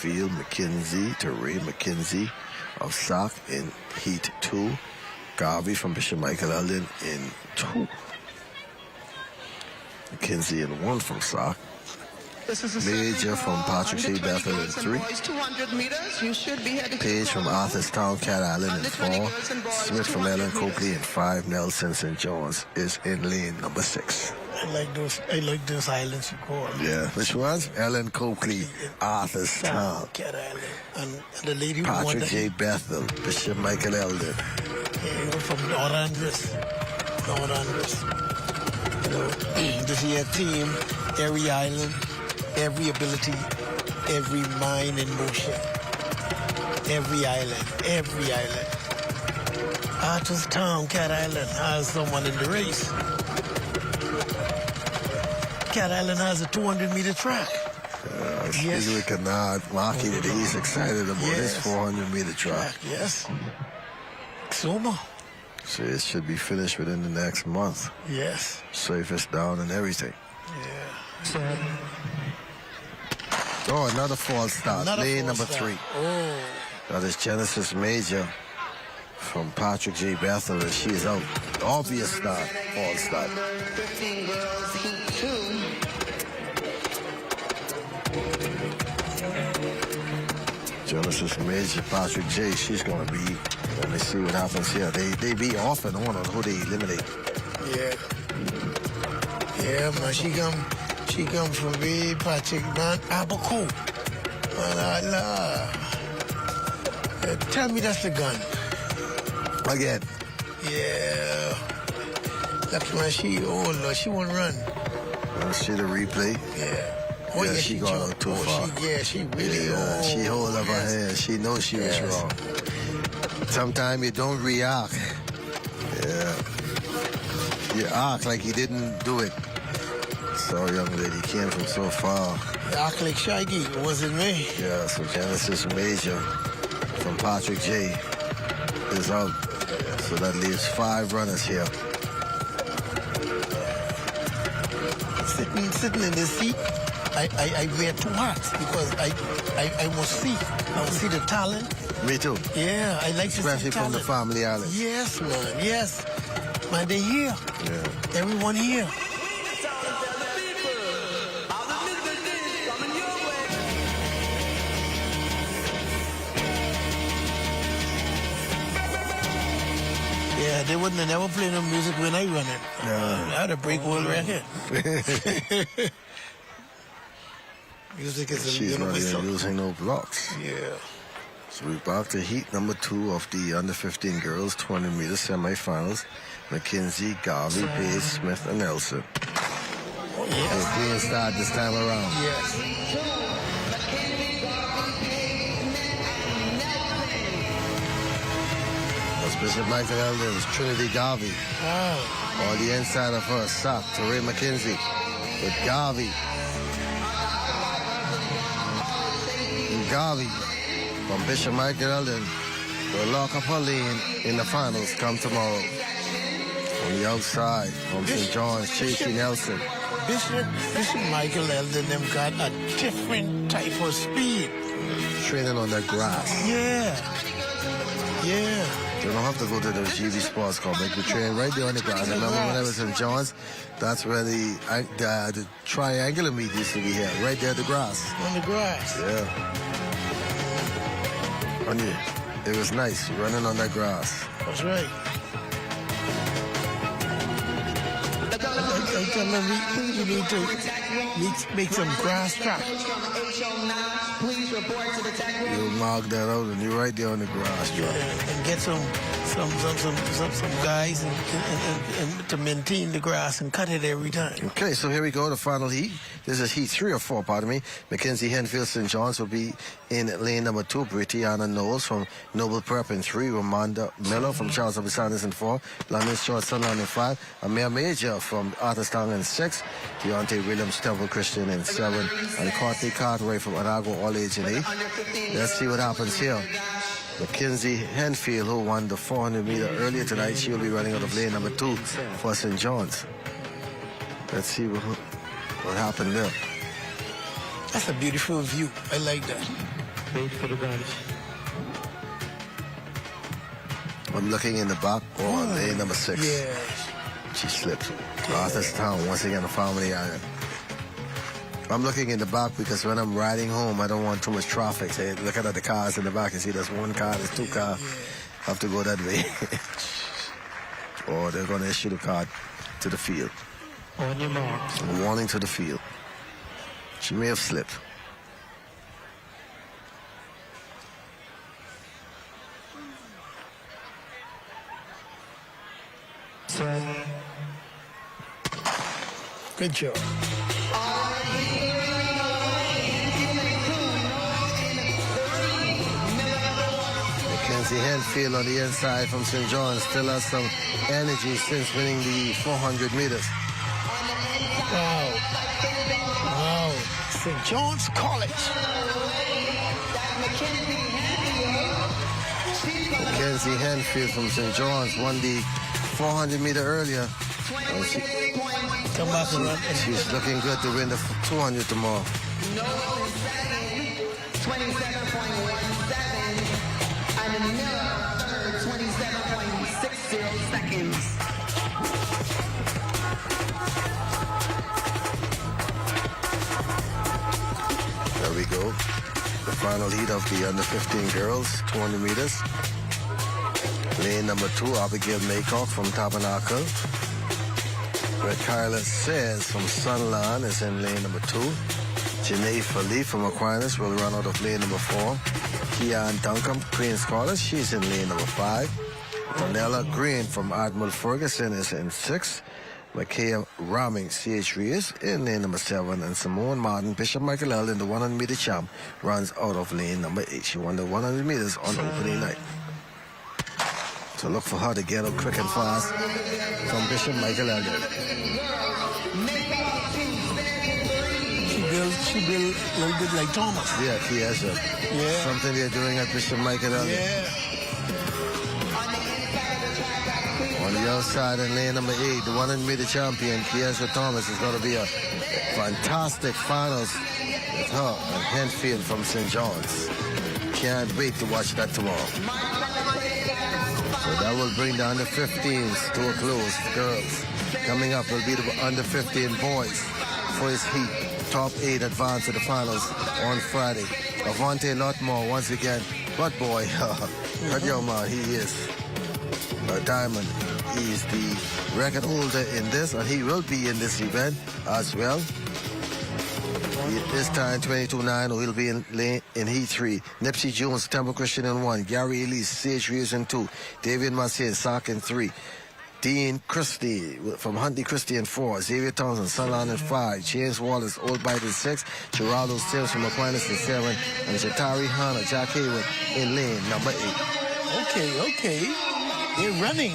Henfield McKenzie to Ray McKenzie of SOC in Heat 2. Garvey from Bishop Michael Eldon in 2. McKenzie in 1 from SOC. Major from Patrick J. Bethel in 3. Page from Arthurstown, Cat Island in 4. Smith from Ellen Coakley in 5. Nelson St. John's is in lane number 6. I like those islands you call. Yeah, which ones? Ellen Coakley, Arthurstown, Cat Island, and the lady who Patrick won J. Bethel, Bishop Michael Eldon. from Norandris. You know, this year team, every island, every ability, every mind in motion. Every island. Arthurstown, Cat Island has someone in the race. Cat Island has a 200-meter track. Speaking with Kennard, Marky today, he's excited about his 400-meter track. Yes. Soma. So it should be finished within the next month. Yes. Surface down and everything. Yeah. Oh, another false start. Lane number 3. Oh. That is Genesis Major from Patrick J. Bethel, and she is out. Obvious start, false start. 15 girls, Heat 2. Genesis Major, Patrick J. She's going to be. Let me see what happens here. They be off and on who they eliminate. Yeah, man. She come from way Patrick man Abaco. Tell me that's the gun. Again. Yeah. That's when she won't run. Let's see the replay. Yeah. Oh, yeah, she got out too far. She really. Yeah, she hold up her hand. She knows she was wrong. Sometimes you don't react. Yeah. You act like you didn't do it. So, young lady came from so far. You act like Shaggy. Wasn't me. Yeah, so Genesis Major from Patrick J. is out. So that leaves 5 runners here. Sitting in this seat, I wear 2 hats because I must see. I will see the talent. Me too. Yeah, I like to see Especially from the family island. Yes, man. Yes. Man, they here. Yeah. Everyone here. Yeah, they wouldn't have never played no music when I run it. I'd have break world record. Music is a She's not even using no blocks. Yeah. So we're back to heat number 2 of the under 15 girls 200-meter semifinals. McKenzie, Garvey, Page, Smith, and Nelson. Yes. Clean start this time around. Yes. That's Bishop Michael Eldon's Trinity Garvey. Oh. On the inside of her, sock to Ray McKenzie with Garvey. And Garvey from Bishop Michael Eldon will lock up her lane in the finals come tomorrow. On the outside from St. John's, Chasey Nelson. Bishop Michael Eldon them got a different type of speed. Training on the grass. Yeah. You don't have to go to the GV Sports Complex. We train right there on the grass. I remember when I was in John's, that's where the triangular meet used to be here, right there at the grass. On the grass. Yeah. It was nice running on that grass. That's right. I tell them you need to make some grass track. You mark that out and you're right there on the grass track. Yeah, and get some guys and to maintain the grass and cut it every time. Okay, so here we go, the final heat. This is heat 3 or 4, pardon me. Mackenzie Henfield St. John's will be in lane number 2. Brittany Knowles from Noble Prep in 3. Ramonda Miller from Charles W. Sanders in 4. London Short Sunland in 5. Amir Major from Arthurstown in 6. Deontay Williams Temple Christian in 7. And Courtney Cartwright from Arago All Age in 8. Let's see what happens here. Mackenzie Henfield, who won the 400-meter earlier tonight, she will be running out of lane number 2 for St. John's. Let's see what happened there. That's a beautiful view. I like that. Wait for the guys. I'm looking in the back. Oh, lane number 6. Yes. She slipped. Arthur's Town, once again, a family iron. I'm looking in the back because when I'm riding home, I don't want too much traffic. So looking at the cars in the back and see there's one car, there's 2 cars. Have to go that way. Or they're going to issue the card to the field. On your marks. Warning to the field. She may have slipped. Good job. Mackenzie Henfield on the inside from St. John's still has some energy since winning the 400 meters. Wow. Wow. St. John's College. Mackenzie Henfield from St. John's won the 400 meter earlier. Come back and run. She's looking good to win the 200 tomorrow. 27.17 and Miller third, 27.60 seconds. There we go. The final heat of the under 15 girls, 200 meters. Lane number 2, Abigail Maycock from Tabernacle. Red Kyla Says from Sunland is in lane number 2. Janae Philippe from Aquinas will run out of lane number 4. Kian Duncan, Queen's College, she's in lane number 5. Donella Green from Admiral Ferguson is in 6. Makaya Rahming, CH3 is in lane number 7. And Simone Martin, Bishop Michael L. in the 100 meter champ runs out of lane number 8. She won the 100 meters on opening night. So look for her to get up quick and fast from Bishop Michael L. She built a little bit like Thomas. Yeah, Kiesha. Yeah. Something they're doing at Bishop Michael L. Yeah. On the outside in lane number 8, the 100 meter champion, Kiesha Thomas, is going to be a fantastic finals with her and Henfield from St. John's. Can't wait to watch that tomorrow. So that will bring the under 15s to a close. Girls. Coming up will be the under 15 boys. First heat, top 8 advance to the finals on Friday. Avante Lotmore once again. But boy, that young man, he is a diamond. He is the record holder in this, and he will be in this event as well. This time, 22-9, will be in Heat 3. Nipsey Jones, Temple Christian in 1. Gary Elise, C.H. Reeves in 2. David Massier, Sac in 3. Dean Christie from Huntley Christie in 4. Xavier Townsend, Sunland in 5. James Wallace, Old Bite in 6. Geraldo Sims from Aquinas in 7. And Shatari Hanna, Jack Hayward in lane number 8. Okay. They're running.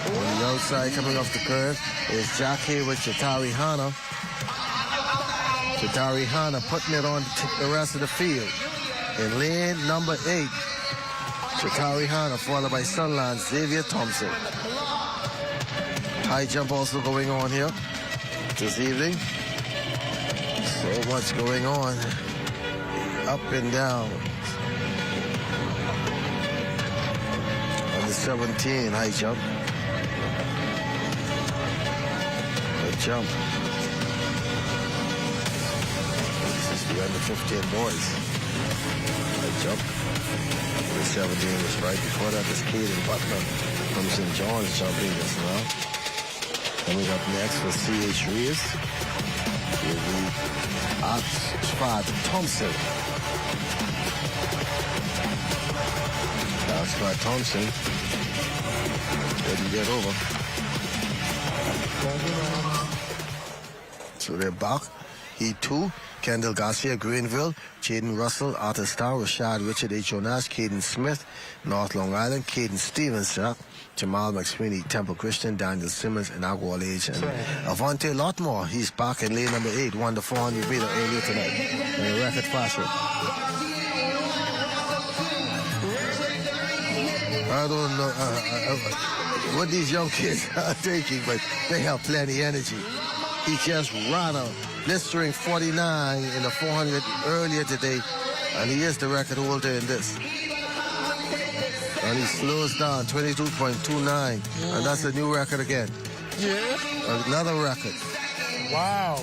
On the outside, coming off the curve, is Jack Hayward, Shatari Hanna. Shatari Hanna putting it on the rest of the field. In lane number 8, Shatari Hanna, followed by Sunland's Xavier Thompson. High jump also going on here this evening. So much going on. Up and down. On the 17, high jump. Good jump. This is the under 15 boys. High jump. The 17 was right before that. This Caden Butler from St. John's jumping as well. Coming up next for C.H. Reeves will be Oxford Thompson. Oxford Thompson didn't get over. So they're back. Heat 2. Kendall Garcia, Greenville, Jaden Russell, Arthurstown, Rashad Richard, H. Jonas, Caden Smith, North Long Island, Caden Stevens, Jamal McSweeney, Temple Christian, Daniel Simmons, and Agwal Age, and Avante Lotmore. He's back in lane number 8, won the 400 meter earlier tonight in a record fashion. I don't know what these young kids are taking, but they have plenty of energy. He just ran out blistering 49 in the 400 earlier today, and he is the record holder in this. And he slows down 22.29, and that's a new record again. Yeah. Another record. Wow.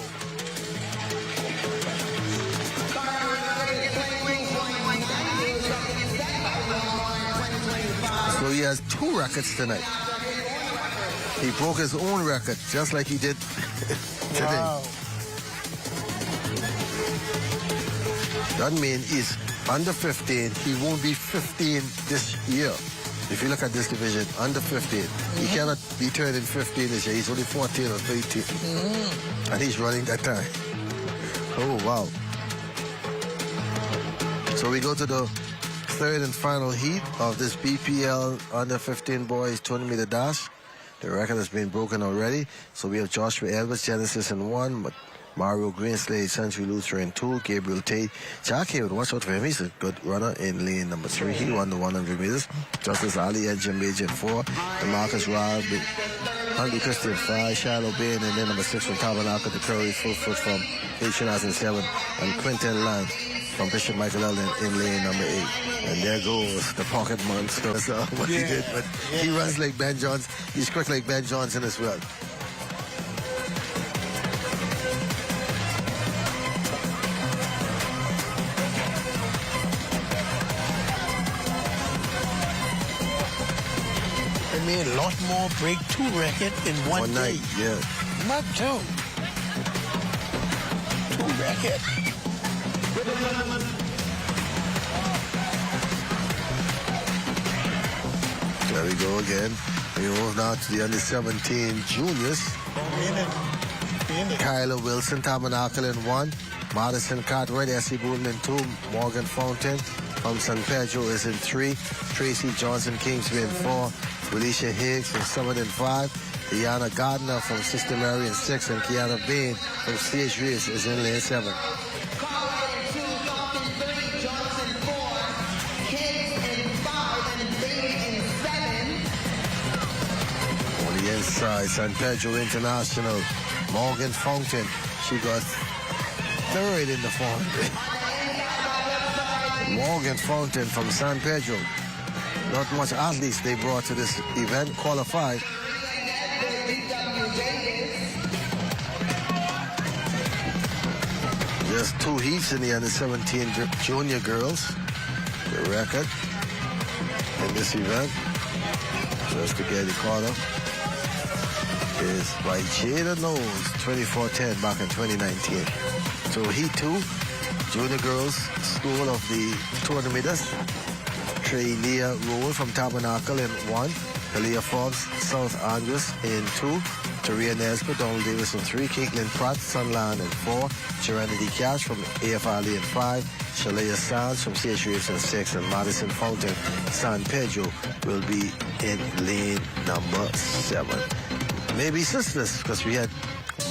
So he has 2 records tonight. He broke his own record, just like he did today. Wow. That means he's under 15. He won't be 15 this year. If you look at this division, under 15. He cannot be turning 15 this year. He's only 14 or 13. And he's running that time. Oh, wow. So we go to the third and final heat of this BPL under 15 boys 20 meter dash. The record has been broken already. So we have Joshua Elvis, Genesis in 1, Mario Greenslade, Century Luther in 2, Gabriel Tate. Jack Hayward, watch out for him. He's a good runner in lane number 3. He won the 100 meters. Justice Ali and Jim Major in 4. And Marcus Robb, Andy Christian 5, Shiloh Bain, and then number 6 from Tabernacle to Curry, full foot from 2007. And Quinton Land from Bishop Michael Allen in lane number 8. And there goes the pocket monster. That's what he did. But he runs like Ben Johnson. He's quick like Ben Johnson as well. They made a lot more breakthrough record in one day. Night, yeah. Not 2. 2 record. There we go again. We move now to the under 17 juniors. Kyler Wilson, Tabernacle in 1. Madison Cartwright, S.C. Booten in 2. Morgan Fountain from San Pedro is in 3. Tracy Johnson Kingsby in 4. Felicia Higgs from 7 and 5. Deanna Gardner from Sister Mary in 6. And Kiana Bain from CH Race is in lane 7. Inside San Pedro International, Morgan Fountain. She got 3rd in the 400. Morgan Fountain from San Pedro. Not much athletes they brought to this event qualified. Just 2 heats in the under 17 junior girls. The record in this event, just to get the quarter, is by Jada Knowles, 24-10 back in 2019. So Heat 2, Junior Girls School of the 200 meters. Trey Leah Roll from Tabernacle in 1. Kalia Forbes, South Andrews in 2. Taria Nesbitt, Donald Davis in 3. Caitlin Pratt, Sunland in 4. Serenity Cash from AFRL in 5. Shalea Sands from CHUS in 6. And Madison Fountain, San Pedro, will be in lane number 7. Maybe sisters, because we had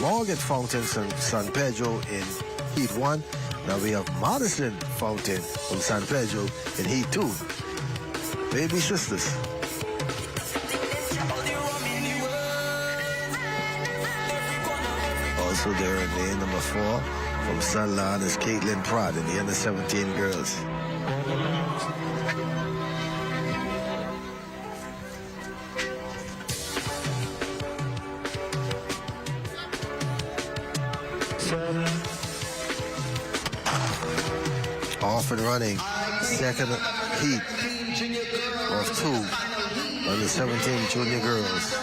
Morgan Fountain from San Pedro in Heat 1. Now we have Madison Fountain from San Pedro in Heat 2. Maybe sisters. Also there in lane number 4 from Sunland is Caitlin Pratt in the under 17 girls. Off and running, second heat of 2 under 17 junior girls.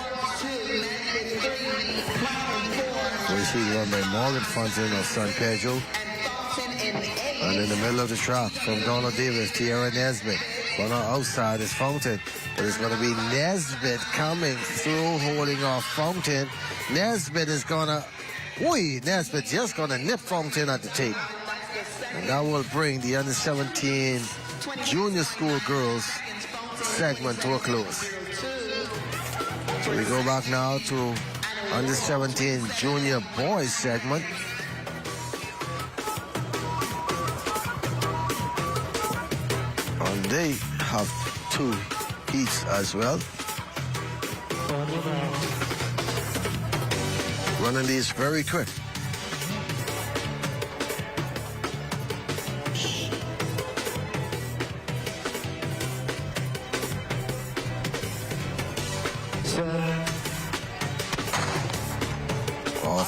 We see run by Morgan Fountain of San Pedro. And in the middle of the track from Donald Davis, Tierra Nesbitt. Runner outside is Fountain, but it's going to be Nesbitt coming through, holding off Fountain. Nesbitt is going to, Nesbitt just going to nip Fountain at the tape. And that will bring the under 17 junior school girls segment to a close. So we go back now to under 17 junior boys segment. And they have 2 heats as well. Running these very quick.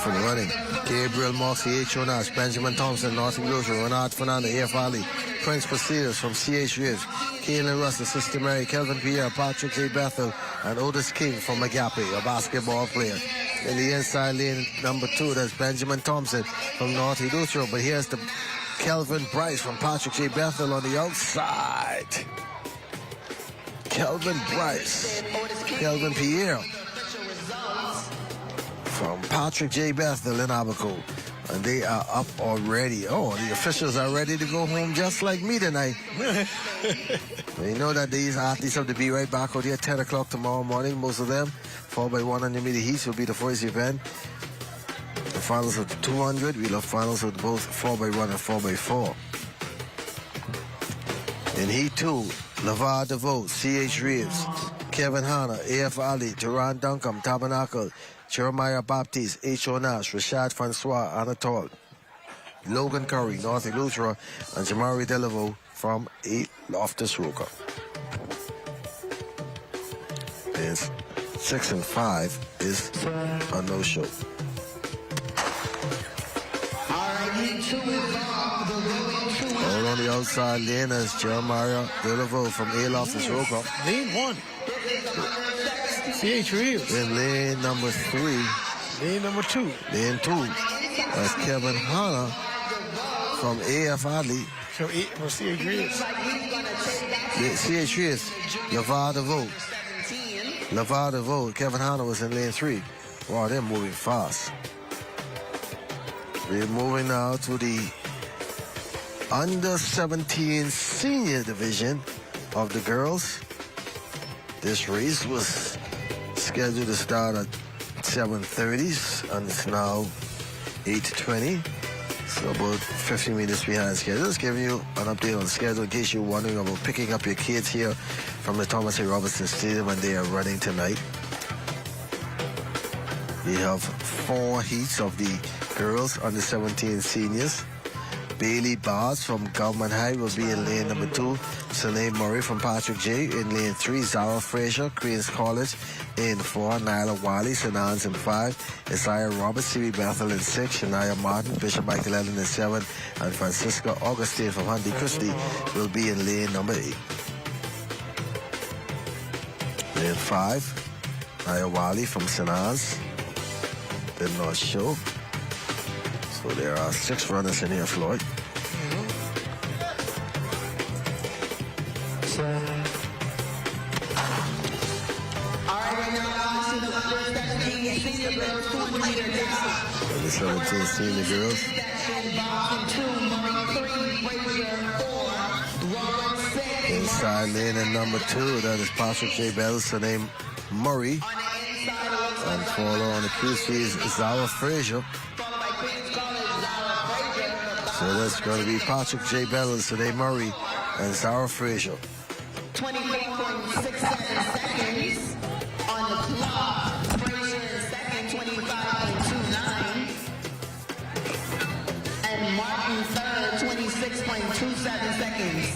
off and running. Gabriel Moxie, H. Jonas, Benjamin Thompson, Northern Lutheran, Renard Fernando, A.F. Ali, Prince Procedures from C.H. Reeves, Kaylin Russell, Sister Mary, Kelvin Pierre, Patrick J. Bethel, and Otis King from Agape, a basketball player. In the inside lane, number 2, that's Benjamin Thompson from North Lutheran. But here's the Kelvin Bryce from Patrick J. Bethel on the outside. Kelvin Bryce. Kelvin Pierre from Patrick J. Bethel in Abaco. And they are up already. Oh, the officials are ready to go home just like me tonight. You know that these athletes have to be right back out here at 10 o'clock tomorrow morning, most of them. 4x100 meter heats will be the first event. The finals of the 200, we'll have finals of both 4x1 and 4x4. In Heat 2, LeVar DeVoe, C.H. Reeves, Kevin Hanna, A.F. Ali, Duran Duncombe, Tabernacle, Jeremiah Baptiste, H. Onash, Rashad Francois, Anatole, Logan Curry, North Eleuthera, and Jamari Delaveau from 8 Loftus Roca. Is 6 and 5 is a no-show. All on the outside lane is Jeremiah Delaveau from A Loftus Roca. Lane 1. C.H. Reeves. In lane number 3. Lane number 2. Lane 2. That's Kevin Hanna from A.F. Ali. From C.H. Reeves. C.H. Reeves. LeVar DeVoe. LeVar DeVoe. Kevin Hanna was in lane 3. Wow, they're moving fast. We're moving now to the under 17 senior division of the girls. This race was scheduled to start at 7:30 and it's now 8:20. So about 50 minutes behind schedule. Just giving you an update on the schedule in case you're wondering about picking up your kids here from the Thomas A. Robertson Stadium when they are running tonight. We have 4 heats of the girls under 17 seniors. Bailey Bars from Government High will be in lane number 2. Sanae Murray from Patrick J. in lane 3. Zara Frazier, Queens College in 4. Nyla Wiley, St. Anne's in 5. Isaiah Roberts, C.B. Bethel in 6. Shania Martin, Bishop Michael Ellen in 7. And Francisca Augustine from Huntley Christie will be in lane number 8. Lane 5. Nia Wiley from St. Anne's did not show. So there are 6 runners in here, Floyd. The 17 senior girls. Inside lane in number 2, that is Patrick J. Bell, Sanae Murray. And follow on the cruise is Zara Frazier. So that's going to be Patrick J. Bell, Sanae Murray, and Zara Frazier. 28.67 seconds on the clock. Frazier in second, 25.29. And Martin third, 26.27 seconds.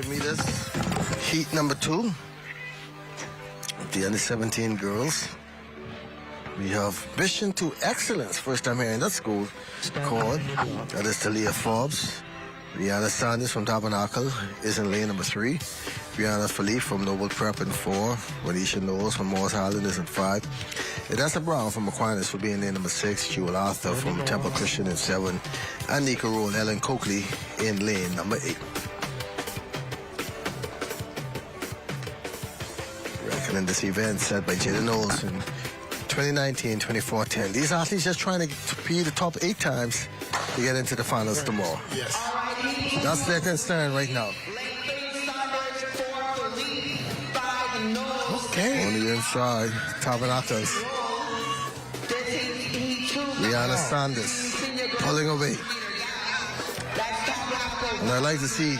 Meters. Heat number 2. The under 17 girls. We have Mission to Excellence. First time hearing that school called. That is Talia Forbes. Brianna Sanders from Tabernacle is in lane number 3. Brianna Philippe from Noble Prep in 4. Wanisha Knowles from Morris Highland is in 5. Edessa Brown from Aquinas will be in lane number 6. Jewel Arthur from Temple Christian in 7. And Nika Rowe and Ellen Coakley in lane number 8. In this event set by Jada Knowles in 2019-24-10. These athletes just trying to be the top 8 times to get into the finals tomorrow. Yes. That's their concern right now. Okay. On the inside, Tabernacles. Rihanna Sanders pulling away. And I like to see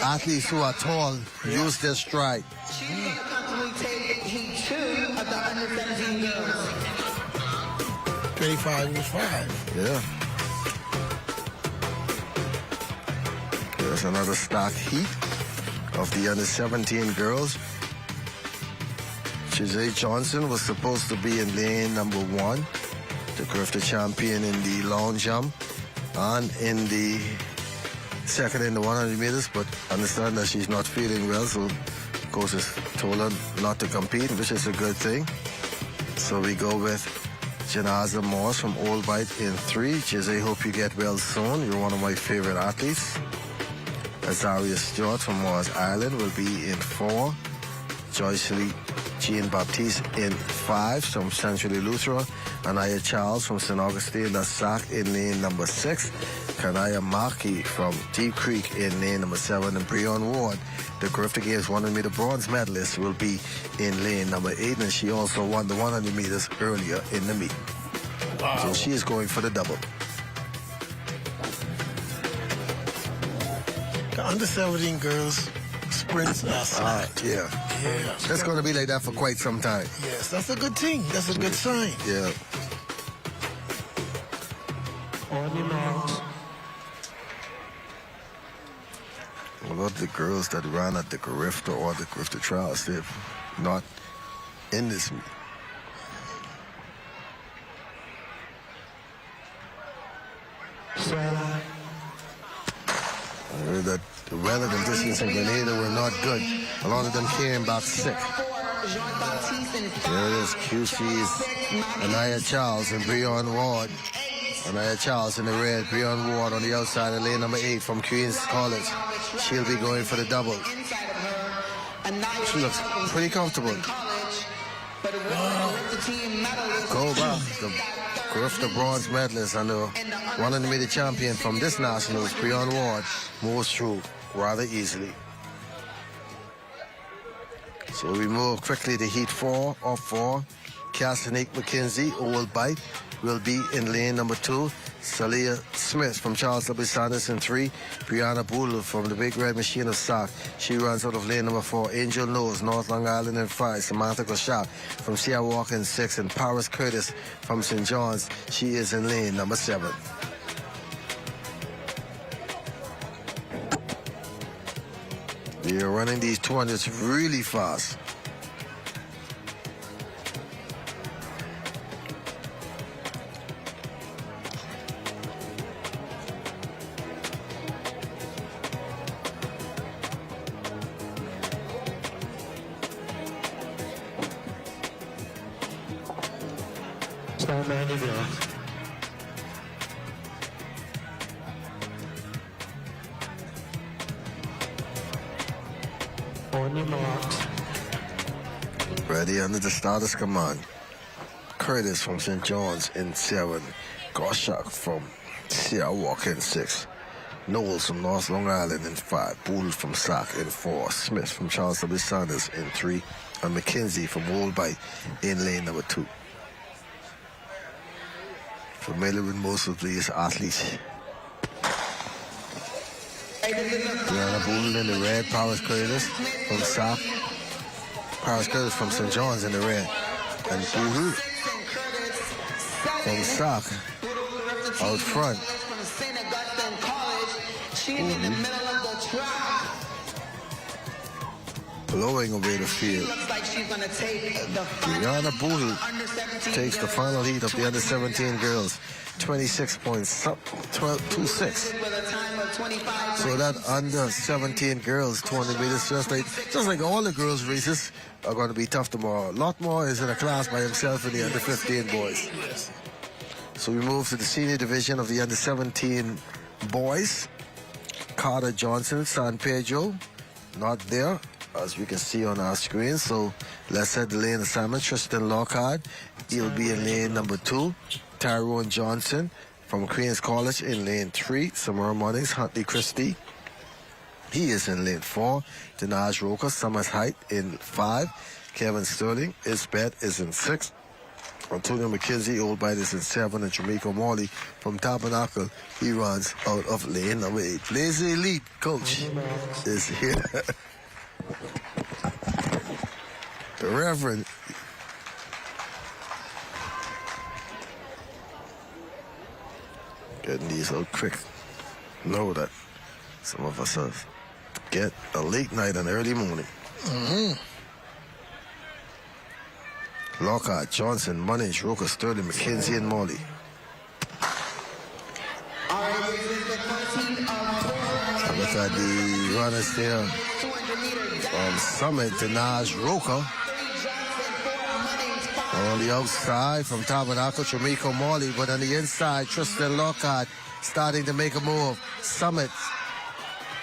athletes who are tall use their stride. Heat 2 of the under 17 girls. 25 was 5. Yeah. There's another stock heat of the under 17 girls. Chizay Johnson was supposed to be in lane number 1, the Grifter champion in the long jump and in the second in the 100 meters, but understand that she's not feeling well, so coach has told her not to compete, which is a good thing. So we go with Janaza Morse from Old Bite in 3. Chizay, hope you get well soon. You're one of my favorite athletes. Azaria Stewart from Morris Island will be in 4. Joyce Lee Jean Baptiste in 5 from Centrally Lutheran. Anaya Charles from St. Augustine, that's Sac in lane number 6. Kanaya Maki from Deep Creek in lane number 7. And Breon Ward, the Grifter Games 100 meter bronze medalist, will be in lane number 8. And she also won the 100 meters earlier in the meet. Wow. So she is going for the double. The under 17 girls sprints are slack. Yeah. Yeah. That's going to be like that for quite some time. Yes, that's a good thing. That's a good sign. Yeah. On your marks. A lot of the girls that ran at the Grifter or the Grifter trials, they're not in this meet. Seven. I heard that the weather conditions in Grenada were not good. A lot of them came back sick. There it is, QC's Anaya Charles and Breon Ward. Anaya Charles in the red, Breon Ward on the outside of lane number 8 from Queen's College. She'll be going for the double. She looks pretty comfortable. Go back. The Grifter bronze medalist and the 100 meter champion from this nationals, Breon Ward, moves through rather easily. So we move quickly to heat 4 of 4. Cassinique McKenzie, Old Bite, will be in lane number 2. Salia Smith from Charles W. Sanders in 3. Brianna Boodle from the Big Red Machine of Sac. She runs out of lane number 4. Angel Knowles, North Long Island in 5. Samantha Goshak from Sierra Walker in 6. And Paris Curtis from St. John's. She is in lane number 7. We are running these 200s really fast. Stand 90 girls. On your marks. Ready under the starter's command. Curtis from St. John's in 7. Goshak from Sierra Walker in 6. Knowles from North Long Island in 5. Boodle from Sac in 4. Smith from Charles W. Sanders in 3. And McKenzie from Old Bite in lane number 2. Familiar with most of these athletes. Brianna Boodle in the red. Paris Curtis from Sac. Paris Curtis from St. John's in the red. And Boodle from Sac out front. Blowing away the field. Brianna Boodle takes the final heat of the under 17 girls. 26.26. So that under 17 girls 200 meters, just like all the girls races, are going to be tough tomorrow. A lot more is in a class by himself in the under 15 boys. So we move to the senior division of the under 17 boys. Carter Johnson, San Pedro, not there, as we can see on our screen. So let's head the lane assignment. Tristan Lockhart, he'll be in lane number 2. Tyrone Johnson from Queen's College in lane 3. Samara Munnings, Huntley Christie, he is in lane 4. Dinaj Roker, Summers Height in 5. Kevin Sterling, Isbeth is in 6. Antonio McKenzie, Old Bite is in 7. And Jamaica Morley from Tabernacle, he runs out of lane number 8. Blaze Elite coach is here. The Reverend Getting these out quick. Know that some of us have get a late night and early morning. Lockhart, Johnson, Munich, Roker, Sterling, McKenzie, and Molly. Look at the runners there. From Summit to Naj Roker. On the outside from Tabernacle, Jamaica Morley, but on the inside, Tristan Lockhart starting to make a move. Summit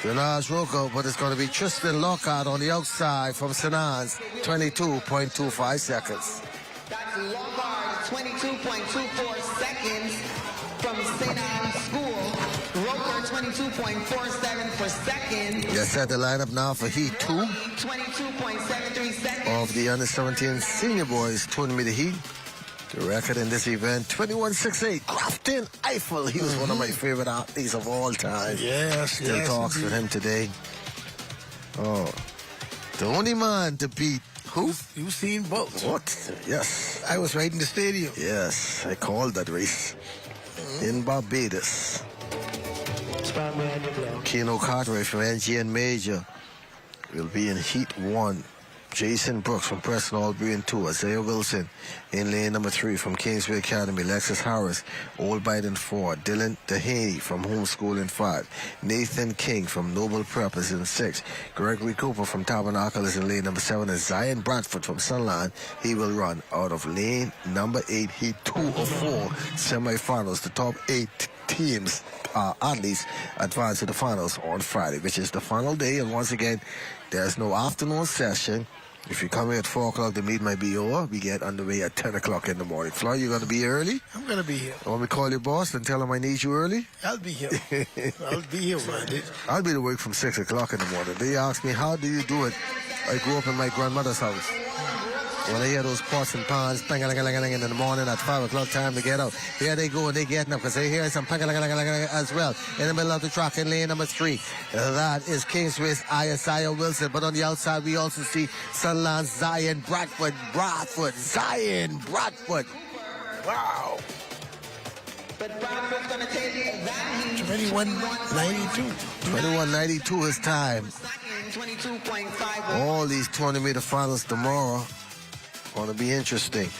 to Naj Roker, but it's going to be Tristan Lockhart on the outside from St. Anne's, 22.25 seconds. That's Lockhart, 22.24 seconds from St. Anne's School. Roker, 22.47 per second. They set the lineup now for Heat 2 22.73 seconds. of the Under-17 Senior Boys 200-meter heat. The record in this event, 21.68. Grafton Eiffel, he was one of my favorite athletes of all time. Yes, Still yes, talks indeed. with him today. Oh, the only man to beat who? You've seen both. What? Yes. I was right in the stadium. Yes, I called that race in Barbados. Stand behind the block. Keno Cartwright from NGN Major will be in Heat 1. Jason Brooks from Preston Albury in 2. Isaiah Wilson in lane number 3 from Kingsway Academy. Lexus Harris, Old Bite in 4. Dylan Dehaney from Homeschool in 5. Nathan King from Noble Prep is in 6. Gregory Cooper from Tabernacle is in lane number 7. And Zion Bradford from Sunland, he will run out of lane number 8. Heat 2 of 4 semifinals. The top 8 teams, athletes, advance to the finals on Friday, which is the final day. And once again, there's no afternoon session. If you come here at 4 o'clock, the meet might be over. We get underway at 10 o'clock in the morning. Floyd, you going to be early? I'm going to be here. Want me to call your boss and tell him I need you early? I'll be here. I'll be here, man. I'll be to work from 6 o'clock in the morning. They ask me, how do you do it? I grew up in my grandmother's house. When I hear those pots and pans, pang-a-ling-a-ling-a-ling in the morning at 5 o'clock time to get out. Here they go and they getting up because they hear some pang-a-ling-a-ling-a-ling as well. In the middle of the track in lane number 3. That is Kingsway's Isaiah Wilson. But on the outside, we also see Sunland's Zion Bradford. Zion Bradford. Wow. But Bradford's going to take that heat. 21.92. 21.92 is time. 22.5. All these 20-meter finals tomorrow going to be interesting.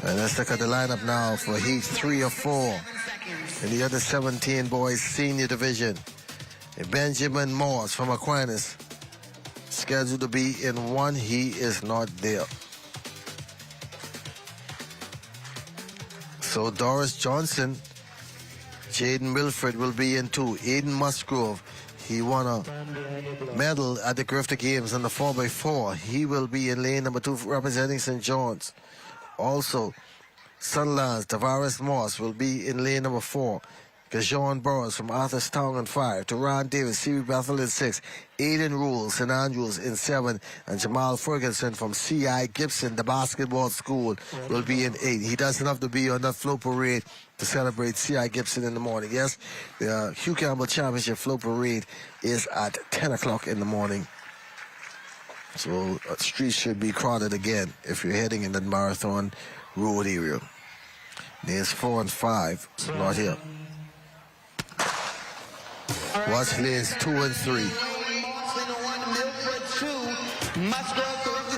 And let's look at the lineup now for Heat 3 of 4 in the other 17 boys senior division. Benjamin Morse from Aquinas scheduled to be in 1. He is not there. So Doris Johnson, Jaden Wilfred will be in 2. Aiden Musgrove, he won a medal at the Grifter Games on the 4x4. He will be in lane number 2 representing St. John's. Also, Sunlands, Tavares Moss will be in lane number 4. Gajon Burrows from Arthurstown in 5. Teron Davis, C.B. Bethel in 6. Aiden Rule, St. Andrews in 7. And Jamal Ferguson from C.I. Gibson, the basketball school, will be in 8. He doesn't have to be on that float parade to celebrate C.I. Gibson in the morning. Yes, the Hugh Campbell Championship float parade is at 10 o'clock in the morning. So streets should be crowded again if you're heading in the Marathon Road area. Lanes 4 and 5, not here. Watch lanes 2 and 3.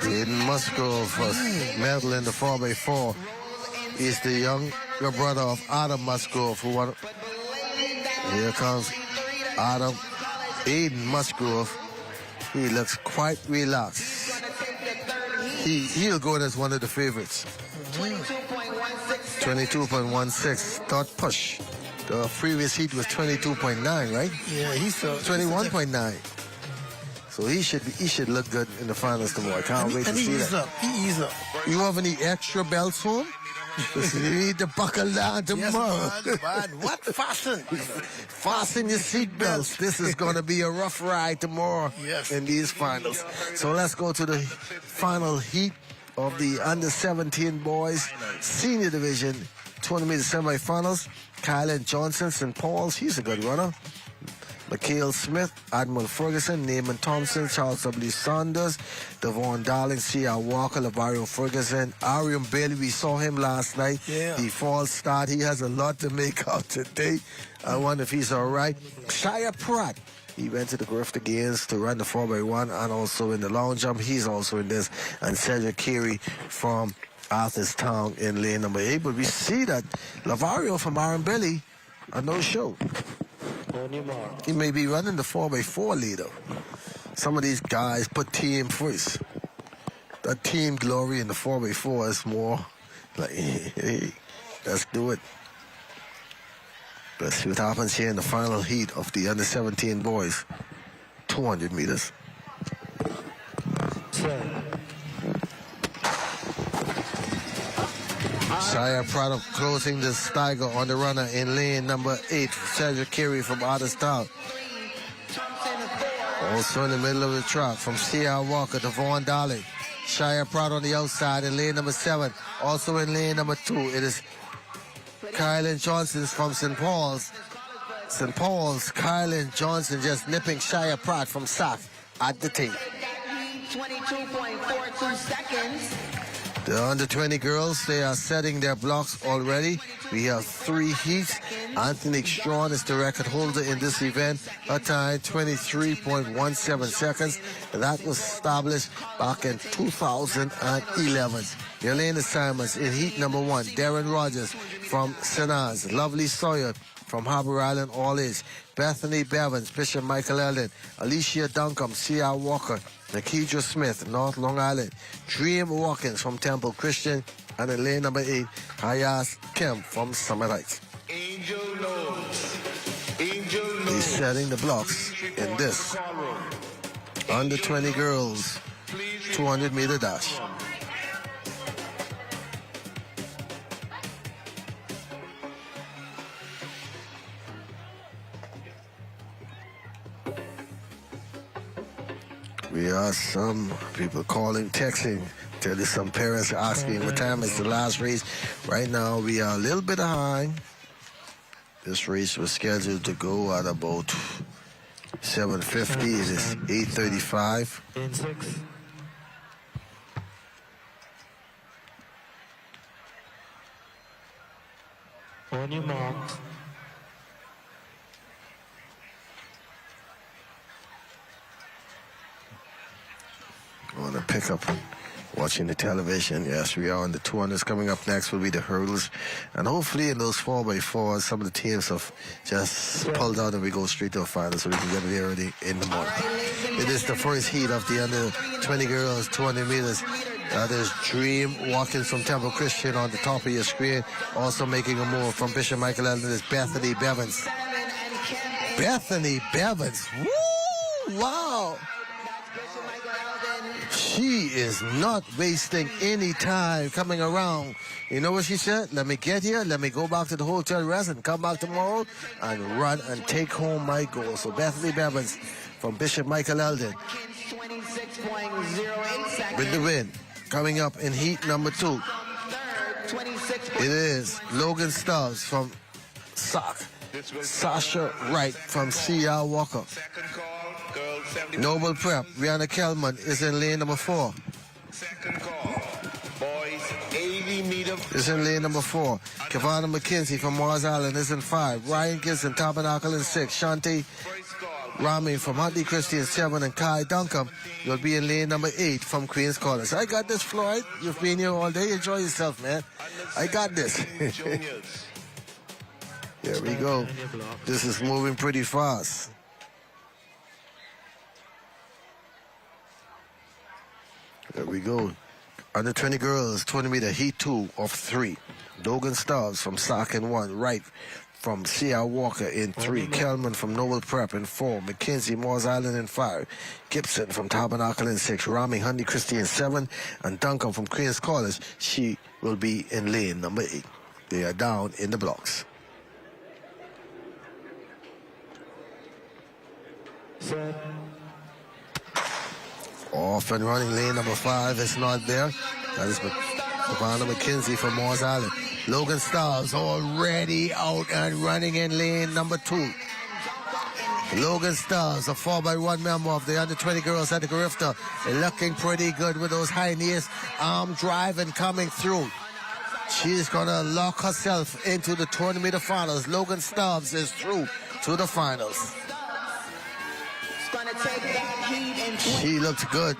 Aiden Musgrove first medal in the 4x4. He's the younger brother of Adam Musgrove who won. Here comes Adam. Aiden Musgrove. He looks quite relaxed. He'll go as one of the favorites. 22.16. Thought push. The previous heat was 22.9, right? Yeah, he's 21.9. So he should look good in the finals tomorrow. I can't wait to see that. He eased up. You have any extra belts for him? You need to buckle down tomorrow. Yes, man. What? Fasten your seat belts. This is going to be a rough ride tomorrow in these finals. So let's go to the final heat of the under-17 boys senior division 20-meter semifinals. Kylan Johnson, St. Paul's, he's a good runner. McHale Smith, Admiral Ferguson, Naaman Thompson, Charles W. Saunders, Devon Darling, C.R. Walker, Lavario Ferguson, Ariam Bailey. We saw him last night. Yeah. The false start. He has a lot to make out today. I wonder if he's all right. Shia Pratt. He went to the Griffith Games to run the 4x1 and also in the long jump. He's also in this. And Cedric Carey from Arthurstown in lane number 8. But we see that Lavario from Aaron Belly, a no-show. On your mark. He may be running the 4x4 leader. Some of these guys put team first. That team glory in the 4x4 is more like, hey, let's do it. Let's see what happens here in the final heat of the under-17 boys. 200 meters. Shia Pratt closing the stagger on the runner in lane number 8. Cedric Carey from Arthurstown. Also in the middle of the track from C.R. Walker to Vaughn Darling. Shia Pratt on the outside in lane number 7. Also in lane number 2, it is Kylan Johnson from St. Paul's. St. Paul's, Kylan Johnson just nipping Shia Pratt from Sac at the tape. 22.42 seconds. The under-20 girls, they are setting their blocks already. We have 3 heats. Anthony Strawn is the record holder in this event. A time 23.17 seconds. And that was established back in 2011. Your lane assignments in heat number 1. Darren Rogers from St. Anne's. Lovely Sawyer from Harbour Island, all age. Bethany Bevins, Bishop Michael Eldon. Alicia Duncombe, C.R. Walker. Nakedra Smith, North Long Island. Dream Watkins from Temple Christian. And in lane number 8, Hayas Kim from Summit Heights. Angel Knowles. Angel Knowles. He's setting the blocks in this under 20 girls 200 meter dash. We are some people calling, texting. Tell you some parents are asking what time is the last race. Right now we are a little bit behind. This race was scheduled to go at about 7:50. It is 8:35. In 6. On your mark. I want to pick up watching the television. Yes, we are on the 200s. Coming up next will be the hurdles. And hopefully in those 4x4s, some of the teams have just pulled out and we go straight to a final so we can get there early in the morning. It is the first heat of the under 20 girls, 200 meters. That is Dream Watkins from Temple Christian on the top of your screen. Also making a move from Bishop Michael Eldon is Bethany Bevins. Bethany Bevins. Woo! Wow! She is not wasting any time coming around. You know what she said? Let me get here, let me go back to the hotel rest and come back tomorrow and run and take home my goal. So Bethany Bevins from Bishop Michael Eldon with the win. Coming up in heat number 2, it is Logan Stubbs from Sac. Sasha Wright from C.R. Walker. Second call, girls 70. Noble Prep, Rihanna Kelman is in lane number 4. Second call, boys 80 meter. Is in lane number 4. Kavana McKenzie from Mars Island is in 5. Ryan Gibson, Tabernacle in 6. Shanti First call, Rahming from Huntley Christie in 7. And Kai Duncombe will be in lane number 8 from Queen's College. I got this, Floyd. You've been here all day. Enjoy yourself, man. I got this. juniors. There we go. This is moving pretty fast. There we go. Under 20 girls, 20 meter heat 2 of 3. Logan Stubbs from Sac in 1. Wright from C.R. Walker in 3. Kelman from Noble Prep in 4. McKenzie, Moores Island in 5. Gibson from Tabernacle in 6. Rahming, Huntley Christie in 7. And Duncan from Queen's College, she will be in lane number 8. They are down in the blocks. Set. Off and running lane number 5 is not there. That is Savannah McKenzie from Moores Island. Logan Stiles already out and running in lane number 2. Logan Stars, a 4x1 member of the under-20 girls at the Grifter, looking pretty good with those high knees, arm drive and coming through. She's going to lock herself into the 20-meter finals. Logan Stubbs is through to the finals. She looks good.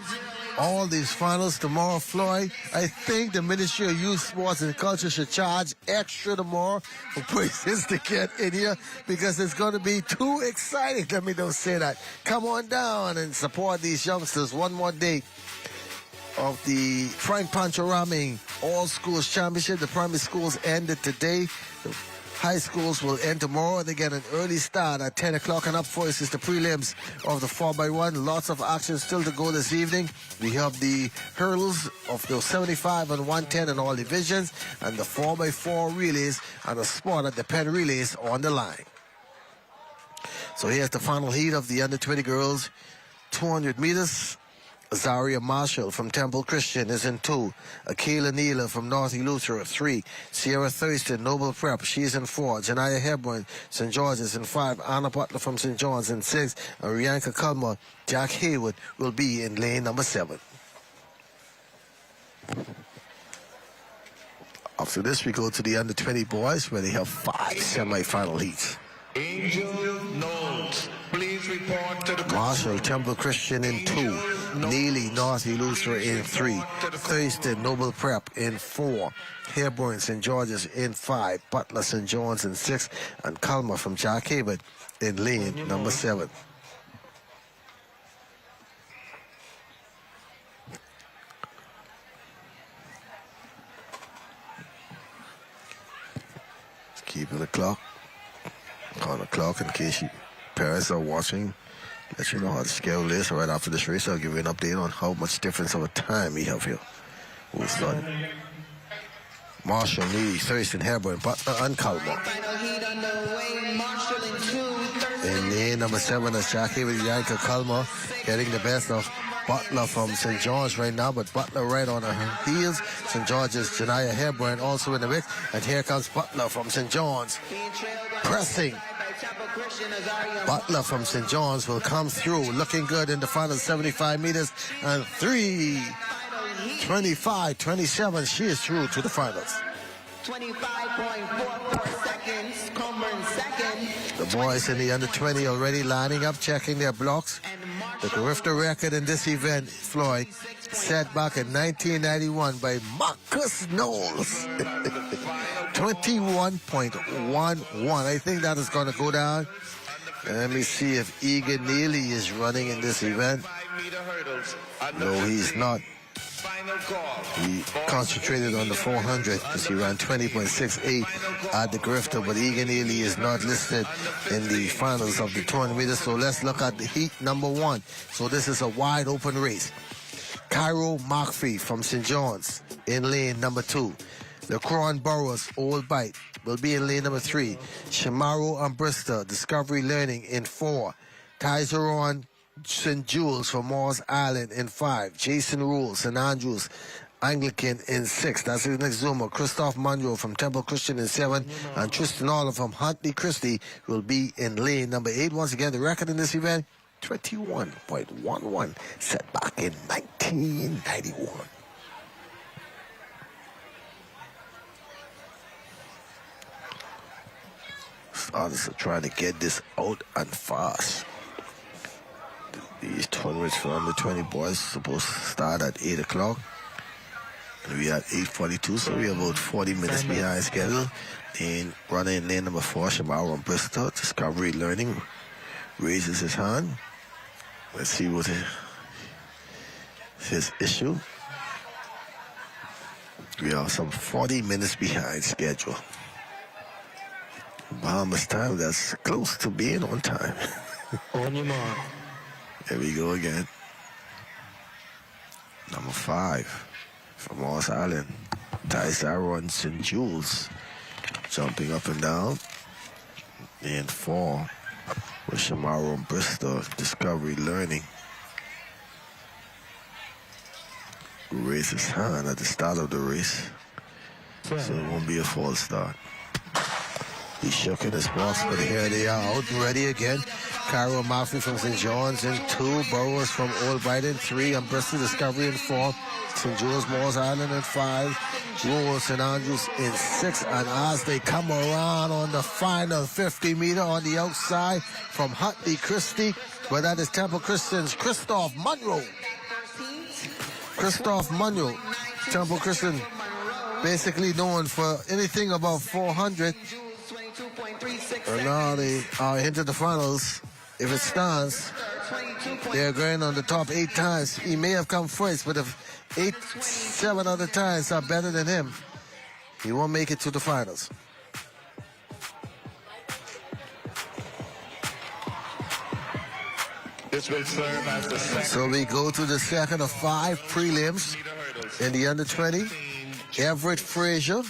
All these finals tomorrow, Floyd. I think the Ministry of Youth, Sports and Culture should charge extra tomorrow for persons to get in here because it's going to be too exciting. Let me don't say that. Come on down and support these youngsters. One more day of the Frank Pancho Rahming All Schools Championship. The primary schools ended today. The high schools will end tomorrow. They get an early start at 10 o'clock, and up first is the prelims of the 4x1. Lots of action still to go this evening. We have the hurdles of the 75 and 110 in all divisions, and the 4x4 relays and a spot at the pen relays on the line. So here's the final heat of the under-20 girls, 200 meters. Zaria Marshall from Temple Christian is in 2. Akela Neela from North Eleuthera 3. Sierra Thurston, Noble Prep, she's in 4. Janaya Hepburn, St. George's in 5. Anna Butler from St. John's in 6. And Rianka Culmer, Jack Haywood will be in lane number 7. After this, we go to the under-20 boys where they have 5 semi-final heats. Angel Knowles, please report to the Marshall, Temple Christian in 2. Neely, North Eleuthera in 3. Thurston, Noble Prep in 4. Hepburn, St. George's in 5. Butler, St. John's in 6. And Culmer from Jack Haywood in lane number 7. Keeping the clock on the clock in case you parents are watching. Let you know how the schedule is. Right after this race, I'll give you an update on how much difference of a time we have here. We'll start. Marshall, Neely, Thurston, Hepburn, Butler, and Culmer. In lane number 7 is Jackie with Yanka Culmer getting the best of Butler from St. George right now, but Butler right on her heels. St. George's Janaya Hepburn also in the mix, and here comes Butler from St. John's. Pressing. Butler from St. John's will come through, looking good in the final 75 meters, and 3:25.27. She is through to the finals. 25.44 seconds. Coburn second. The boys in the under-20 already lining up, checking their blocks. The Grifter record in this event, Floyd, set back in 1991 by Marcus Knowles. 21.11. I think that is going to go down. And let me see if Egan Neely is running in this event. 5-meter hurdles. No, he's not. Final call. He concentrated on the 400 because he ran 20.68 at the Grifter, but Egan Neely is not listed in the finals of the 200 meters. So let's look at the heat number 1. So this is a wide open race. Cairo Markfree from St. John's in lane number 2. LeCron Burrows, Old Bite, will be in lane number 3. Shamaro and Bristol, Discovery Learning in 4. Tyzeron St. Jules from Morris Island in 5. Jason Rule, St. Andrews Anglican in 6. That's his next zoomer. Christoph Monroe from Temple Christian in 7. And Tristan Oliver from Huntley Christie will be in lane number 8. Once again, the record in this event, 21.11, set back in 1991. Starters are trying to get this out and fast. These tournaments for under 20 boys supposed to start at 8 o'clock. And we at 8:42, so we're about 40 minutes behind schedule. And running in lane number 4, Shamaro and Bristol, Discovery Learning, raises his hand. Let's see what his issue. We are some 40 minutes behind schedule. Bahamas time, that's close to being on time. On your mark. There we go again. Number 5 from Morris Island, Tyzeron St. Jules, jumping up and down. And 4 with Shamaro and Bristol, Discovery Learning. Raise his hand at the start of the race, so it won't be a false start. He shook in his box, but here they are out and ready again. Cairo Murphy from St. John's in 2. Burrows from Old Brighton in 3. And Bristol Discovery in 4. St. Joe's Moores Island in 5. Royal St. Andrews in 6. And as they come around on the final 50 meter on the outside from Hutley Christie, but that is Temple Christian's Christoph Munro. Christoph Munro, Temple Christian, basically known for anything above 400. And now they are into the finals. If it stands, they're going on the top 8 times. He may have come first, but if 7 other times are better than him, he won't make it to the finals. This will serve as the second. So we go to the second of 5 prelims in the under 20. Everett Frazier,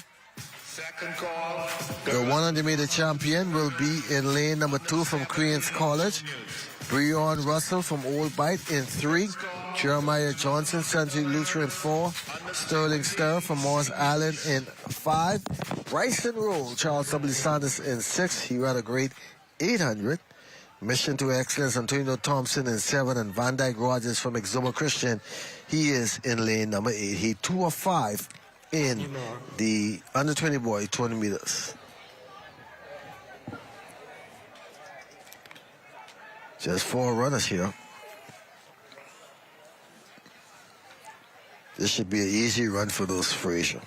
Second call. the 100 meter champion, will be in lane number 2 from Queens College. Breon Russell from Old Bite in 3. Jeremiah Johnson, Century Lutheran in 4. Sterling Stir from Morris Island in 5. Bryson Roll, Charles W. Sanders in 6. He ran a great 800. Mission to Excellence, Antonio Thompson in 7. And Van Dyke Rogers from Exuma Christian, he is in lane number 8. He 2 of 5 in the under 20 boy 20 meters. Just 4 runners here. This should be an easy run for those Frazier.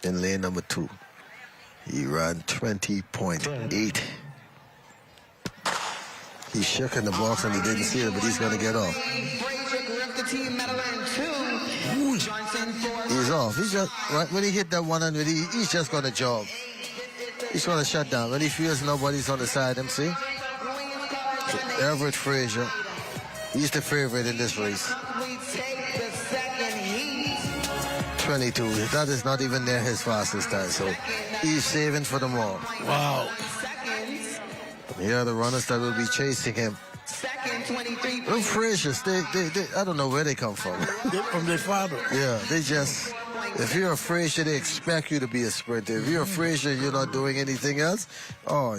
In lane number 2, he ran 20.8. He shook in the box and he didn't see it, but he's going to get off. He's off. He's just, right, when he hit that 100, he's just going to jog. He's going to shut down. When he feels nobody's on the side, him, see? So Everett Frazier, he's the favorite in this race. 22. That is not even near his fastest time, so he's saving for them all. Wow. Here are the runners that will be chasing him. Them Fraziers, they, I don't know where they come from. From their father. Yeah, they just, if you're a Frazier, they expect you to be a sprinter. If you're a Frazier, you're not doing anything else. Oh,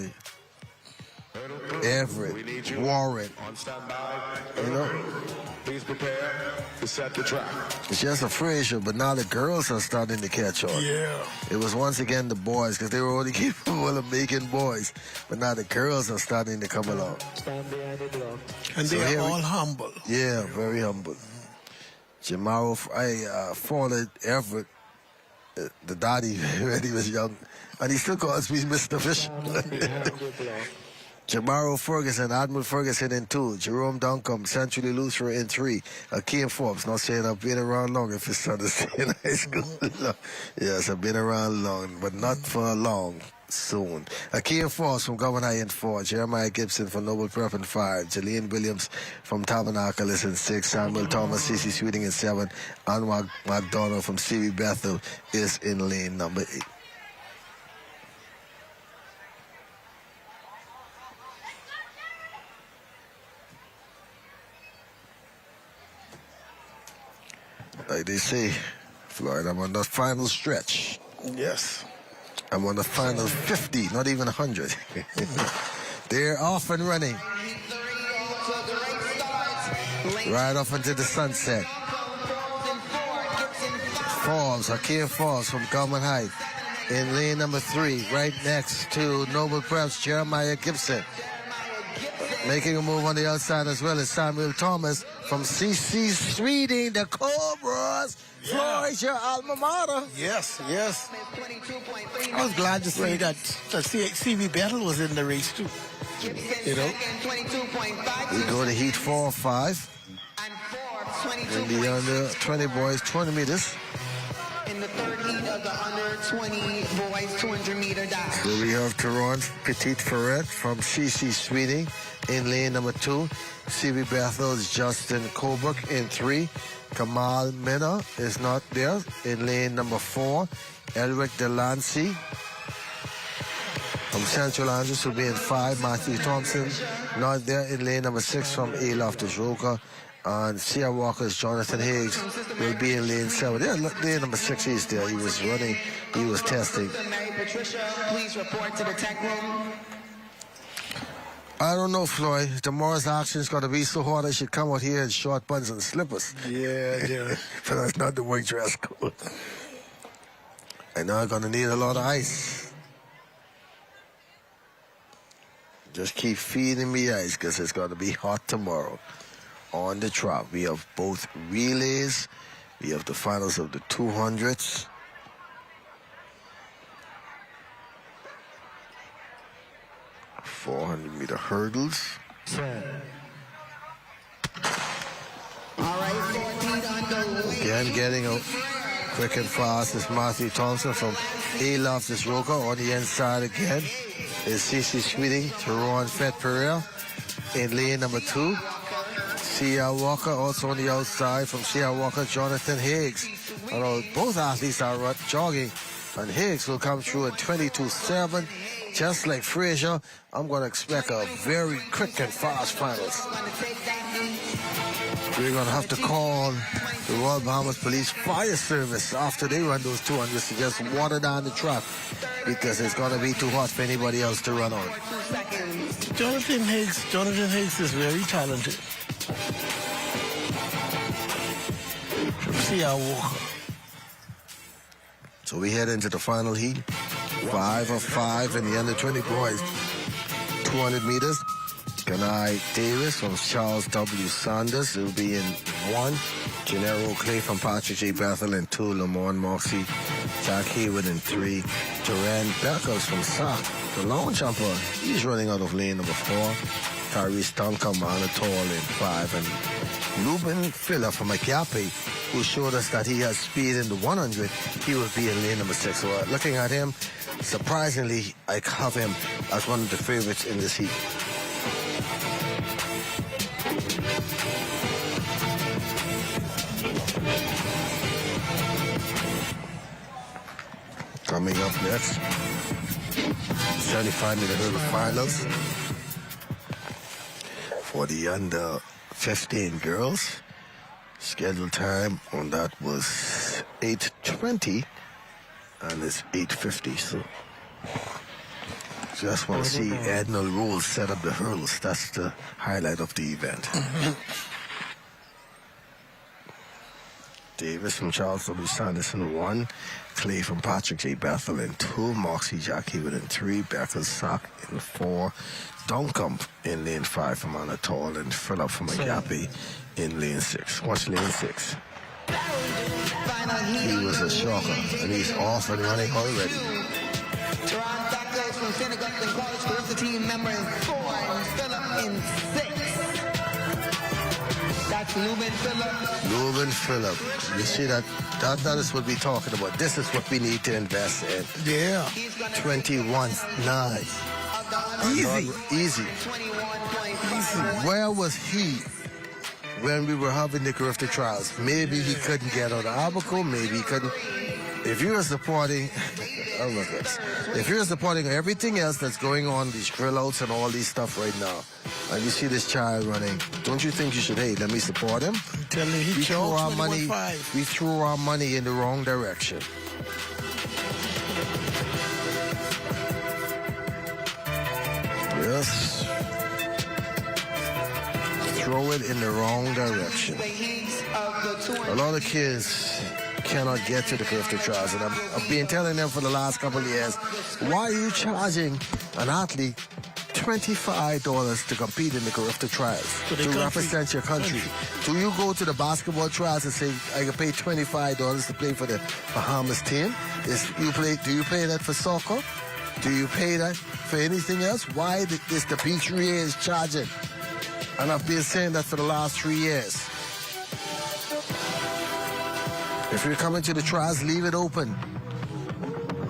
Everett, Warren, On standby. you know. Please prepare to set the track. It's just a Frazier, but now the girls are starting to catch on. Yeah. It was once again the boys, because they were only capable of making boys. But now the girls are starting to come along. Stand behind the block. And So they here are we- all humble. Yeah, very humble. Jamaro, I followed Everett, the daddy, when he was young. And he still calls me Mr. Fish. Stand behind the block. Jamaro Ferguson, Admiral Ferguson in 2. Jerome Duncombe, Century Lutheran in 3. Akeem Forbes, not saying I've been around long if his son is still in high school. Yes, I've been around long, but not for long. Soon. Akeem Forbes from Governor High in 4. Jeremiah Gibson from Noble Prep in 5. Jillian Williams from Tabernacle is in 6. Samuel Thomas, C.C. Sweeting in 7. Anwar McDonald from C.B. Bethel is in lane number 8. Like they say, Floyd, I'm on the final stretch. Yes. I'm on the final 50, not even 100. They're off and running. Right off into the sunset. Forbes, Hakeem Forbes from Government Height in lane number 3, right next to Noble Preps, Jeremiah Gibson. Making a move on the outside as well as Samuel Thomas from C.C. Sweeting, the Cobras. Floyd, your alma mater. Yes, yes. I was glad to see that C.B. Battle was in the race too. You know? We go to heat 4 or 5. In the under 20 boys, 20 meters. In the third heat of the under 20 boys 200 meter dash. So we have Teron Petit Ferret from C.C. Sweeting in lane number 2. C.B. Bethel's Justin Colbrook in 3. Kamal Minna is not there in lane number 4. Elric Delancey from Central Andrews will be in 5. Matthew Thompson not there in lane number 6 from A. Loftus Roca. And Sierra Walker's Jonathan Higgs will be in lane 7. Yeah, lane number 6 is there. He was running, he was testing. Mary Patricia, please report to the tech room. I don't know, Floyd. Tomorrow's action's going to be so hard I should come out here in short pants and slippers. Yeah. But that's not the way dress code. I know I'm going to need a lot of ice. Just keep feeding me ice because it's going to be hot tomorrow. On the track, we have both relays. We have the finals of the 200s. .400-meter hurdles. All right, 14 underway. Again, getting out quick and fast is Matthew Thompson from A. Loftus Roca. On the inside again is CC Sweeting to Ron Fett Pereira in lane number 2. C.R. Walker also on the outside from C.R. Walker, Jonathan Higgs. Although both athletes are jogging, and Higgs will come through at 22.7. Just like Frazier, I'm going to expect a very quick and fast finals. We're going to have to call the Royal Bahamas Police Fire Service after they run those 200s to just water down the track because it's going to be too hot for anybody else to run on. Jonathan Higgs is very talented. See our Walker. So we head into the final heat. 5 of 5 in the under 20 boys. 200 meters. Kanai Davis from Charles W. Sanders will be in 1. Gennaro Clay from Patrick J. Bethel in 2. Lamont Moxie. Jack Hayward in 3. Duran Beckles from SAC. The long jumper. He's running out of lane number 4. Tyrese Duncan Manatol in 5. And Ruben Filler from Agape, who showed us that he has speed in the 100. He will be in lane number 6. So looking at him, surprisingly, I have him as one of the favorites in this heat. Coming up next, 75-meter hurdle finals for the under 15 girls. Scheduled time on that was 8:20, and it's 8:50. So just want to see Admiral Rules set up the hurdles. That's the highlight of the event. Davis from Charles W. Sanders in 1. Clay from Patrick J. Bethel in 2. Moxie Jack Hewitt in 3. Beckles Sack in 4. Duncombe in lane 5 from Anatol, and Phillip from Agape in lane 6. Watch lane 6. He was a shocker, and he's off and running already. Ron Beckles from St. Augustine College, the rest of the team member in 4, and Phillip in 6. That's Lubin Phillip. Lubin Phillip. You see that is what we're talking about. This is what we need to invest in. Yeah. 21-9. Easy. Where was he when we were having the Grifter trials? Maybe he couldn't get out of Abaco. Maybe he couldn't. If you were supporting, if you're supporting everything else that's going on, these drill outs and all these stuff right now, and you see this child running, don't you think you should, hey, let me support him? I'm telling you, We threw our money in the wrong direction. Yes. Throw it in the wrong direction. A lot of kids cannot get to the Grifter trials, and I've been telling them for the last couple of years, why are you charging an athlete $25 to compete in the Grifter trials, to represent your country? Do you go to the basketball trials and say, I can pay $25 to play for the Bahamas team? Do you pay that for soccer? Do you pay that for anything else? Why is the P3A is charging? And I've been saying that for the last 3 years. If you're coming to the trials, leave it open.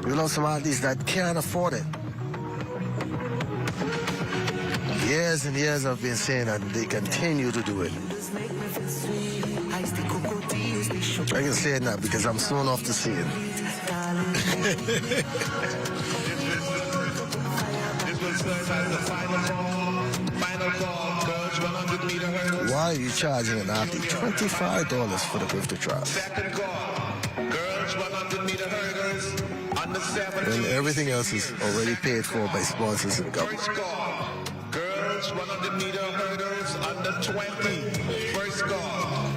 You know some athletes that can't afford it. Years and years I've been saying that, and they continue to do it. I can say it now because I'm soon off to see it. Why are you charging an athlete $25 for the Grifter trials? When everything else is already paid for by sponsors and government. girls 100-meter hurdles under 20. First call.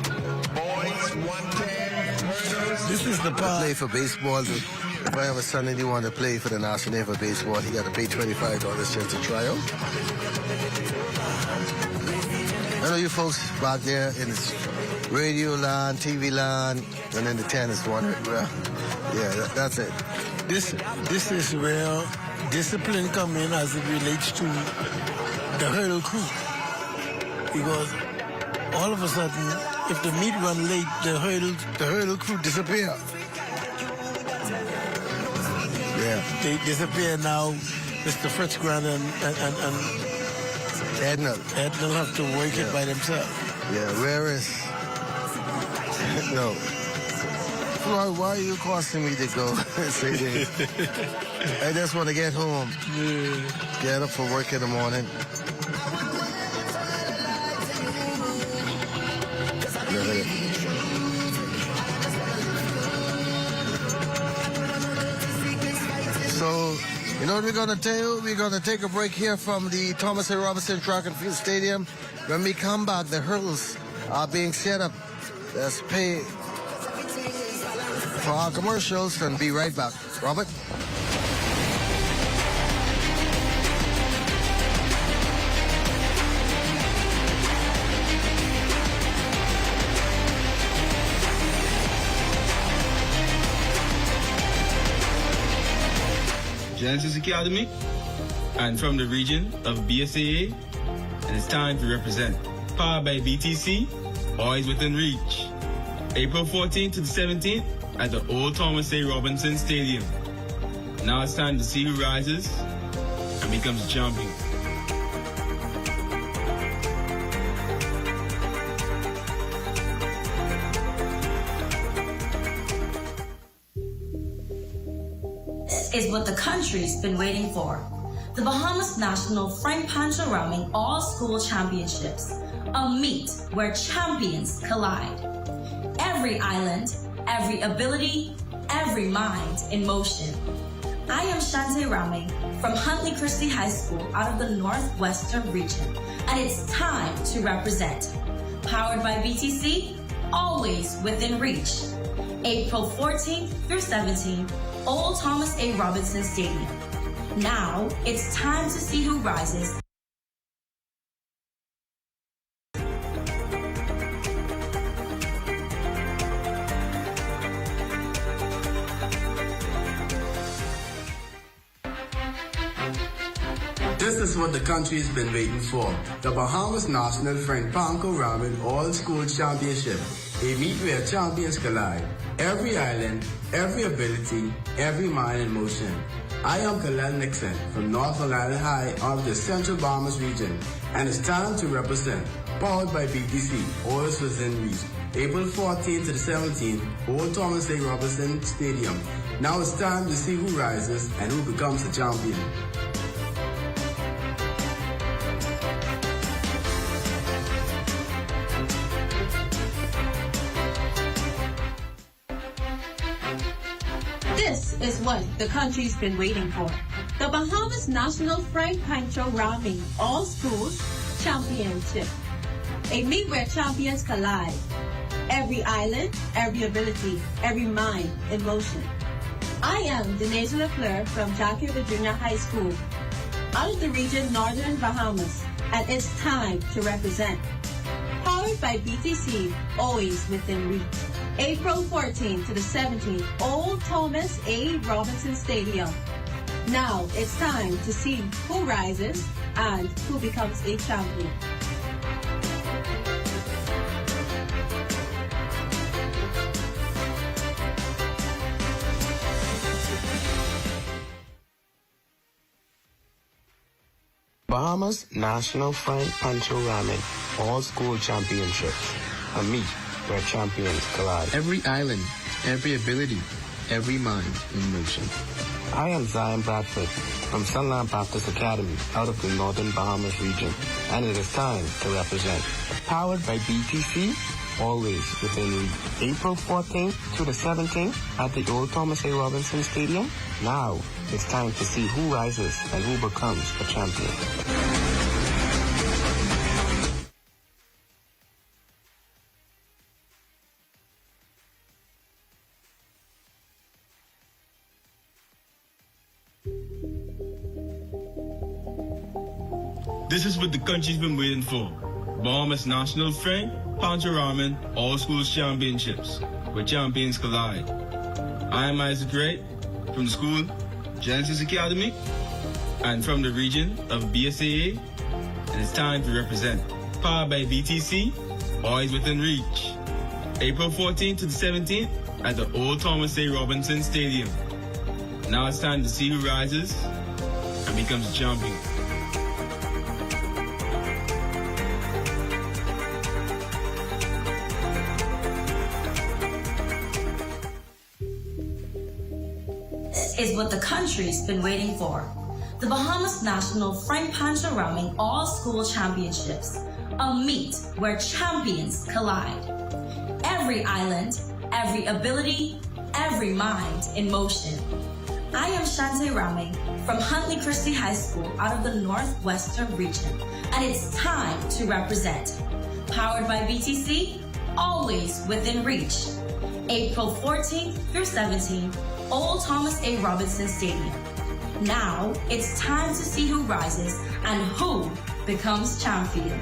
Boys 110 hurdles. This is the part. Play for baseball. If I have a son and he want to play for the national team for baseball, he got to pay $25 just to try out. I know you folks back there in the radio land, TV land, and then the tennis one. Well, yeah, that's it. This is where discipline come in as it relates to the hurdle crew. Because all of a sudden, if the meet run late, the hurdle crew disappear. Yeah. They disappear now. Mr. Fritz Grant and Edna. Edna have to work it by themselves. Yeah, where is... No. Floyd, why are you costing me to go? Say that. I just want to get home. Yeah. Get up for work in the morning. So, you know what we're going to do? We're going to take a break here from the Thomas A. Robinson Track and Field Stadium. When we come back, the hurdles are being set up. Let's pay for our commercials and be right back. Robert? Genesis Academy, and from the region of BSAA, and it's time to represent. Powered by BTC, always within reach. April 14th to the 17th at the Old Thomas A. Robinson Stadium. Now it's time to see who rises and becomes champion. Is what the country's been waiting for. The Bahamas National Frank Pancho Rahming All-School Championships, a meet where champions collide. Every island, every ability, every mind in motion. I am Shante Rahming from Huntley Christie High School out of the Northwestern region, and it's time to represent. Powered by BTC, always within reach. April 14th through 17th, Old Thomas A. Robinson Stadium. Now, it's time to see who rises. This is what the country's been waiting for. The Bahamas National Frank Pancho Rahming All-School Championship. A meet where champions collide. Every island, every ability, every mind in motion. I am Kalel Nixon from North Island High of the Central Bahamas region, and it's time to represent. Powered by BTC, always within reach. April 14th to the 17th, Old Thomas A. Robinson Stadium. Now it's time to see who rises and who becomes the champion. This is what the country's been waiting for. The Bahamas National Frank Pancho Rahming All-Schools Championship. A meet where champions collide. Every island, every ability, every mind in motion. I am Denise Leclerc from Jackie Virginia High School, out of the region Northern Bahamas, and it's time to represent. Powered by BTC, always within reach. April 14th to the 17th, Old Thomas A. Robinson Stadium. Now it's time to see who rises and who becomes a champion. Bahamas National Frank Pancho Rahming All-School Championships, a meet where champions collide. Every island, every ability, every mind in motion. I am Zion Bradford from Sunland Baptist Academy out of the Northern Bahamas region, and it is time to represent. Powered by BTC, always within reach. April 14th to the 17th at the Old Thomas A. Robinson Stadium. Now it's time to see who rises and who becomes a champion. This is what the country's been waiting for. Bahamas National Frank Pancho Ramen All Schools Championships, where champions collide. I am Isaac Wright from the school Genesis Academy and from the region of BSAA, and it's time to represent. Powered by BTC, always within reach. April 14th to the 17th at the Old Thomas A. Robinson Stadium. Now it's time to see who rises and becomes a champion. This is what the country's been waiting for. The Bahamas National Frank Pancho Rahming All School Championships, a meet where champions collide. Every island, every ability, every mind in motion. I am Shante Rahming from Huntley Christie High School out of the Northwestern region, and it's time to represent. Powered by BTC, always within reach. April 14th through 17th, Old Thomas A. Robinson Stadium. Now it's time to see who rises and who becomes champion.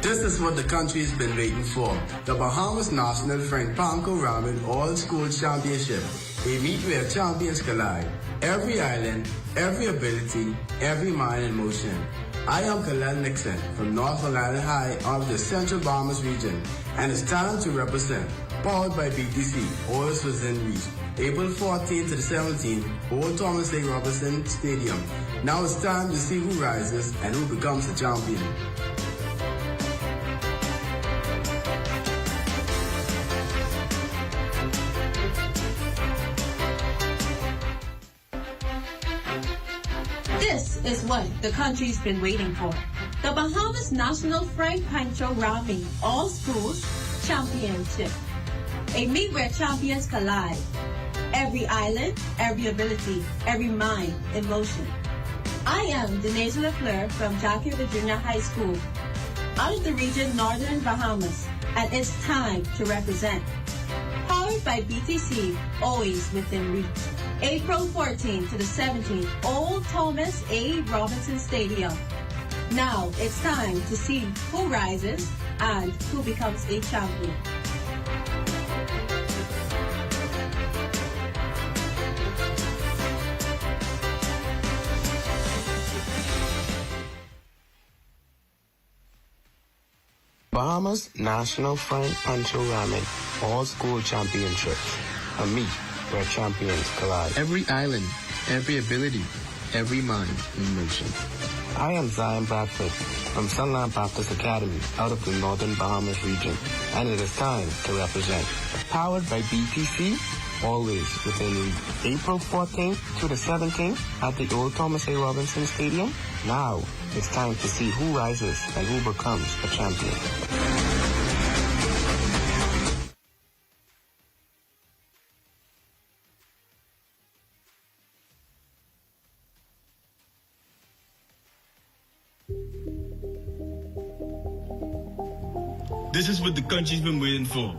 This is what the country's been waiting for. The Bahamas National Frank Pancho Ramen All School Championship. A meet where champions collide. Every island, every ability, every mind in motion. I am Kalel Nixon from North Long Island High of the Central Bahamas region, and it's time to represent. Powered by BTC, always within reach. April 14th to the 17th, Old Thomas A. Robinson Stadium. Now it's time to see who rises and who becomes the champion. This is what the country's been waiting for. The Bahamas National Frank Pancho Rahming All Schools Championship. A meet where champions collide. Every island, every ability, every mind in motion. I am Denise Lafleur from Jackie Virginia High School, out of the region Northern Bahamas, and it's time to represent. Powered by BTC, always within reach. April 14th to the 17th, Old Thomas A. Robinson Stadium. Now it's time to see who rises and who becomes a champion. Bahamas National Frank Pancho Ramen All School Championships, a meet where champions collide. Every island, every ability, every mind in motion. I am Zion Bradford from Sunland Baptist Academy out of the Northern Bahamas region, and it is time to represent. Powered by BTC, always within reach. April 14th to the 17th at the Old Thomas A. Robinson Stadium. Now it's time to see who rises and who becomes a champion. This is what the country's been waiting for.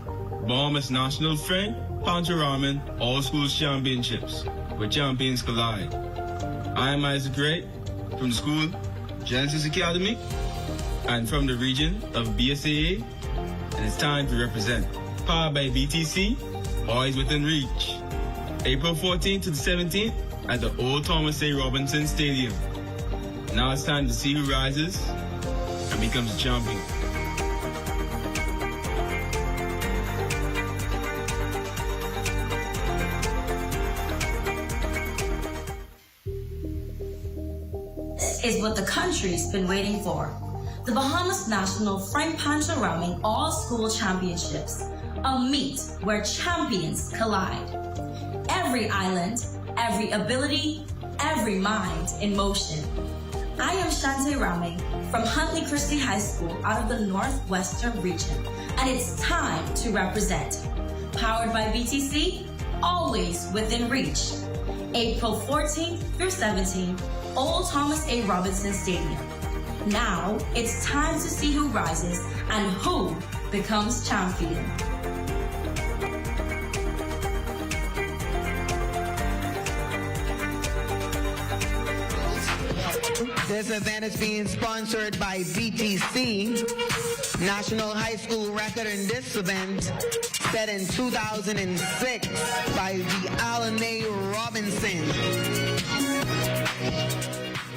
Bahamas National Frank Pancho Ramen All Schools Championships, where champions collide. I am Isaac Wright from the school Genesis Academy and from the region of BSAA, and it's time to represent. Powered by BTC, always within reach. April 14th to the 17th at the Old Thomas A. Robinson Stadium. Now it's time to see who rises and becomes a champion. Is what the country's been waiting for. The Bahamas National Frank Pancho Ramen All School Championships, a meet where champions collide. Every island, every ability, every mind in motion. I am Shante Rahming from Huntley Christie High School out of the Northwestern region, and it's time to represent. Powered by BTC, always within reach. April 14th through 17th, Old Thomas A. Robinson Stadium. Now it's time to see who rises and who becomes champion. This event is being sponsored by BTC. National high school record in this event set in 2006 by the Allen A. Robinson.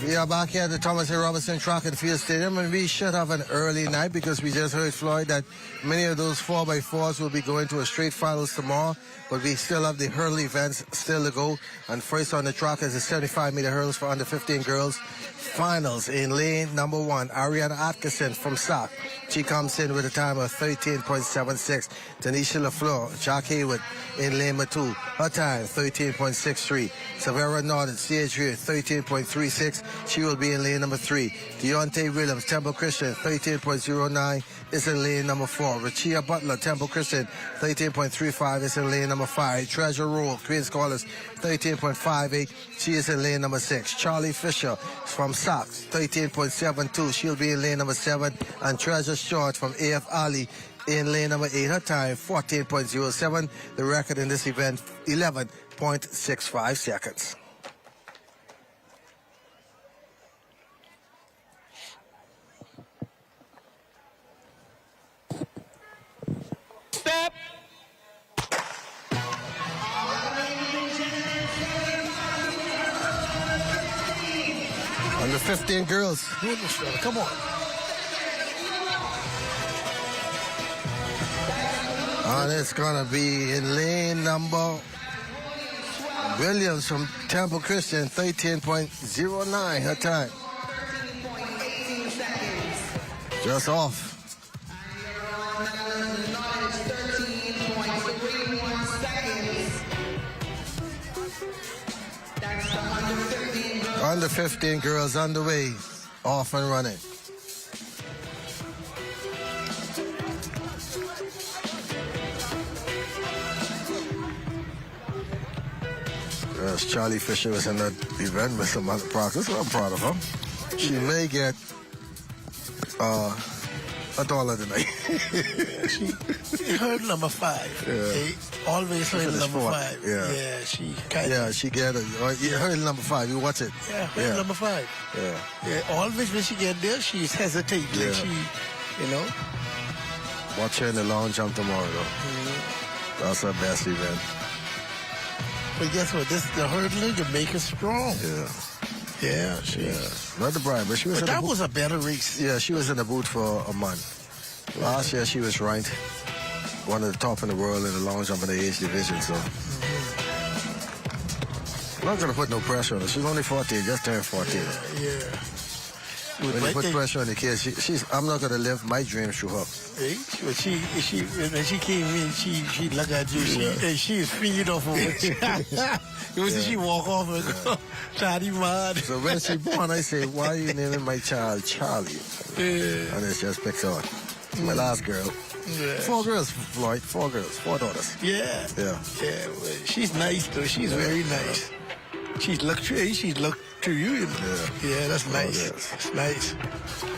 We are back here at the Thomas A. Robinson Track and Field Stadium, and we should have an early night because we just heard, Floyd, that many of those 4x4s will be going to a straight finals tomorrow, but we still have the hurdle events still to go. And first on the track is the 75-meter hurdles for under 15 girls. Finals in lane number 1, Ariana Atkinson from SAC. She comes in with a time of 13.76. Tanisha LaFleur, Jack Haywood in lane number 2. Her time, 13.63. Savera Norton, CH3, 13.36. She will be in lane number 3. Deontay Williams, Temple Christian, 13.09 is in lane number 4. Rachia Butler, Temple Christian, 13.35 is in lane number 5. Treasure Roll, Queen's Scholars, 13.58. She is in lane number 6. Charlie Fisher from Sox, 13.72. She'll be in lane number 7. And Treasure Short from AF Ali in lane number 8. Her time, 14.07. The record in this event, 11.65 seconds. Step. Under 15 girls. Come on. And it's going to be in lane number Williams from Temple Christian, 13.09 her time. Just off. Under 15 girls underway, off and running. Yes, Charlie Fisher was in that event with some other practice. I'm proud of her. She may get $1 tonight. She heard number 5. Yeah. Always heard number 4. 5. Yeah. She get it. You heard number 5. You watch it. Yeah, heard number 5. Yeah. Always when she get there, she's hesitating. Yeah. She, you know. Watch her in the long jump tomorrow, though. That's her best event. But guess what? This is the hurdler to make her strong. Yeah. Yeah, Not the bride, but she was. But in that the was a better race. Yeah, she was in the boot for a month. Last year she was ranked one of the top in the world in the long jump in the age division. So I'm not gonna put no pressure on her. She's only 14, just turned 14. Yeah. When you put pressure on the kid, I'm not gonna live my dreams through her. Hey, when she came in, she looked at you. She's feeding off of it. You see, she walk off and go, Charlie mad. So when she born, I say, why are you naming my child Charlie? And it's just picked on. It's my last girl. Yeah. 4 girls, Floyd. 4 girls, 4 daughters. Yeah. Yeah. Yeah. Well, she's nice though. She's very nice. She's looked to you. You know? Yeah, that's nice. yes. That's nice.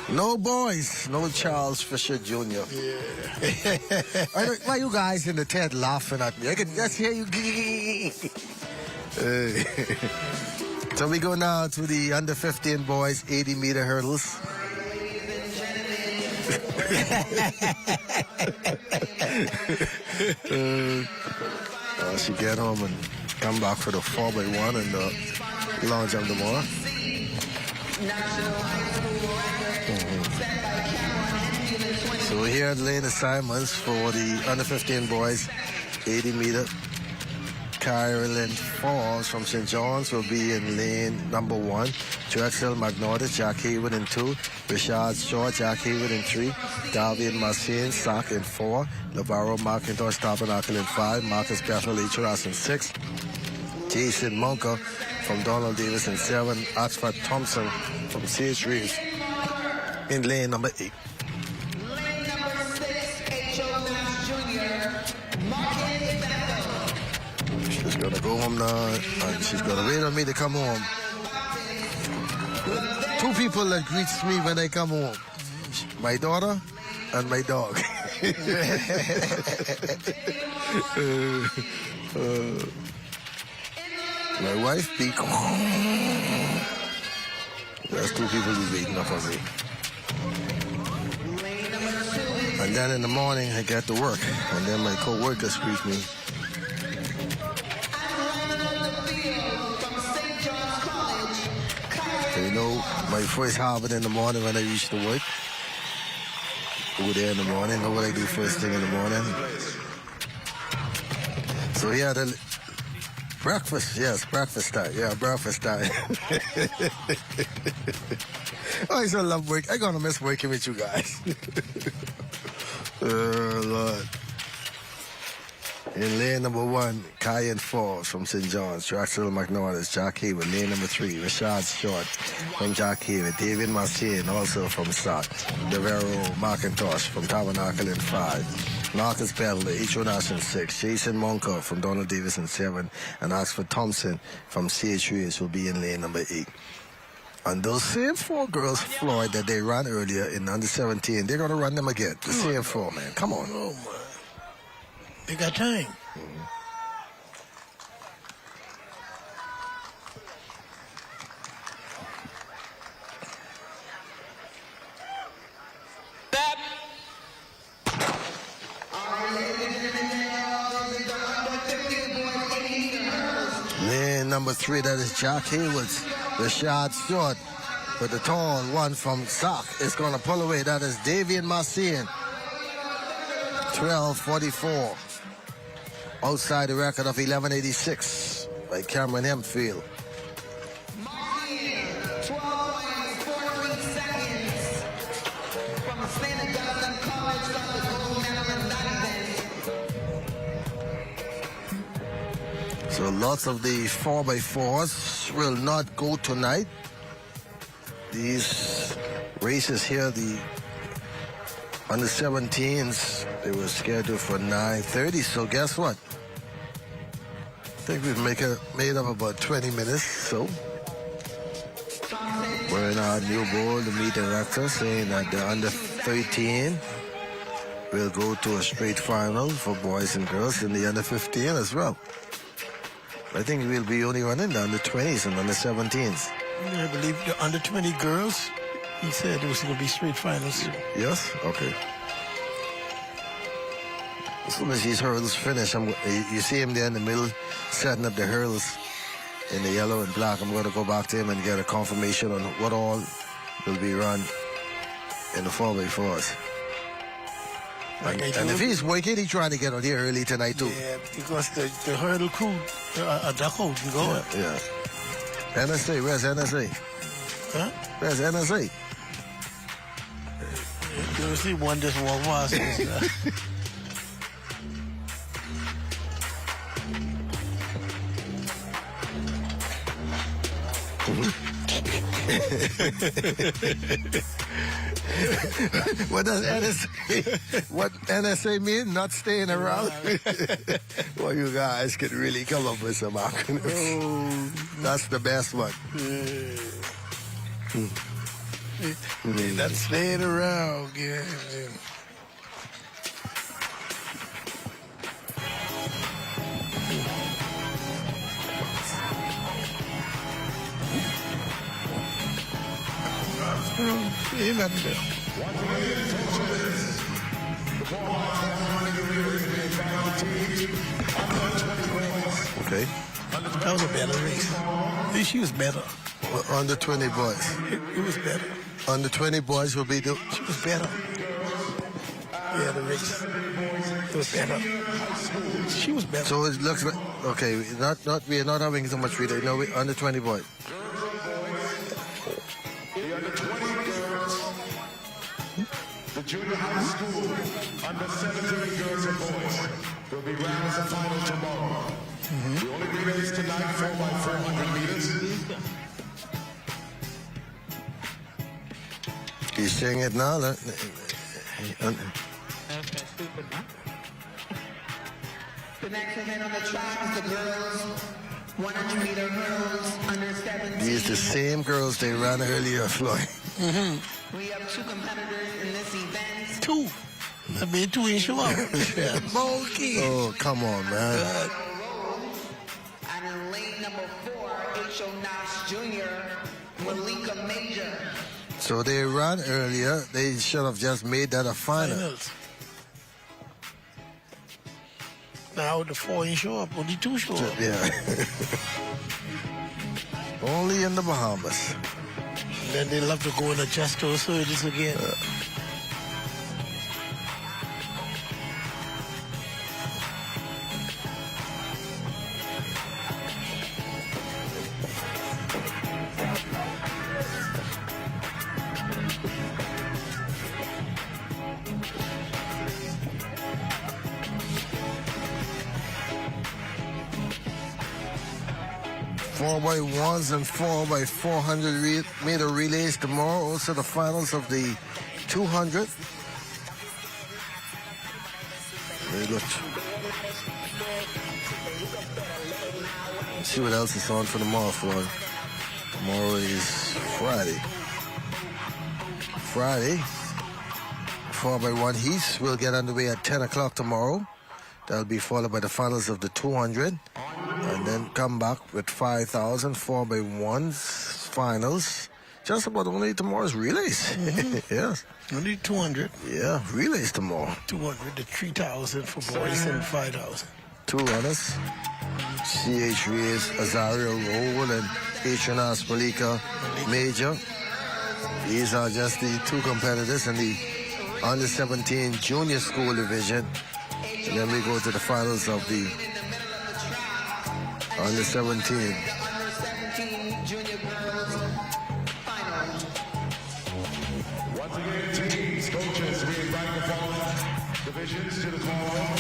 No boys, no Charles Fisher Jr. Yeah. Why you guys in the tent laughing at me? I can just hear you. So we go now to the under 15 boys 80-meter hurdles. She get home and come back for the 4x1 and the long jump tomorrow. So we're here at lane assignments for the under 15 boys 80-meter. Carolyn Falls from St. John's will be in lane number 1. Drexel McNaughton, Jack Haywood in 2. Richard Shaw, Jack Haywood in 3. David Marcin, Sack in 4. Navarro McIntosh, Tabernacle in 5. Marcus Bethel, H.R.S. in 6. Jason Monka from Donald Davis in 7. Oxford Thompson from C.H. Reeves in lane number 8. Lane number 6, H.O. Lance Jr., Marcus Bethel. She's gonna go home now, and she's gonna wait on me to come home. 2 people that greets me when I come home. My daughter and my dog. My wife beat. There's two people who's waiting up on me. And then in the morning, I get to work. And then my co-workers greet me. So, you know, my first habit in the morning when I reach to work. Go there in the morning. Know what I do first thing in the morning. So here the breakfast. Yes, breakfast time. Yeah, breakfast time. I used to love work. I'm gonna miss working with you guys. Oh, Lord. In lane number 1, Cayenne Falls from St. John's, Drexel McNaughton, Jack Haven. Lane number 3, Rashad Short from Jack Haven. David Marcin also from Sac. Devero McIntosh from Tabernacle in 5. Marcus Bell, H.O. Nash in 6. Jason Monka from Donald Davis in 7. And Oxford Thompson from CH Race will be in lane number 8. And those same 4 girls, Floyd, that they ran earlier in under 17, they're going to run them again. The same 4, man. Come on. Oh, my. They got time. Lane number 3, that is Jack Haywood's Rashad Short. But the tall one from Sac is going to pull away. That is Davian Marcin. 12:44. Outside the record of 11:86 by Cameron Henfield. So lots of the 4x4s will not go tonight. These races here, the under 17s, they were scheduled for 9:30. So guess what? I think we've made up about 20 minutes. So we're in our new board, the meet director saying that the under 13 will go to a straight final for boys and girls, and the under 15 as well. I think we'll be only running the under 20s and under 17s. I believe the under 20 girls, he said it was going to be straight finals. Yes? Okay. As soon as these hurdles finish, you see him there in the middle, setting up the hurdles in the yellow and black. I'm going to go back to him and get a confirmation on what all will be run in the 4x4s. And if he's working, he's trying to get on here early tonight too. Yeah, because the hurdle crew are duck out and going. Yeah. NSA, where's NSA? Huh? Where's NSA? You see one just walk past. What does NSA mean? Not staying around? Well, you guys can really come up with some acronyms. That's the best one. Not staying around, yeah. Ain't nothing there. Okay. That was a better race. At least she was better. Well, under 20 boys. It was better. Under 20 boys will be the... She was better. Yeah, the race. It was better. She was better. So it looks like... Okay, we are not having so much reading. No, under 20 boys. The junior high school under 17 girls and boys will be ran as a final tomorrow. The only race tonight, 4x400 meters. He's saying it now. The next event on the track is the girls 100-meter hurdles under 17. These the same girls they ran earlier, Floyd. We have 2 competitors in this event. 2. I mean, 2 inch up. Bulky. Oh, come on, man. And in lane number 4, H.O. Nash Jr., Malika Major. So they ran earlier. They should have just made that a final. Finals. Now the 4 inch up, only 2 show up. Yeah. Only in the Bahamas. Then they'll have to go and adjust those surges again. 4x1s and 4x400 meter relays tomorrow. Also the finals of the 200. Very good. Let's see what else is on for tomorrow, Floyd. Tomorrow is Friday. 4x1 heats will get underway at 10 o'clock tomorrow. That'll be followed by the finals of the 200. And then come back with 5,000 4x1s finals. Just about only tomorrow's relays. Yes. Only 200. Yeah, relays tomorrow. 200 to 3,000 for boys and 5,000. 2 runners. C.H. Reyes, Azario Roll, and H.N.S. Malika Major. These are just the 2 competitors in the under 17 junior school division. And then we go to the finals of the under 17. Once again, teams, coaches, we invite the following divisions to the call room.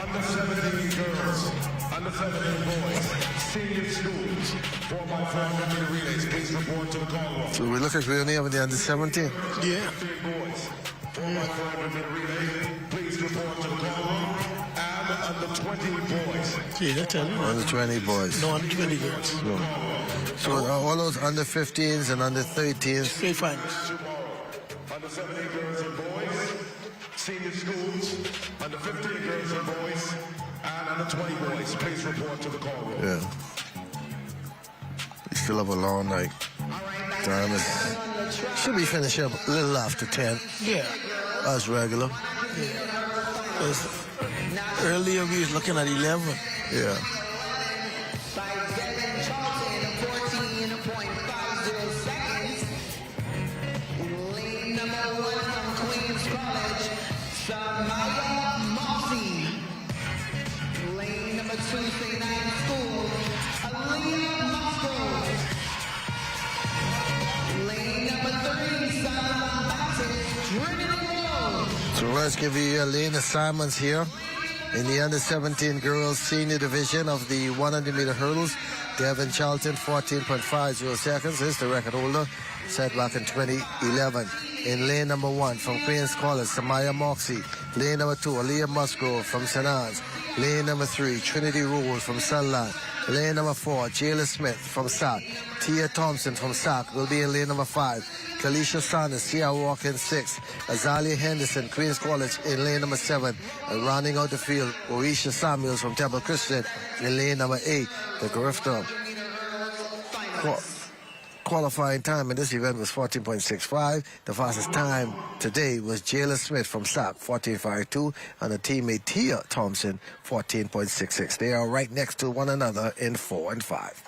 Under 17 girls, under 17 boys, senior schools, 4x400 meter relays. Please report to the call room. So we look like we only have the under 17. Yeah. 15 boys, 4x400 meter relay. Please report to the call room. And under 20 boys. Yeah, tell you. Under 20 boys. No, under 20 girls. No. So all those under 15s and under 13s. Straight finals. Under 17 girls and boys, senior schools, under 15 girls and boys, and under 20 boys. Please report to the call room. Yeah. We still have a long night. Time is should be finished up a little after 10. Yeah. As regular. Because earlier we was looking at 11. Yeah. So let's give you Elena Simons here in the under 17 girls senior division of the 100 meter hurdles. Devin Charlton, 14.50 seconds, is the record holder, set back in 2011. In lane number 1 from Queen's College, Samaya Moxie. Lane number 2, Aaliyah Musgrove from St. Anne's. Lane number 3, Trinity Rose from Sunland. Lane number 4, Jayla Smith from SAC. Tia Thompson from SAC will be in lane number 5. Kalisha Sanders, Tia Walker in 6. Azalia Henderson, Queen's College in lane number 7. And rounding out the field, Orisha Samuels from Temple Christian in lane number 8. The Grifter qualifying time in this event was 14.65. The fastest time today was Jayla Smith from SAC, 14.52, and her teammate Tia Thompson, 14.66. They are right next to one another in 4 and 5.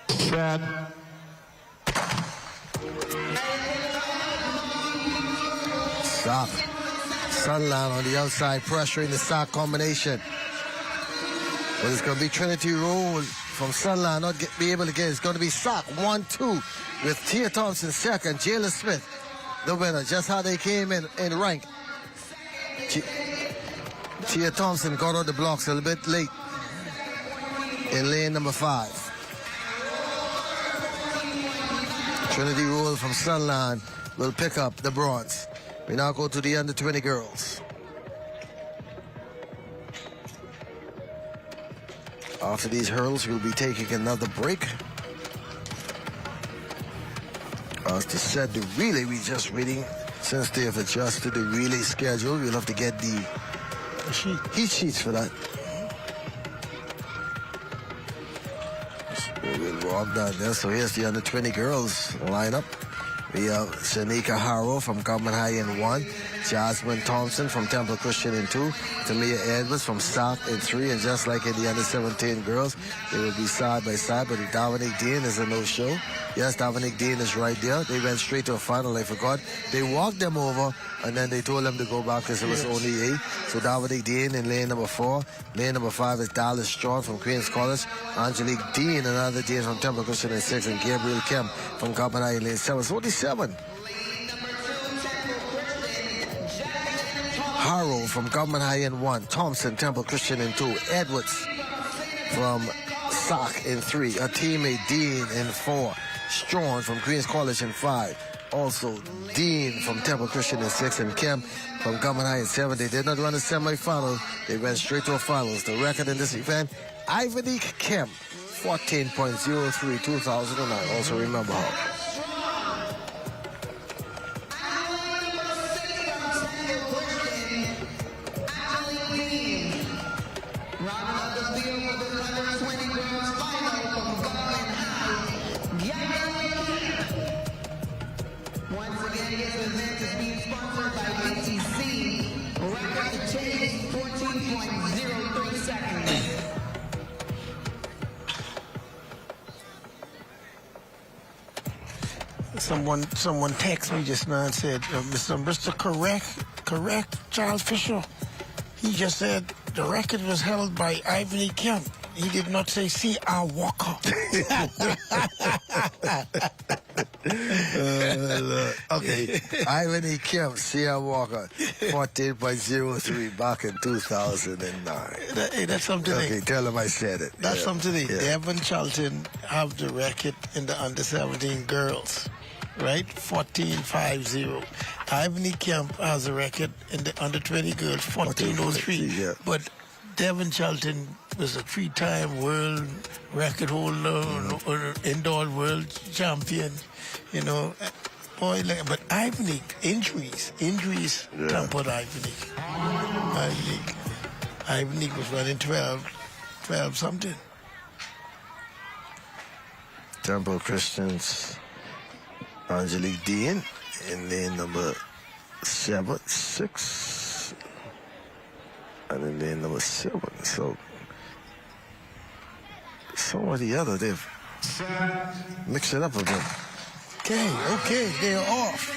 Set. SAC. Sunland on the outside, pressuring the SAC combination. But it's going to be Trinity Roll from Sunland not be able to get it. It's going to be SAC 1-2 with Tia Thompson second, Jayla Smith the winner. Just how they came in rank. Tia Thompson got on the blocks a little bit late in lane number 5. Trinity Roll from Sunland will pick up the bronze. We now go to the under 20 girls. After these hurdles, we'll be taking another break. As to set the relay, we just waiting. Since they have adjusted the relay schedule, we'll have to get the heat sheets for that. So we'll walk down there. So here's the under 20 girls lineup. We have Shanika Harrow from Common High in 1, Jasmine Thompson from Temple Christian in 2, Tamia Edwards from Stock in 3, and just like in the under 17 girls, they will be side by side, but Dominic Dean is a no-show. Yes, Dominic Dean is right there. They went straight to a final, I forgot. They walked them over, and then they told them to go back because it was only 8. So Dominic Dean in lane number 4. Lane number 5 is Dallas Strong from Queens College. Angelique Dean, another Dean from Temple Christian in 6, and Gabriel Kemp from Common High in lane 7. So only 7. Harrow from Common High in 1. Thompson, Temple Christian in 2. Edwards from Sock in 3. A teammate Dean in 4. Strong from Queens College in 5. Also, Dean from Temple Christian in 6, and Kemp from Common High in 7. They did not run a semifinal. They went straight to a finals. The record in this event, Ivanique Kemp, 14.03, 2009. Also remember her. Someone texted me just now and said, Mr. Correct, Charles Fisher. He just said the record was held by Ivany Kemp. He did not say C.R. Walker. Okay, Ivany Kemp, C.R. Walker, 14.03 back in 2009. Hey, that's something. Okay, tell him I said it. That's something. Devon Charlton have the record in the under 17 girls. Right? 14.50. Ivany Kemp has a record in the under 20 girls, 14.03. Yeah. But Devon Charlton was a 3-time world record holder, or indoor world champion, you know. Boy, but Ivany, injuries hampered Ivany. Ivany was running 12 something. Temple Christians. Angelique Dean in lane number 6, and in lane number 7. So some or the other, they've mixed it up a bit. Okay, they're off.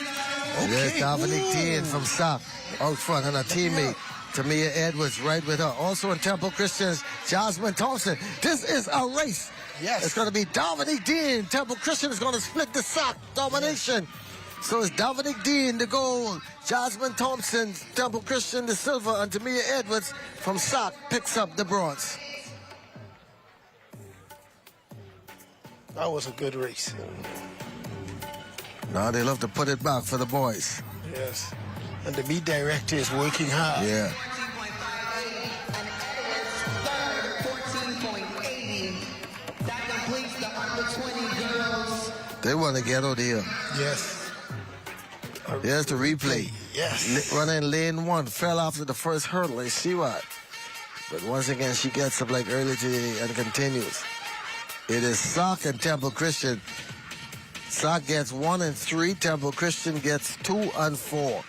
Okay. There's Dominic Dean from Sock out front, and a teammate, Tamia Edwards, right with her. Also in Temple Christians, Jasmine Thompson. This is a race. Yes. It's going to be Dominic Dean. Temple Christian is going to split the Sock domination. Yes. So it's Dominic Dean, the gold. Jasmine Thompson, Temple Christian, the silver. And Tamia Edwards from Sock picks up the bronze. That was a good race. Now they love to put it back for the boys. Yes. And the meet director is working hard. Yeah. They want to get out here. Yes. Here's the replay. Yes. Running lane 1, fell after the first hurdle. I see what. But once again, she gets up like early today and continues. It is Sock and Temple Christian. Sock gets 1 and 3. Temple Christian gets 2 and 4.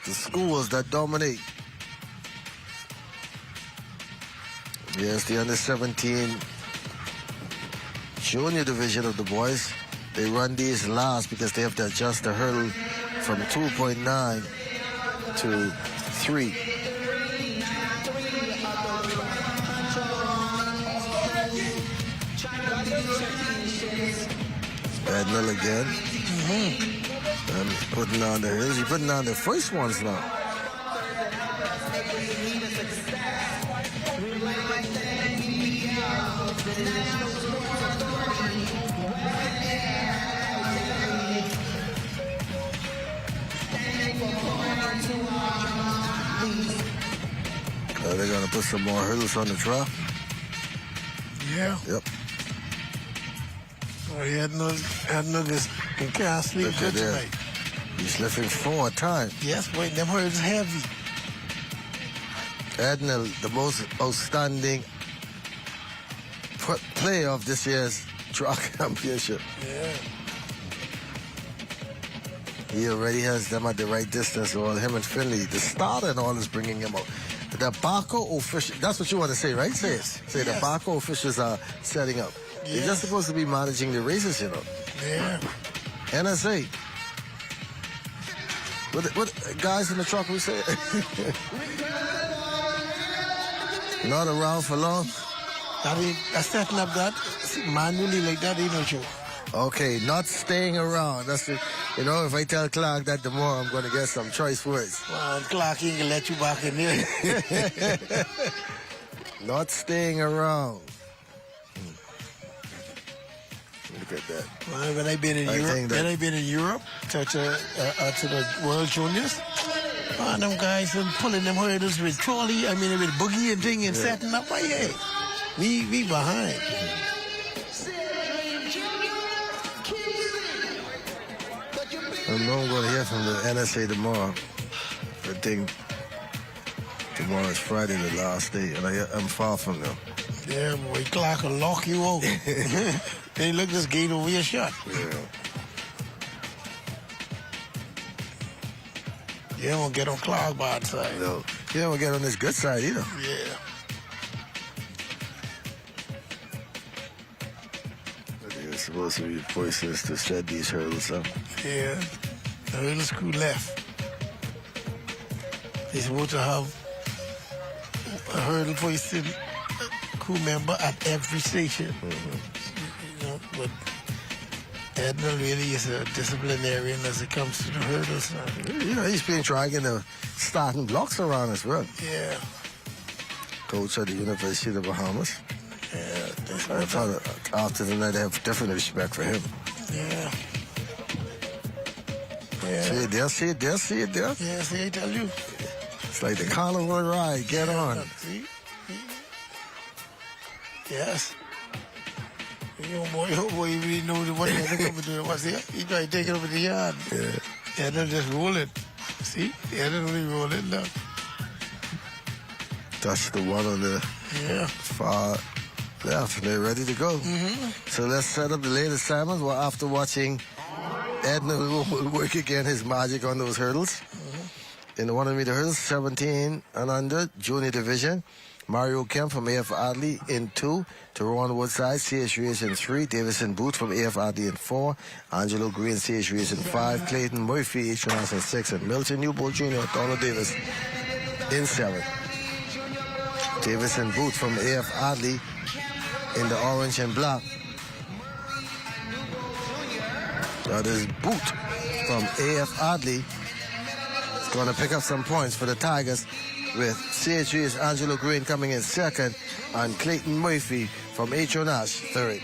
The schools that dominate. Yes, the under 17 junior division of the boys. They run these last because they have to adjust the hurdle from 2.9 to 3. Admiral again. And putting on the hurdles. He's putting on the first ones now. They're going to put some more hurdles on the track. Yeah. Yep. Oh, he had no this. He can't sleep Look good at that. tonight. He's lifting 4 times. Yes, boy, them hurdles heavy. Edna, the most outstanding player of this year's track championship. Yeah. He already has them at the right distance. Well, him and Finley, the starter and all is bringing him up. The Baco officials, that's what you want to say, right? Say it. Say the Baco officials are setting up. They're just supposed to be managing the races, you know. Yeah. NSA. What guys in the truck we say? Not around for long. That's setting up that manually like that, you know, Joe. Okay, not staying around. That's the, you know, if I tell Clark that, the more I'm going to get some choice words. Well, Clark ain't gonna let you back in there. Not staying around. Look at that. Well, when I been in Europe, to the World Juniors, man, them guys been pulling them hurdles with trolley. I mean, with boogie and thing and setting up. Why, yeah, we behind. I know I'm going to hear from the NSA tomorrow. I think tomorrow is Friday, the last day, and I'm far from them. Yeah, boy, Clark will lock you over. Then look, this gate over your shot. Yeah. You don't get on Clark bad side. No, you don't get on this good side either. Yeah. There's supposed to be voices to set these hurdles up. Yeah. The hurdles crew left. They're supposed to have a hurdle hoisting crew member at every station. You know, but Edna really is a disciplinarian as it comes to the hurdles. You know, he's been trying the starting blocks around as well. Yeah. Coach at the University of the Bahamas. Yeah. After the night, I have different respect for him. Yeah. Yeah. See it there, see it there, see it there. Yeah, see, I tell you. It's like the carnival ride. Get on. See? Yes. Your boy, you really know what he's coming to do. What's it? He tried to take it over the yard. Yeah. Yeah, they'll just roll it. See? Yeah, they'll really roll it now. That's the one on the far left. They're ready to go. So let's set up the latest assignments. Well, after watching Edna will work again his magic on those hurdles. In the 100 meter hurdles, 17 and under, junior division. Mario Kemp from AF Adley in 2. Teron Woodside, CH Reyes in 3. Davison Booth from AF Adley in 4. Angelo Green, CH Reyes in 5. Clayton Murphy, H. Johnson in 6. And Milton Newbold Jr., Donald Davis in 7. Davison Booth from AF Adley in the orange and black. That is Booth from AF Adley. It's going to pick up some points for the Tigers, with CHU's Angelo Green coming in 2nd and Clayton Murphy from H.O. Nash 3rd.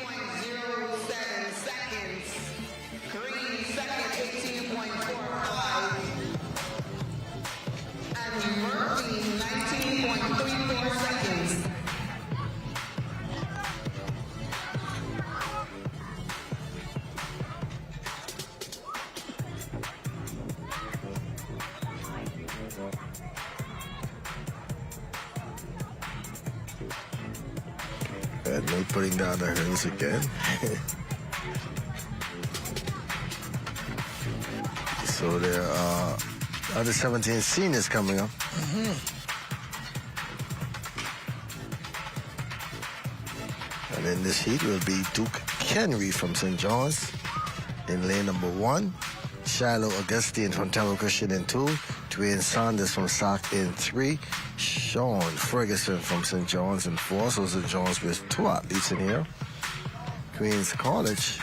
And no putting down the hurdles again. So there are under 17 seniors coming up. And in this heat will be Duke Henry from St. John's in lane number 1. Shiloh Augustine from Temple Christian in 2. Dwayne Sanders from Sac in 3. Sean Ferguson from St. John's in 4. So St. John's with 2 athletes in here. Queens College,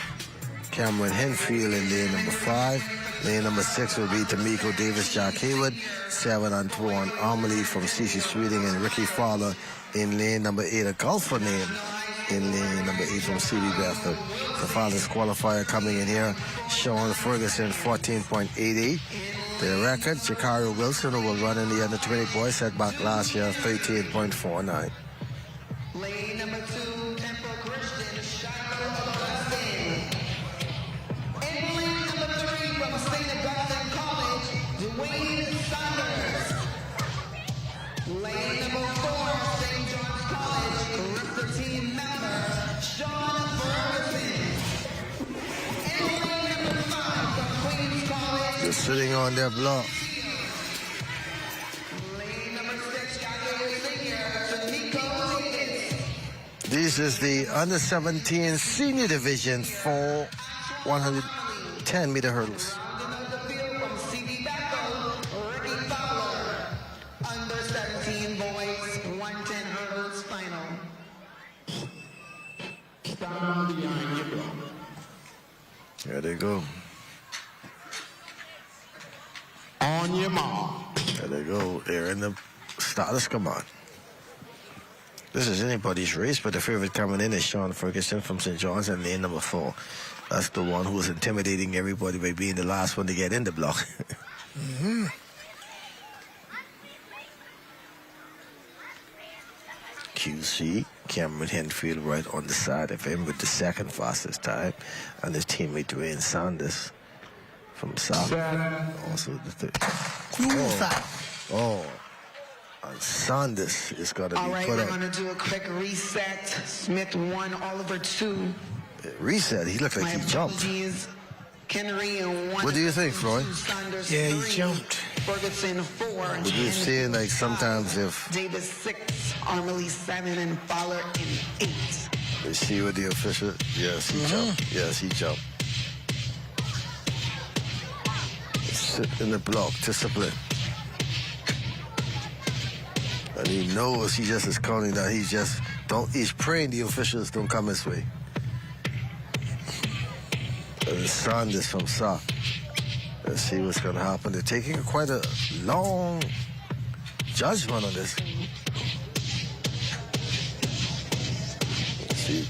Cameron Henfield in lane number 5. Lane number 6 will be Tamiko Davis, Jack Hayward. 7, Antoine Amelie from C.C. Sweeting, and Ricky Fowler in lane number 8. A golfer name in lane number 8 from C.B. Bedford. The Father's qualifier coming in here, Sean Ferguson, 14.88. The record, Shakari Wilson, who will run in the under 20 boys, set back last year, 13.49. Lane number 2, Temple sitting on their block. This is the under 17 senior division for 110-meter hurdles. Under 17 boys, 110 hurdles final. There they go. On your mark. There they go. They're in the starters. Come on. This is anybody's race, but the favorite coming in is Sean Ferguson from St. John's and lane number 4. That's the one who was intimidating everybody by being the last one to get in the block. QC, Cameron Henfield right on the side of him with the second fastest time, and his teammate Dwayne Sanders from South. Also the third. Oh. And Sanders is going to be All right, put we're up. going to do a quick reset. Smith 1, Oliver 2. Reset. He looked like My he jumped. apologies. Kennery and 1. What do you think, Floyd? Sanders Yeah, he 3, jumped. Ferguson 4. Would you say, like, sometimes if Davis 6, Armley 7, and Fowler in 8. they see what the official... Yes, he jumped. Yes, he jumped. Sit in the block. Discipline. And he knows he just is counting that he's praying the officials don't come his way. And Sanders from South. Let's see what's going to happen. They're taking quite a long judgment on this. Let's see.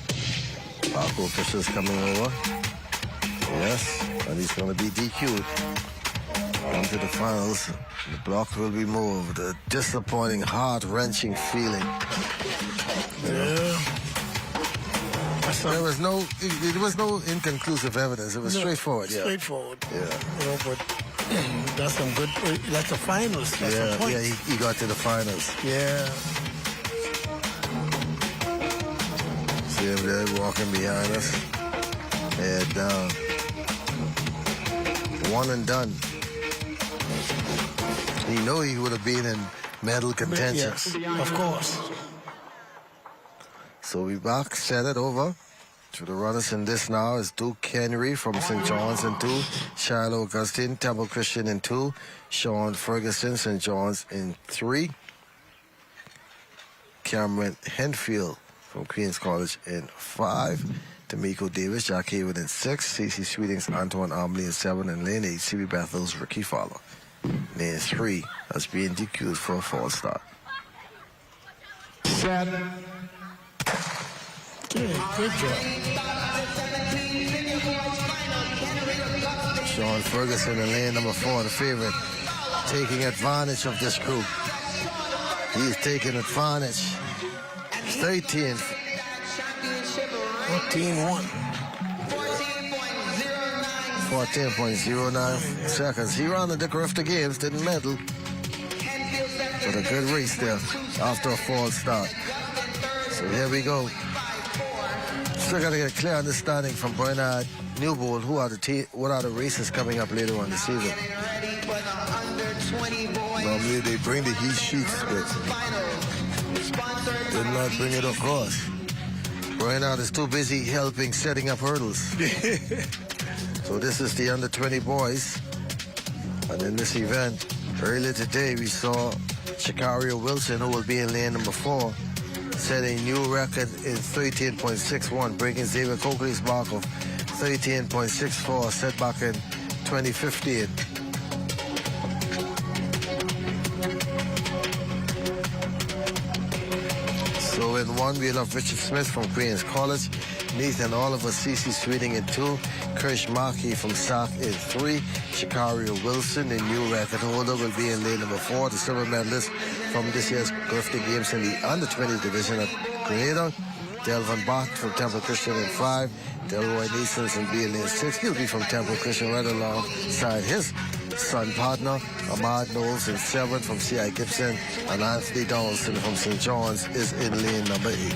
Parko officials coming over. Yes, and he's going to be DQ'd. On to the finals. The block will be moved. A disappointing, heart-wrenching feeling. Yeah. There was no inconclusive evidence. It was straightforward. Yeah. Straightforward. Yeah. You know, but that's some good. That's the finals. That's some points. Yeah. He got to the finals. Yeah. See him there walking behind us. Head down. One and done. He knew he would have been in medal contention. Yes, of course. So we back, set it over. To the runners in this now is Duke Henry from St. John's in 2, Shiloh Augustine, Temple Christian in 2, Sean Ferguson, St. John's in 3, Cameron Henfield from Queen's College in 5, D'Amico Davis, Jack Hayward in 6, C.C. Sweetings, Antoine Armley in 7, and lane 8, C.B. Bethel's Ricky Fowler. Lane 3 as being DQ'd for a false start. Set. Good job. Sean Ferguson in lane number 4, the favorite, taking advantage of this group. He's taking advantage. 13. 14-1. 14.09 seconds. He ran the Dick Rifter Games, didn't medal. But a good race there after a false start. So here we go. Still got to get a clear understanding from Bernard Newbold what are the races coming up later on the season. Normally they bring the heat sheets, but did not bring it across. Bernard is too busy helping setting up hurdles. So this is the under 20 boys. And in this event, earlier today we saw Shakario Wilson, who will be in lane number 4, set a new record in 13.61, breaking Xavier Coakley's mark of 13.64 set back in 2015. So in 1, we'll have Richard Smith from Queen's College, Nathan Oliver, C.C. Sweeting in 2, Kirsch Markey from SAC in 3, Shakario Wilson, the new record holder, will be in lane number 4, the silver medalist from this year's Griffith Games in the under-20 division at Grenada. Delvin Bach from Temple Christian in 5, Delroy Neesons in B in lane 6. He'll be from Temple Christian right alongside his son partner, Ahmad Knowles in 7 from C.I. Gibson, and Anthony Donaldson from St. John's is in lane number 8.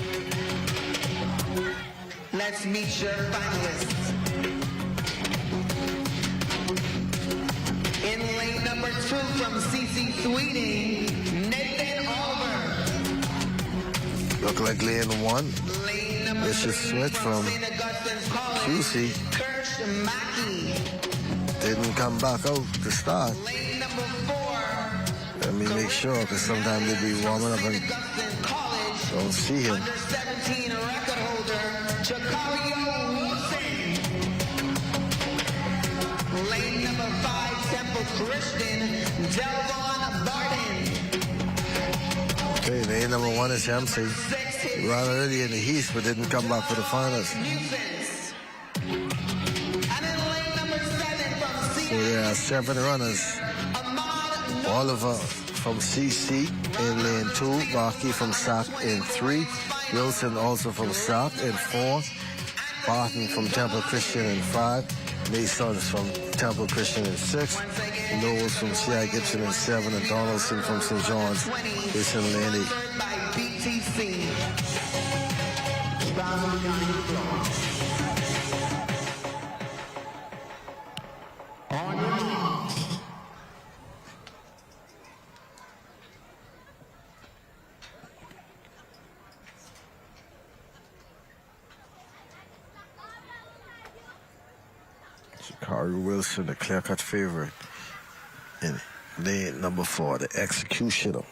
Let's meet your finalists. In 2 from CC Sweeting, Nathan Albert. Look like lane 1. Lane number This is 3 Smith from St. Augustine's College, QC. Kirsch Mackey. Didn't come back out to start. Lane number 4. Let me make sure, because sometimes they be warming up and Augustine College. don't see him. Under 17 record holder, Chakario Wilson. Lane number 5, Temple Christian, Delvon Barden. Okay, lane number 1 is MC. Ran early in the East, but didn't come back for the finals. Nuisance. And in lane number 7 from So there are 7 runners. Ahmad Oliver from CC in lane 2. Barkey from SAC in 3. Wilson also from SAC in 4. Barton from Temple Christian in 5. Masons from Temple Christian in 6. Knowles from C.I. Gibson in 7. And Donaldson from St. John's is in lane 8. by BTC. On your marks. Shakari Wilson, the clear-cut favorite. In lane number 4, the executioner.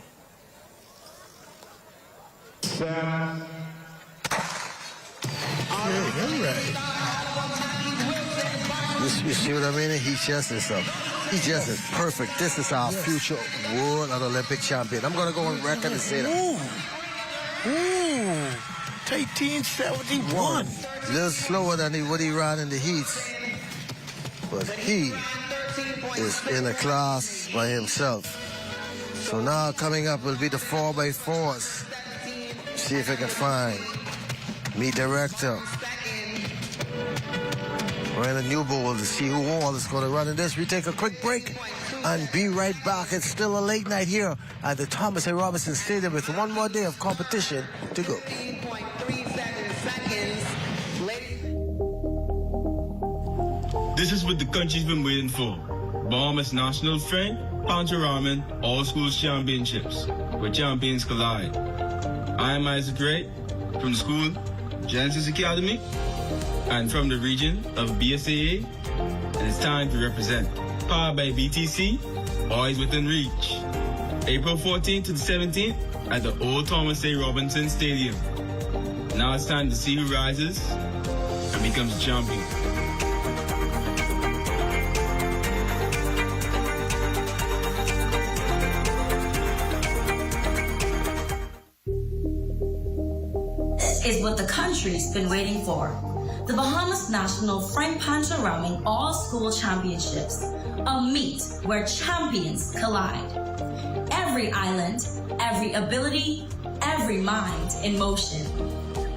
Set. You see what I mean? He just is perfect. This is our future world and Olympic champion. I'm going to go on record and say that. Ooh. 1871. A little slower than what he ran in the heats. But he is in a class by himself. So now coming up will be the 4x4s. See if I can find me director. We're in a new bowl to see who all is going to run in this. We take a quick break and be right back. It's still a late night here at the Thomas A. Robinson Stadium with one more day of competition to go. 15.37 seconds. This is what the country's been waiting for. Bahamas National Frank Pancho Ramen All Schools Championships, where champions collide. I am Isaac Ray from the school Genesis Academy and from the region of BSAA, and it's time to represent. Powered by BTC, always within reach. April 14th to the 17th at the Old Thomas A. Robinson Stadium. Now it's time to see who rises and becomes a champion. Is what the country's been waiting for. The Bahamas National Frank Pancho Rahming All School Championships, a meet where champions collide. Every island, every ability, every mind in motion.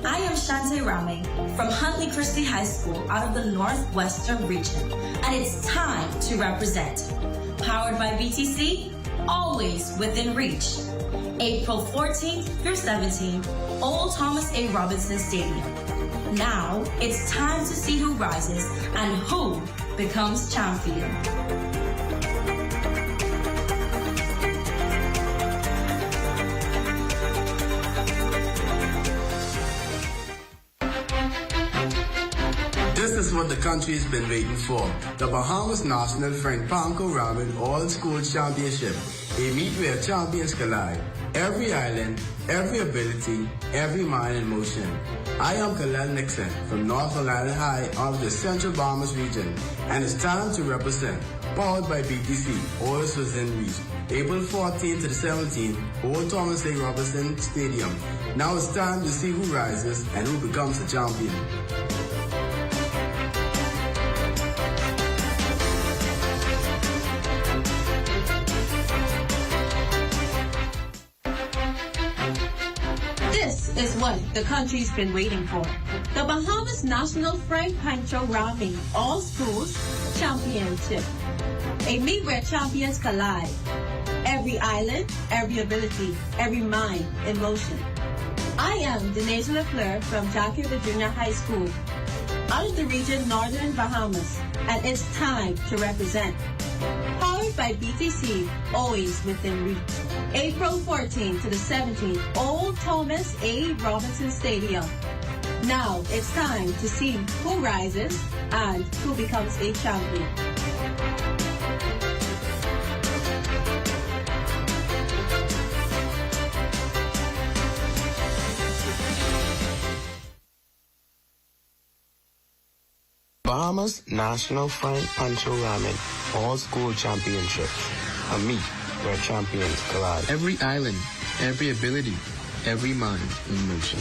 I am Shante Rahming from Huntley Christie High School out of the Northwestern region, and it's time to represent. Powered by BTC, always within reach. April 14th through 17th, Old Thomas A. Robinson Stadium. Now, it's time to see who rises and who becomes champion. This is what the country has been waiting for. The Bahamas National Frank Pancho Ramen All School Championship. A meet where champions collide. Every island, every ability, every mind in motion. I am Kalel Nixon from North Island High of the Central Bahamas region, and it's time to represent. Powered by BTC, always within reach. April 14th to the 17th, Old Thomas A. Robinson Stadium. Now it's time to see who rises and who becomes a champion. This is what the country's been waiting for. The Bahamas National Frank Pancho Rahming All Schools Championship. A meet where champions collide. Every island, every ability, every mind in motion. I am Denise Lafleur from Jackie Virginia High School, out of the region Northern Bahamas, and it's time to represent. Powered by BTC, always within reach. April 14th to the 17th, Old Thomas A. Robinson Stadium. Now it's time to see who rises and who becomes a champion. Bahamas National Frank Pancho Ramen All-School Championships, a meet where champions collide. Every island, every ability, every mind in motion.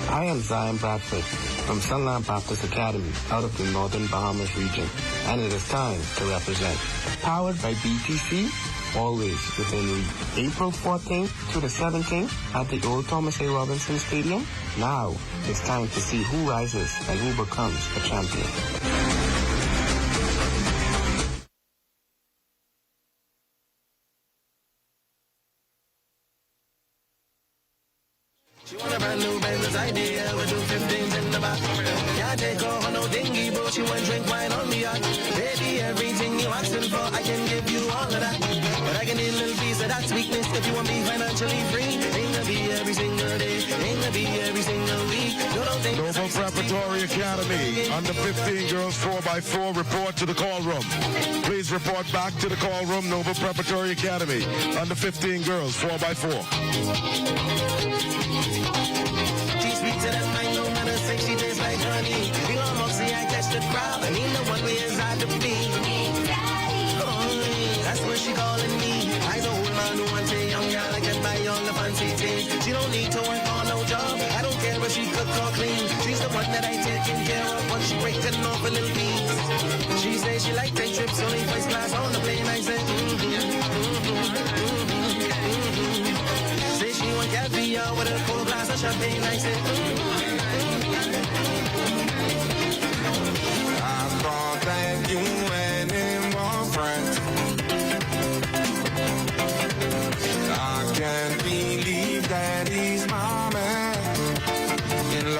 I am Zion Bradford from Sunland Baptist Academy out of the Northern Bahamas region, and it is time to represent. Powered by BTC, always within reach. April 14th to the 17th at the Old Thomas A. Robinson Stadium. Now it's time to see who rises and who becomes a champion. She want a brand new Benz idea, we do 15s in the back. Can't take off on no dinghy, but she want drink wine on me yacht. Baby, everything you asking for, I can give you all of that. But I can need a little piece of that sweetness if you want me financially free. Ain't gonna be every single day, ain't gonna be every single week. You don't think Noble Preparatory Academy, under 15 girls 4x4, report to the call room. Please report back to the call room, Noble Preparatory Academy, under 15 girls 4x4. Sweeter than mine, no matter say she tastes like honey. You almost see I catch the crowd. I need the one way inside the beat. Oh, that's what she calling me. I's a old man who wants a young girl. I can buy all the fancy things. She don't need to work on no job. I don't care if she cook or clean. She's the one that I taking care of when she breaking off a little piece. She say she like take trips, only first class on the plane. I said, Say she want caviar with a cold glass of champagne. I said, I thought that you and him were friends. I can't believe that he's my man-in-law.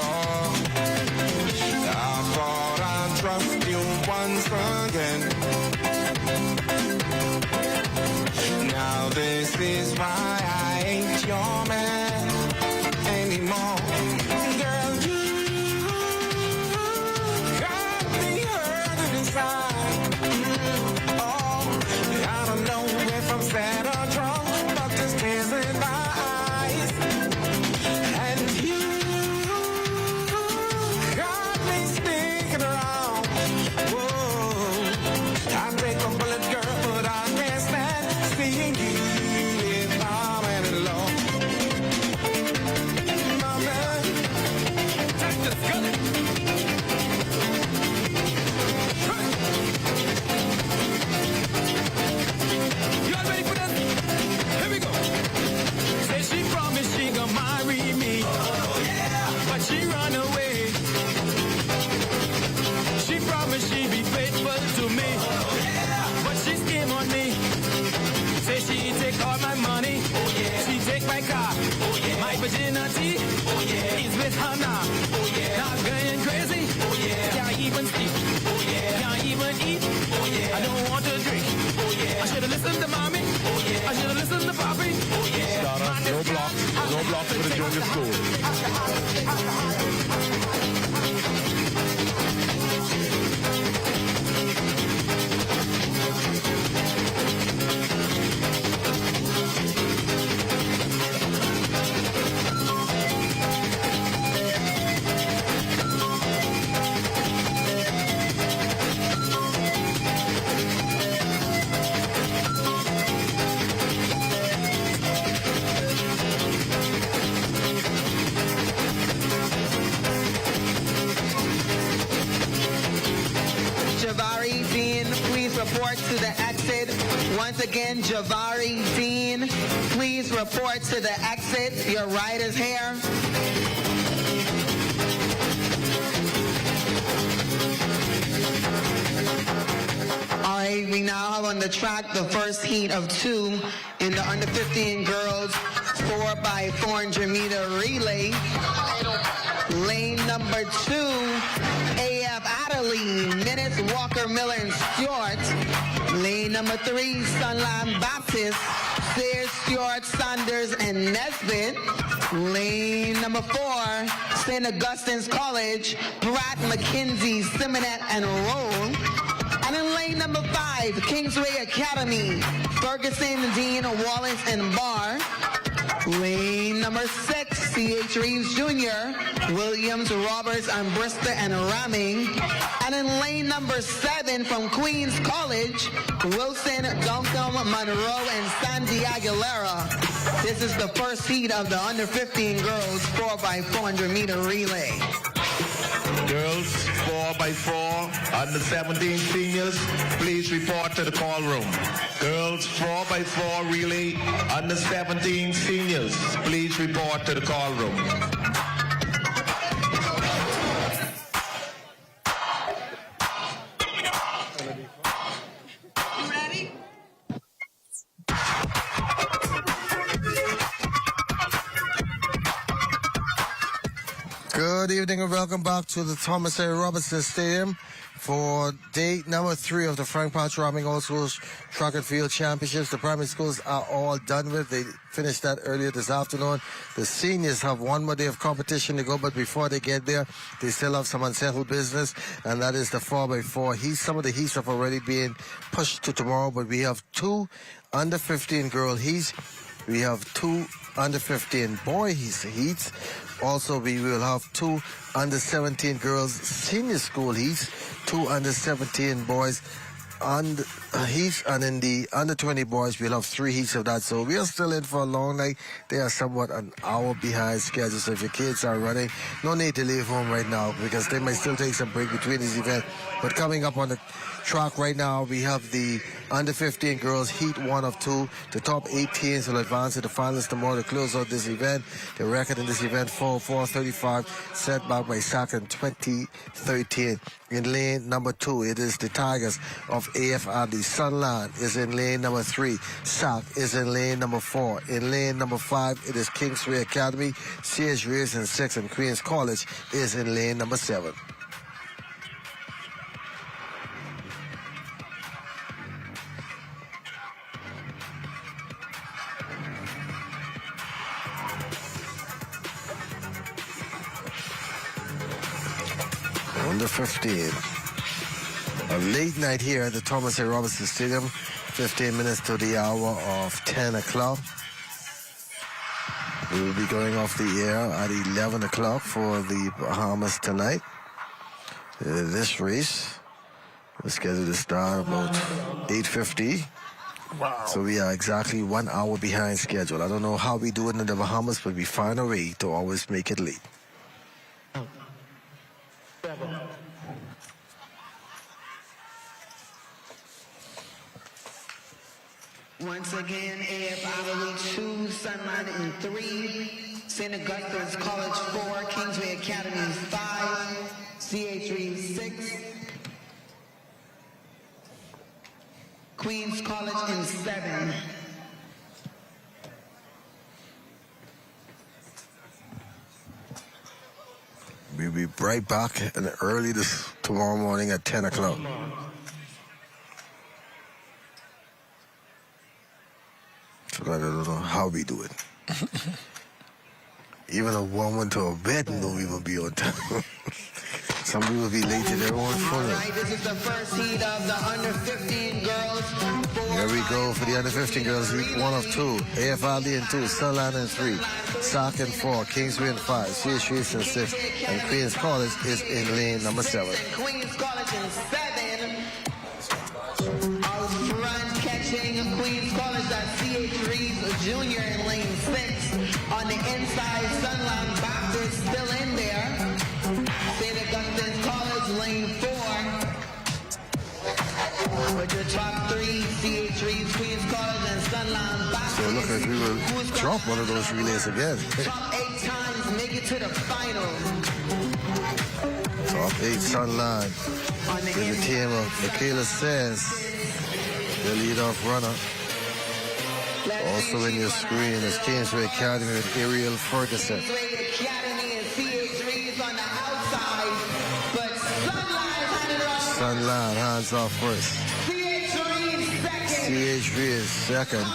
I thought I'd trust you once again. Now this is why I ain't your man anymore. Girl, you got me hurting inside. Oh, I don't know if I'm sad or drunk, but there's tears in my eyes. And you got me sticking around. Whoa, I take a bullet, girl, but I can't stand seeing you with my man-in-law. My man, that's just good. You all ready for this? Here we go. Say she promised she gonna marry me. Oh, yeah. But she run away. She promised she'd be faithful to me. Oh, yeah. But she scheme on me. Say she take all my money. Oh, yeah. She take my car. Oh, yeah. My virginity. Oh, yeah. He's with her now. Oh, yeah. Not going crazy. Oh, yeah. Can't even sleep. Oh, yeah. Can't even eat. Oh, yeah. I don't want to drink. Oh, yeah. I should have listened to mommy. Oh, yeah. I should have listened to papi. Oh, yeah. Starter, no block for the junior school. Javari Dean, please report to the exit. Once again, Javari Dean, please report to the exit. Your ride is here. All right, we now have on the track the first heat of 2 in the under 15 girls 4x400 meter relay. Lane number 2, AF Adderley, Minutes, Walker, Miller, and Stewart. Lane number 3, Sunland Baptist, Sears, Stewart, Sanders, and Nesbitt. Lane number 4, St. Augustine's College, Pratt, McKinsey, Simonette, and Roll. And in lane number 5, Kingsway Academy, Ferguson, Dean, Wallace, and Barr. Lane number 6, C.H. Reeves Jr., Williams, Roberts, and Bristol, and Rahming. And in lane number 7 from Queens College, Wilson, Duncan, Monroe, and Sandy Aguilera. This is the first heat of the under 15 girls 4x400 meter relay. Girls 4x4, under 17 seniors, please report to the call room. Girls 4x4 relay, under 17 seniors, please report to the call room. Good evening and welcome back to the Thomas A. Robinson Stadium for day number 3 of the Frank Pancho Rahming All Schools Track and Field Championships. The primary schools are all done with. They finished that earlier this afternoon. The seniors have one more day of competition to go, but before they get there, they still have some unsettled business, and that is the 4x4 heats. Some of the heats have already been pushed to tomorrow, but we have 2 under 15 girl heats. We have 2 under 15 boy heats. Also, we will have 2 under 17 girls senior school heats, 2 under 17 boys heats, and in the under 20 boys, we'll have 3 heats of that. So we are still in for a long night. They are somewhat an hour behind schedule. So if your kids are running, no need to leave home right now because they might still take some break between these events. But coming up on the track right now, we have the under 15 girls heat 1 of 2. The top 8 teams will advance to the finals tomorrow to close out this event. The record in this event 4-4-35, set back by SAC in 2013. In lane number 2, it is the Tigers of AFRD. Sunland is in lane number 3. SAC is in lane number 4. In lane number 5, it is Kingsway Academy. C.H. Reeves in 6, and Queens College is in lane number 7. Under 15. A late night here at the Thomas A. Robinson Stadium. 15 minutes to the hour of 10 o'clock. We will be going off the air at 11 o'clock for the Bahamas tonight. This race was scheduled to start about 8:50. Wow. So we are exactly 1 hour behind schedule. I don't know how we do it in the Bahamas, but we find a way to always make it late. Once again, AFRD 2, Sunland in 3, St. Augustine's College 4, Kingsway Academy 5, C.H. Reeves 6, Queens College in 7. We'll be right back early tomorrow morning at 10 o'clock. So I don't know how we do it. Even a woman to a bed don't even be on time. Some people be late to their own phone. Alright, this is the first heat of the under 15 girls. Here we go for the under 15 girls. Heat 1 of 2. AFRD in 2. Sunland in 3. SAC in 4. Kingsway in 5. C.H. Reeves in 6. And Queens College is in lane number 7. Queens College in 7. Out front catching Queens College, that's C.H. Reeves Jr. in lane 6. On the inside, Sunland Baptist still in there. St. Augustine's College, lane 4. With your top 3, C.H. Reeves, Queens College, and Sunland Baptist. So it looks like we will drop one of those relays again. Top 8 times make it to the final. Top 8 Sunland. With the team of Michaela Says, the lead-off runner. Also in your screen is Kingsway Academy with Ariel Ferguson. Kingsway Academy and C.H. Reeves on the outside, but Sunland had it off. Sunland hands off first. C.H. Reeves second. CH3 is second.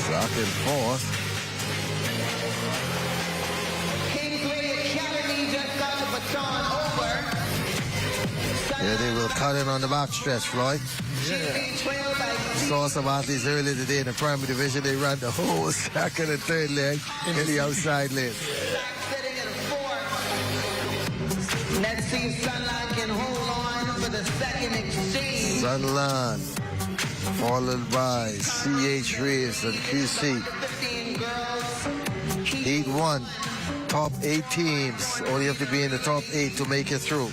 Sock in fourth. Yeah, they will cut in on the back stretch, Floyd. Saw some athletes earlier today in the primary division. They ran the whole second and third leg in the outside lane. Let's see if Sunline can hold on for the second exchange. Sunline, followed by CH Reeves and QC. Heat 1, top 8 teams. Only have to be in the top 8 to make it through.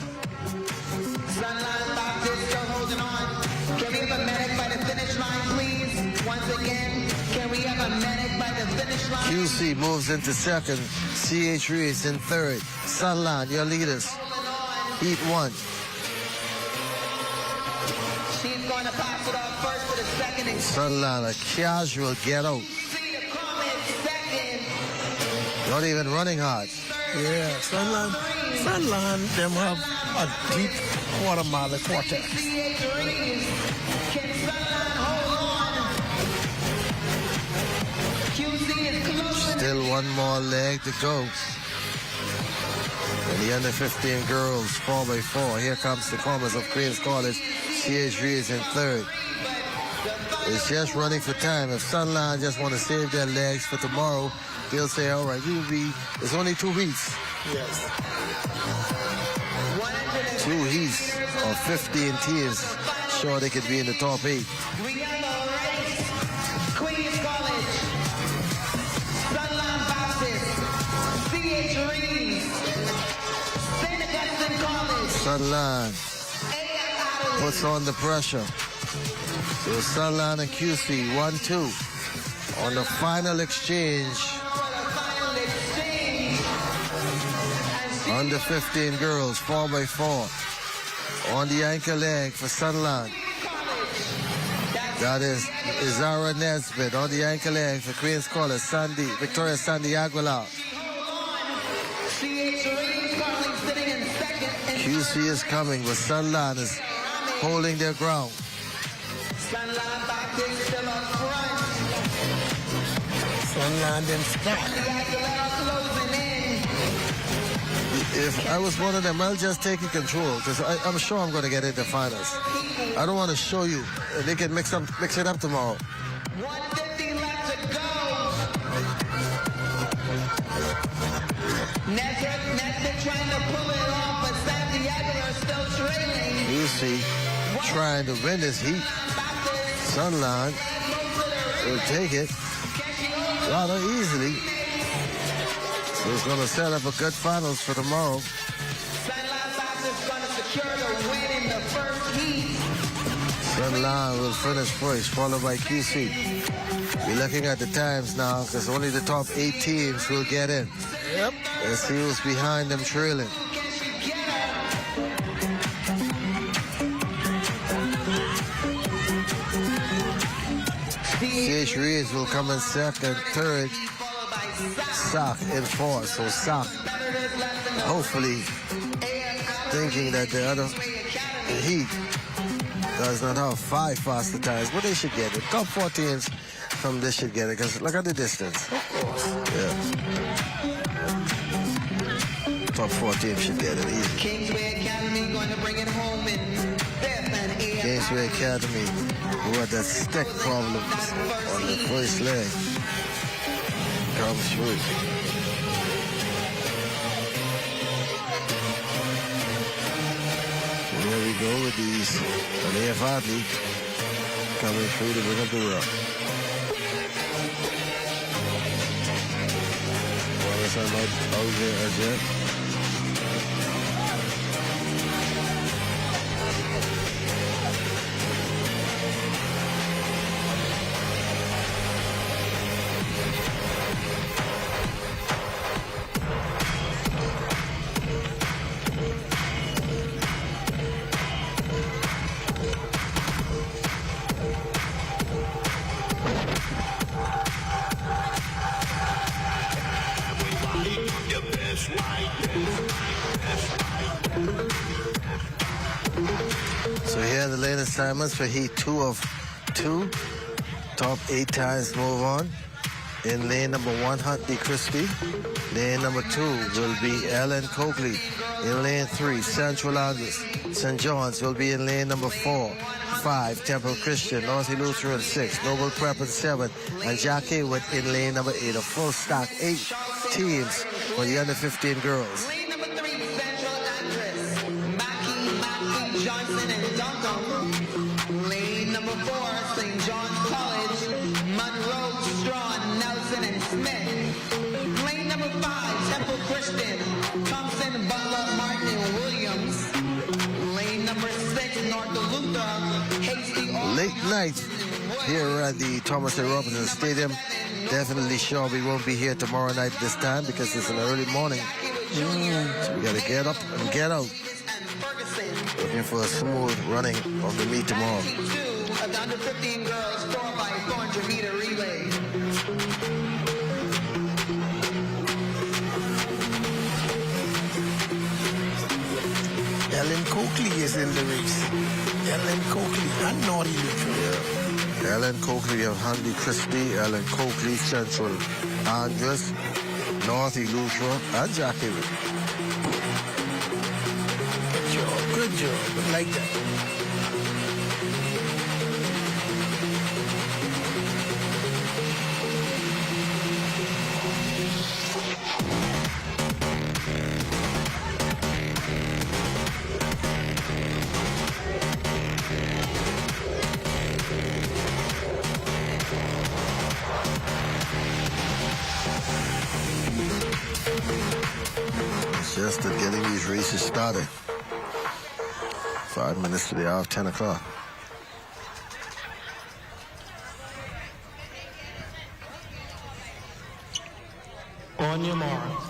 Sunline Baptist still holding on. Can we have a medic by the finish line, please? Once again, can we have a medic by the finish line? QC moves into second. CH Reeves in third. Sunline, your leaders. Heat 1. She's going to pass it off first for the second exchange. Sunline, a casual get out. Not even running hard. Yeah, Sunland, them have a deep quarter mile quarter. Still one more leg to go. And the under 15 girls, 4x4. Here comes the Commerce of Queens College. CH is in third. It's just running for time. If Sunline just want to save their legs for tomorrow, they'll say, all right, it's only 2 heats. Yes. 2 heats of 15 teams. Sure they could be in the top 8. Queens College, Sunline Baptist, CH Reeves, St. Augustine College. Sunline puts on the pressure. So Sunline and QC 1-2 on the final exchange. Under 15 girls, 4x4 on the anchor leg for Sunline. That is Izara Nesbitt on the anchor leg for Queens College, Victoria Sandy Aguilar. QC is coming, but Sunline is holding their ground. Sunline Baptist still up front. Sunline them stuck. If I was one of them, I'll just take control because I'm sure I'm going to get into finals. I don't want to show you. They can mix it up tomorrow. 150 left to go. Nesbitt trying to pull it off, but Santiago are still trailing. You see, trying to win this heat. Sunline will take it rather easily. So it's going to set up a good finals for tomorrow. Sunline Baptist going to secure the win in the first heat. Sunline will finish first, followed by QC. We're looking at the times now because only the top 8 teams will get in. Yep. Let's see who's behind them trailing. CH Reeves will come in second, third. Sock in fourth. So Sock, hopefully, thinking that the other heat does not have 5 faster times, but they should get it. Top 4 teams from this should get it because look at the distance. Yeah. Top 4 teams should get it easy. Kingsway Academy going to bring it home in 5th and 8th. Kingsway Academy, who had that stick problems on the first leg, comes through. And there we go with these. And AF Hadley coming through to bring up the rock. Wallace out there as yet. standing assignments for Heat 2 of 2. Top 8 times move on. In lane number 1, Huntley Christie. Lane number 2 will be Ellen Coakley. In lane 3, Central Angus. St. John's will be in lane number 4. 5, Temple Christian. Northie Lutheran 6. Noble Prep in 7. And Jackie with in lane number 8. A full stack 8 teams for the under 15 girls. Lane number 3, Central Actress, Mackie, Johnson, and Duncan. Lane number 4, St. John's College, Monroe, Strawn, Nelson, and Smith. Lane number 5, Temple Christian, Thompson, Butler, Martin, and Williams. Lane number 6, North Duluth, Hasty. Late night here at the Thomas A. Robinson Stadium. Definitely sure we won't be here tomorrow night this time because it's an early morning. So we got to get up and get out. Looking for a smooth running of the meet tomorrow. Of the under 15 girls 4x400 meter relay. Ellen Coakley is in the race. Ellen Coakley and Northie Lutheran. Ellen Coakley of Huntley Christie, Ellen Coakley, Central Andres, Northie Lutheran, and Jackie. Good job. I like that. Just getting these races started. 5 minutes to the hour of 10 o'clock. On your mark.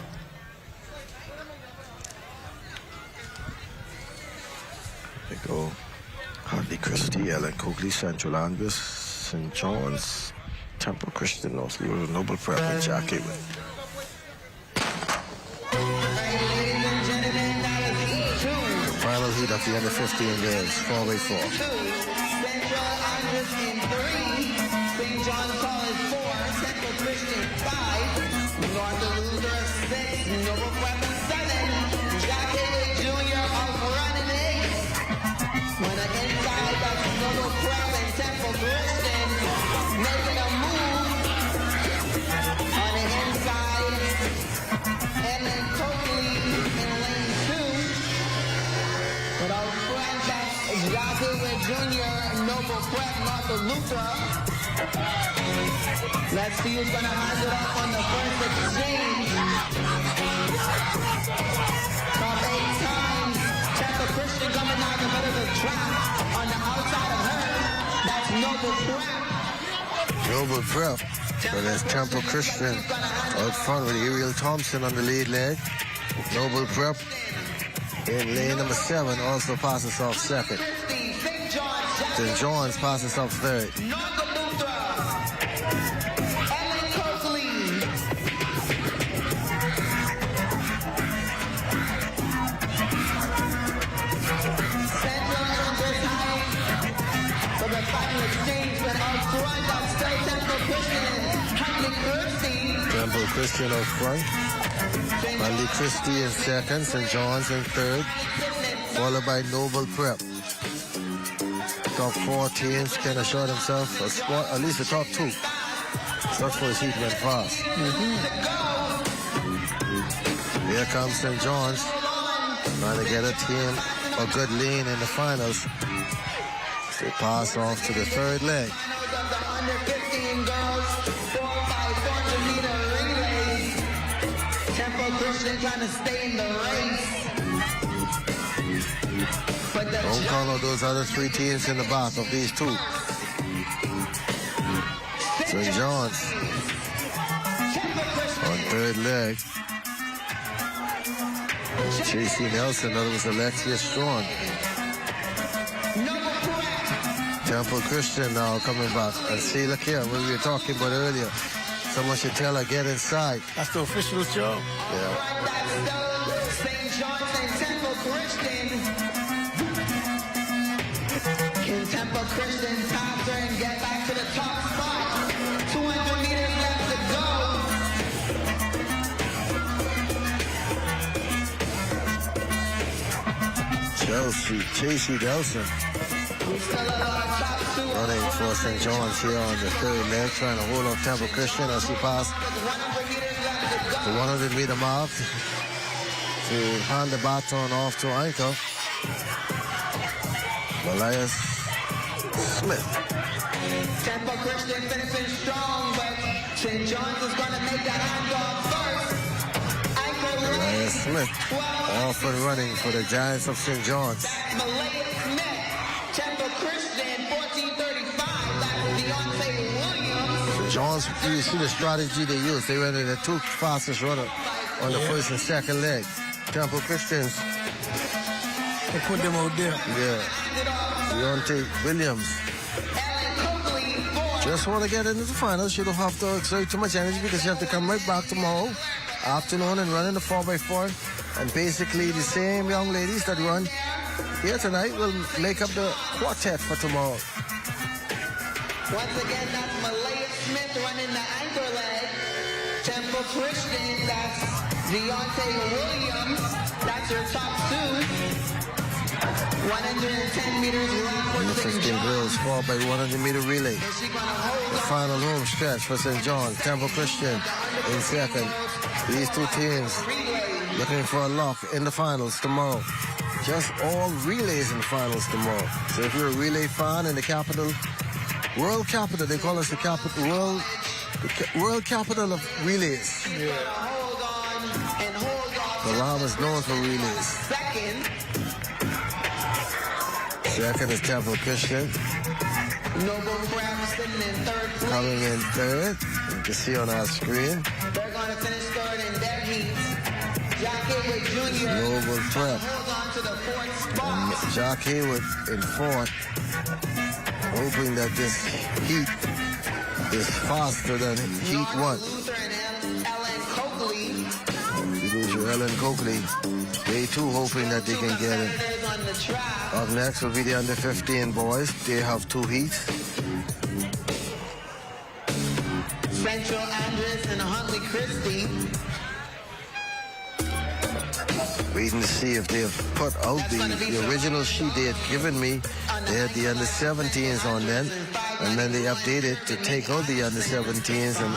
They go Huntley Christie, Ellen Coakley, Central Angus, St. John's, Temple Christian, Northie Noble Prep, and Jackie. Final heat of the under 15 girls, 4x4. Central Andres in 3, St. John's College 4, Central Christian 5, North Luther 6, Noble Prep 7, Jackie Jr. running 8. When the inside of Noble Prep and Temple Christian making a move on the inside, and then Coakley in lane 2. But our friend that's Jackie Jr. Noble Prep, North Luther. Let's see who's going to hand it off on the first exchange. Top 8 times. Temple Christian coming down the middle of the track. On the outside of her, that's Noble Prep. Noble Prep. So there's Temple Christian out front with Ariel Thompson on the lead leg. Noble Prep in lane number 7 also passes off second. St. John's passes off third. Temple Christian out front. Huntley Christie in second. St. John's in third. Followed by Noble Prep. Top 4 teams can assure themselves a spot, at least the top 2. That's for his heat went fast. Here comes St. John's. Trying to get a team a good lean in the finals. They pass off to the third leg. Under 15 girls, 4x400 meter relay. Temple Christian trying to stay in the race. Don't count out those other 3 teams in the back of these 2. St. John's on third leg. J.C. Nelson, that was Alexia Strawn. Temple Christian now coming back. And see, look here, what we were talking about earlier. Someone should tell her, get inside. That's the official job. Yeah. St. John's and Temple Christian Temple Christian tops her and get back to the top spot. 200 meters left to go. Chelsea Delson running for St. John's here on the third leg, trying to hold up Temple Christian as she passed the 100-meter mark to hand the baton off to Anchor Elias Smith. Temple Christian finishing strong, but St. John's is going to make that handoff first. Elias Smith off and running for the Giants of St. John's. Malaya Smith, Temple Christian, 14:35. That's Deontay Williams. St. John's, you see the strategy they use. They ran the two fastest runner on the first and second leg. Temple Christians. They put them out there. Yeah. Deontay Williams. Just want to get into the finals. You don't have to exert too much energy because you have to come right back tomorrow afternoon and run in the 4x4. And basically the same young ladies that run here tonight will make up the quartet for tomorrow. Once again, that's Malaya Smith running the anchor leg. Temple Christian, that's Deontay Williams. That's your top two. 110 meters left for St. 15 John's. girls 4x100-meter relay. The final home stretch for St. John. Temple Christian in second. These two teams looking for a lock in the finals tomorrow. Just all relays in the finals tomorrow. So if you're a relay fan in the capital, world capital, they call us the capital, world capital of relays. Yeah. Hold on and hold on. The Bahamas known for relays. Second is Temple Christian. Noble Crab sitting in third place. Coming in third. You can see on our screen. They're going to finish third in their heat. Jack Haywood Jr. Noble Prep. Hold on to the fourth spot. And Jack Haywood in fourth. Hoping that this heat is faster than heat one. Luther and Ellen Coakley. You lose your Ellen Coakley. They too hoping that they can get it. Up next will be the under 15 boys. They have two heats. Central Andres and Huntley Christie. Waiting to see if they have put out the original sheet they had given me. They had the under 17s on then, and then they updated to take out the under 17s and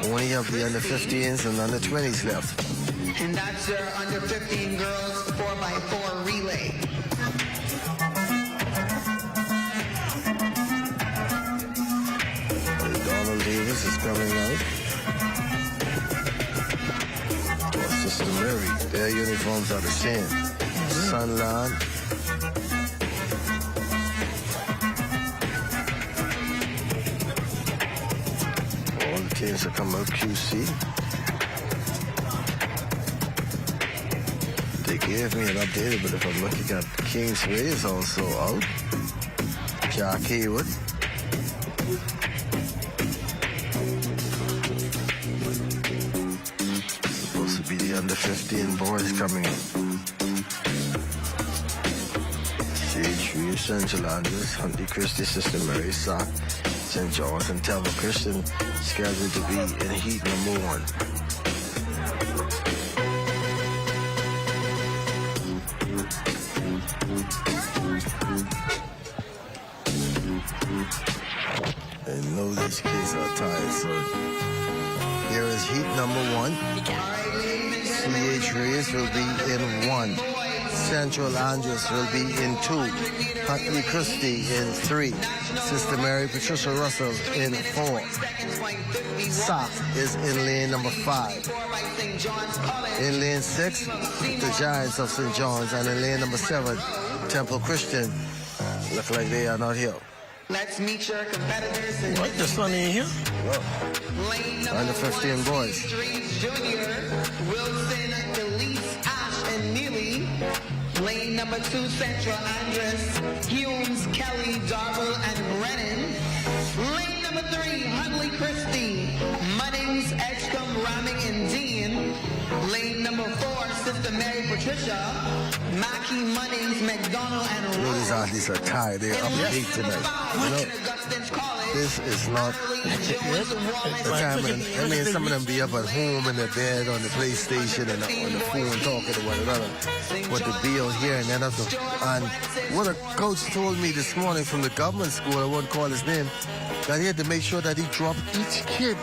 only have the under 15s and under 20s left. And that's your under 15 girls 4x4 relay. Donald Davis is coming out. Sister Mary, their uniforms are the same. Sunland. All the teams are coming out QC. They gave me an update, but if I'm looking at Kingsway is also out. Jack Haywood. Supposed to be the under 15 boys coming in. C3, Central Andrews, Huntley Christie, Sister Mary, Sock, St. John's, and Temple Christian scheduled to be in heat number 1. I know these kids are tired, so here is heat number 1. C.H. Reyes will be in 1. Central Andrews will be in 2. Huntley Christie in 3. Sister Mary Patricia Russell in 4. Sock is in lane number 5. In lane 6, the Giants of St. John's, and in lane number 7, Temple Christian. Look like they are not here. Let's meet your competitors. In What, the sun ain't here? Under 15 boys. Junior, Wilson, Elise, Ash, and Neely. Lane number 2, Central Andres, Humes, Kelly, Darvel, and Brennan. Lane number 3, Huntley Christie, Munnings, Edgecombe, Rahming, and Dean. Lane number 4, Sister Sister Mary Patricia, Mackie Munnings, McDonald, and You know, these athletes are tired. They're up late tonight. You know, this is not the time. I mean, some of them be up at home in their bed on the PlayStation and on the phone talking to one another. But to be out here and then have to. And what a coach told me this morning from the government school, I won't call his name, that he had to make sure that he dropped each kid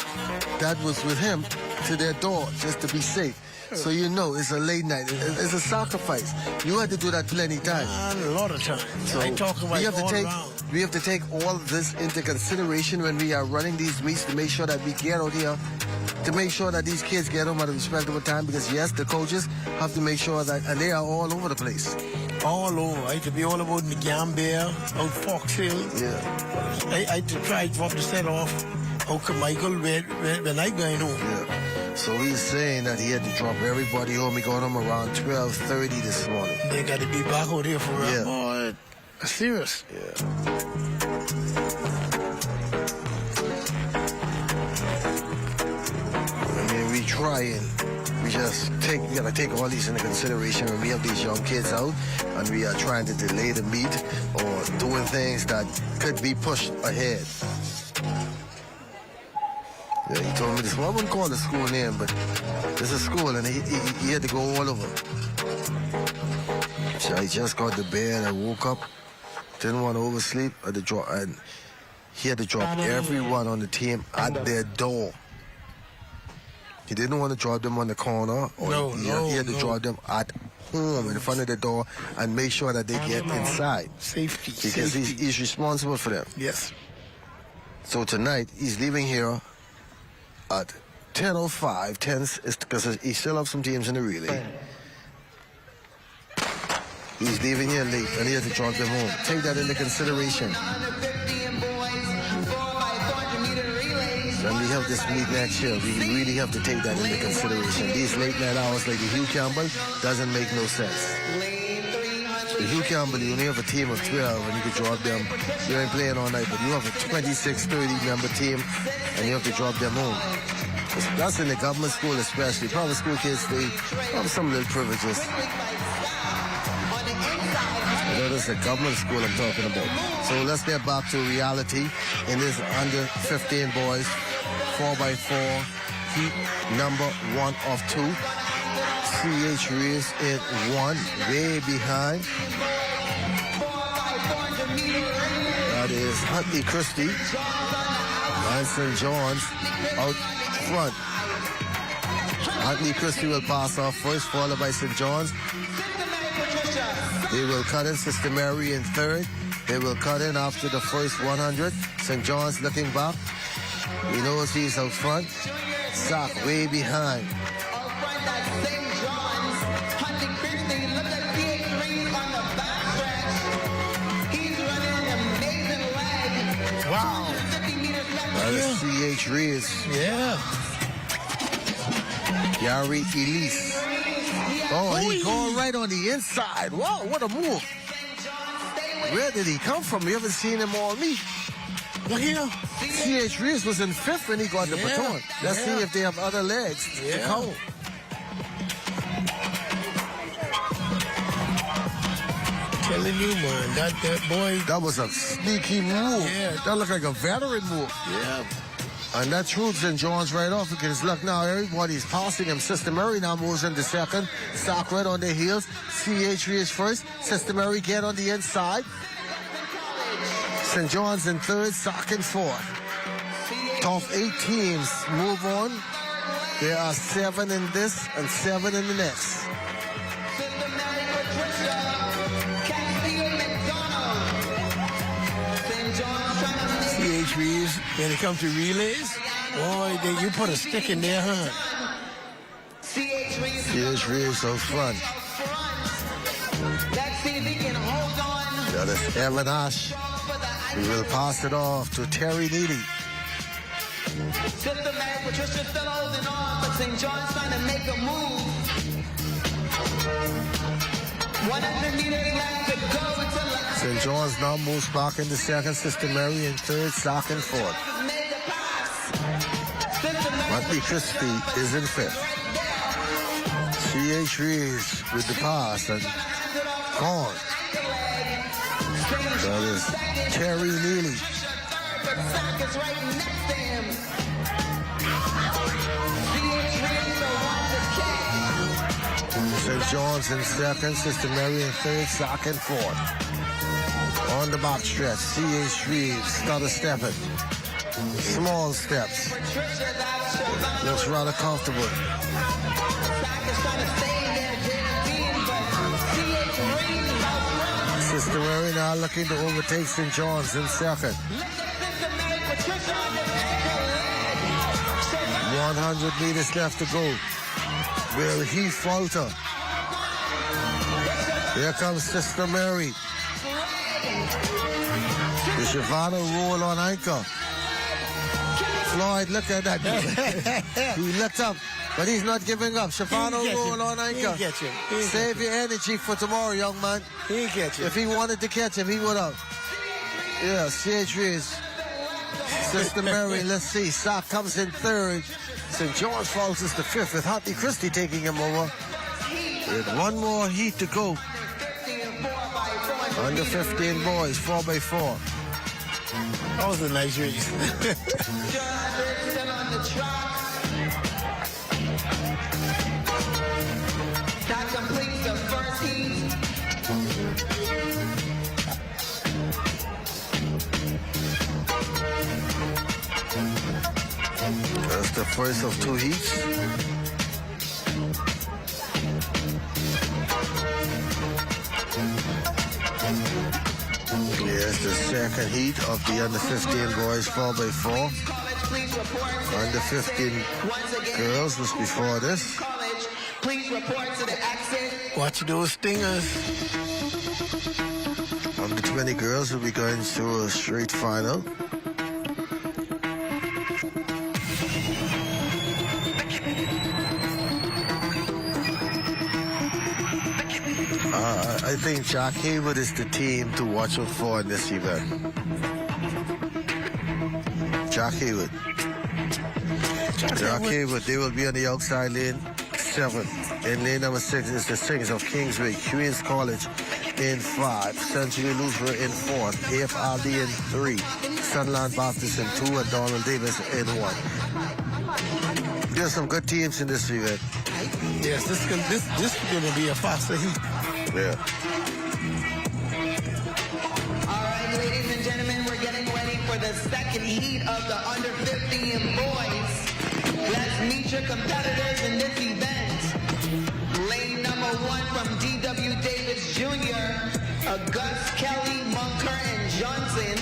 that was with him to their door just to be safe. So you know, it's a late night. It's a sacrifice. You had to do that plenty times. A lot of times. So I talk about we have to take all this into consideration when we are running these meets to make sure that we get out here, to make sure that these kids get home at a respectable time. Because yes, the coaches have to make sure that, and they are all over the place. All over. I had to be all about in the Gambia, out Fox Hill. Yeah. I had to try to set off out Michael when I going home. Yeah. So he's saying that he had to drop everybody home. He got home around 12:30 this morning. They got to be back out here for Yeah. boy. Serious. Yeah. I mean, we trying. We gotta take all these into consideration when we have these young kids out and we are trying to delay the meet or doing things that could be pushed ahead. Yeah, he told me this. Well, I wouldn't call the school name, but it's a school and he had to go all over. So I just got to bed, I woke up, didn't want to oversleep, and he had to drop everyone on the team at their door. He didn't want to drop them on the corner. Or he had to drop them at home in front of the door and make sure that they get inside. Safety. Because he's responsible for them. Yes. So tonight, he's leaving here at 10:05, because he still have some teams in the relay. He's leaving here late, and he has to drop them home. Take that into consideration. When we have this meet next year, we really have to take that into consideration. These late night hours like the Hugh Campbell doesn't make no sense. The Hugh Campbell, you only have a team of 12 and you can drop them. You ain't playing all night, but you have a 26, 30 member team and you have to drop them home. That's in the government school especially. Private school kids, they have some little privileges. It's a government school I'm talking about. So let's get back to reality in this under 15 boys 4x4 heat number 1 of 2. CH Reeves in 1, way behind. That is Huntley Christie and St. John's out front. Huntley Christie will pass off first, followed by St. John's. They will cut in Sister Mary in third. They will cut in after the first 100. St. John's looking back. He knows he's out front. Sock way behind. Wow. That is C.H. Reeves. Yeah. Gary Elise. Oh, he going right on the inside. Wow, what a move. Where did he come from? We haven't seen him all meet. Look here. C.H. Reeves was in 5th when he got the baton. Let's see if they have other legs to count. Telling you, man, that boy. That was a sneaky move. Yeah. That looked like a veteran move. Yeah. And that throws St. John's right off because look now, everybody's passing him. Sister Mary now moves into second. Sock right on their heels. CH is first. Sister Mary get on the inside. St. John's in third. Sock in fourth. Top 8 teams move on. There are 7 in this and 7 in the next. CH Reeves, when it comes to relays, boy, you put a stick in their hand. CH Reeves out front. That is Evan Ash. We will pass it off to Terry Neely. Sister Mary Patricia still holding on, but St. John's trying to make a move. 100 meters left to go to last. St. John's now moves back into second. Sister Mary in third. Sock in fourth. Huntley Christie is in fifth. C.H. Reeves with the pass and gone. That is Terry Neely. St. John's in second, Sister Mary in third, Sock in fourth. On the box stretch, C.H. Reeves, stutter stepping. Small steps. Looks rather comfortable. Sister Mary now looking to overtake St. John's in second. 100 meters left to go. Will he falter? Here comes Sister Mary. The Shavana roll on anchor. Floyd, look at that. He looked up, but he's not giving up. Shavana roll on anchor. He'll get you. Save your energy for tomorrow, young man. He'll get you. If he wanted to catch him, he would have. Yeah, C.H. Reeves. Sister Mary, let's see. Sock comes in third. St. George falls is the fifth with Huntley Christie taking him over. With one more heat to go. Under 15 boys, 4x4. That was a nice race. That completes the first heat. That's the first of two heats. Here's the second heat of the under 15 boys 4x4. Under 15 girls was before this. Please report to the exit. Watch those stingers. Under 20 girls will be going to a straight final. I think Jack Haywood is the team to watch out for in this event. Jack Haywood. Jack Haywood, they will be on the outside lane 7. In lane number 6 is the Saints of Kingsway, Queens College in 5, Century Lutheran in 4, AFRD in 3, Sunland Baptist in 2, and Donald Davis in 1. There's some good teams in this event. Yes, this is going to be a faster heat. Yeah. All right, ladies and gentlemen, we're getting ready for the second heat of the under 15 boys. Let's meet your competitors in this event. Lane number 1 from D.W. Davis Jr., August Kelly, Munker, and Johnson.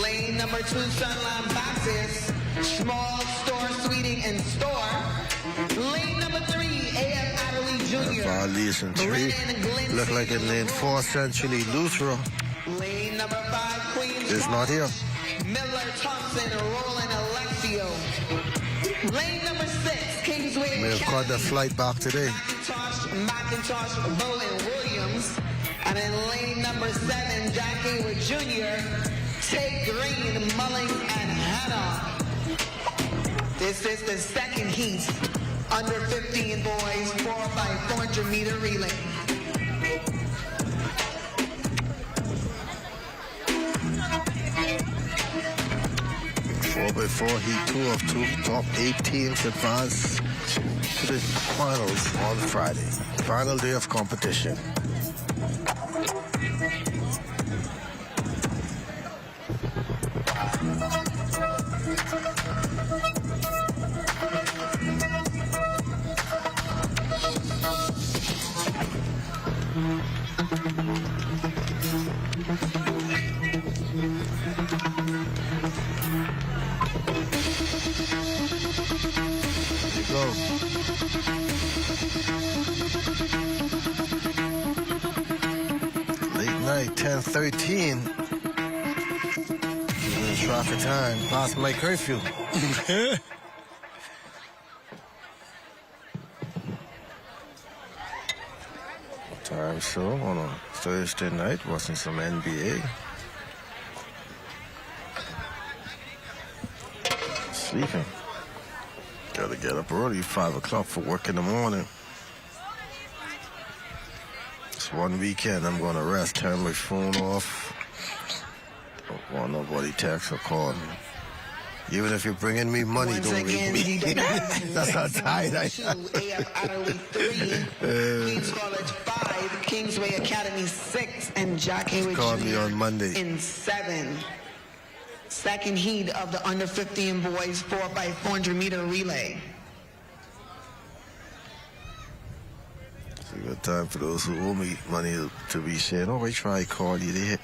Lane number 2, Sunland Baptist, Small Store, Sweeting, and Store. Lane number 3, A.F. Adderley Jr. Lee's in 3. Look like in lane 4, Century Lutheran. Lane number 5, Queens is not here. Miller, Thompson, Roland, Alexio. Lane number 6, Kingsway. May have caught the flight back today. McIntosh, Bull, and Williams. And in lane number 7, Jack Haywood Jr., Tate Green, Mullings, and Hannah. This is the second heat, under 15 boys, 4x400 meter relay. Before heat 2 of 2, top 8 teams advance to the finals on Friday. Final day of competition. Go. Late night, 10:13. Traffic time, past my curfew. Time so on a Thursday night, watching some NBA. Sleeping. Gotta get up early, 5 o'clock for work in the morning. This one weekend, I'm going to rest, turn my phone off. Don't want nobody text or call me. Even if you're bringing me money, Once don't again, read me. DW That's how tired I am. AF Adderley 3, Queens College 5, Kingsway Academy 6, and Jack Hayward Called me Jr. on Monday. in 7. Second heat of the under 15 boys 4x400 meter relay. It's a good time for those who owe me money to be saying, oh, I try to call you. They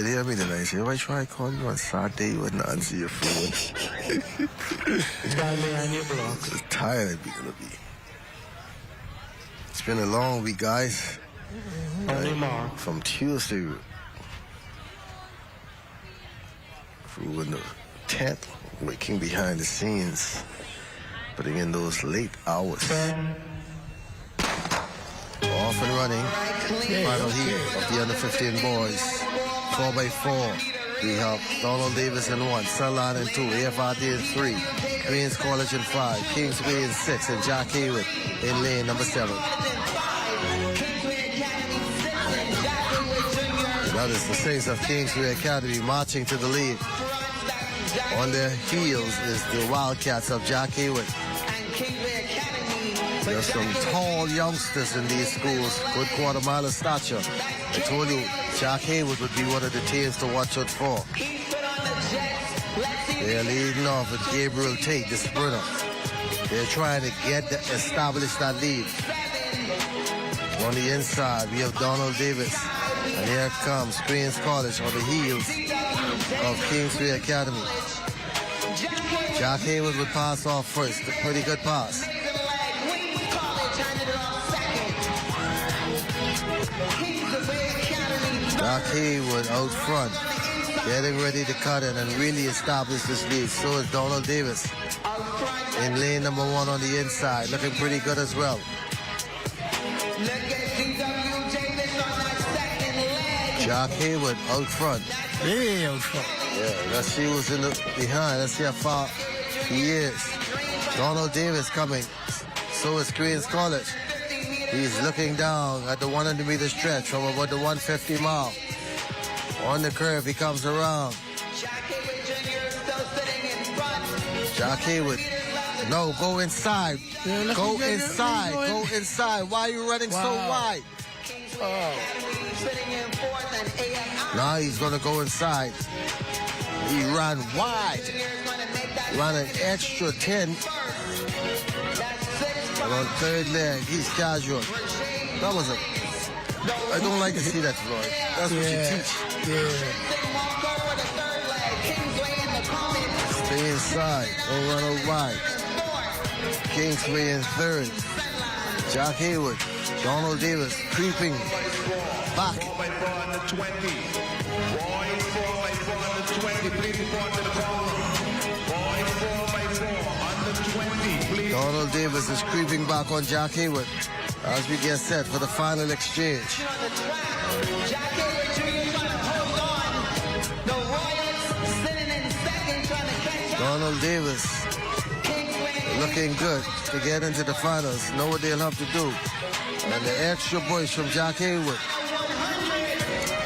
hear me tonight say, oh, I try to call you on Saturday. You wouldn't answer your phone. It's behind your block. It's tired of being to be. It's been a long week, guys. From Tuesday through the 10th, working behind the scenes, putting in those late hours. Off and running. Final heat of the under 15 boys. 4x4. We have Donald Davis in 1, Sunline in 2, AFRD in 3, Queens College in 5, Kingsway in 6, and Jack Hayward in lane number 7. That is the Saints of Kingsway Academy marching to the lead. On their heels is the Wildcats of Jack Hayward. There's some tall youngsters in these schools, good quarter mile of stature. I told you, Jack Hayward would be one of the teams to watch out for. They're leading off with Gabriel Tate, the sprinter. They're trying to establish that lead. On the inside, we have Donald Davis. And here comes Queens College on the heels of Kingsway Academy. Jack Hayward would pass off first. A pretty good pass. Jack Hayward out front, getting ready to cut in and really establish this lead. So is Donald Davis in lane number 1 on the inside, looking pretty good as well. Jack Hayward out front. Hey, out front. Yeah, let's see who's in the behind. Let's see how far he is. Donald Davis coming. So is Queens College. He's looking down at the 100-meter stretch from about the 150 mile. On the curve, he comes around. Jack Hayward. No, go inside. Go inside. Go inside. Why are you running so wide? Oh. Now he's going to go inside. He ran wide. Ran an extra 10. And on third leg, he's casual. That was a... I don't like to see that, Floyd. That's what you teach. Stay inside. Don't run out wide. Kingsway in third. Jack Hayward. Donald Davis creeping back. 4x4 on the 20. Please report to the call room. Boys 4x4 on the 20. Please. Donald Davis is creeping back on Jack Hayward as we get set for the final exchange. Donald Davis looking good to get into the finals. Know what they'll have to do. And the extra boys from Jack Hayward.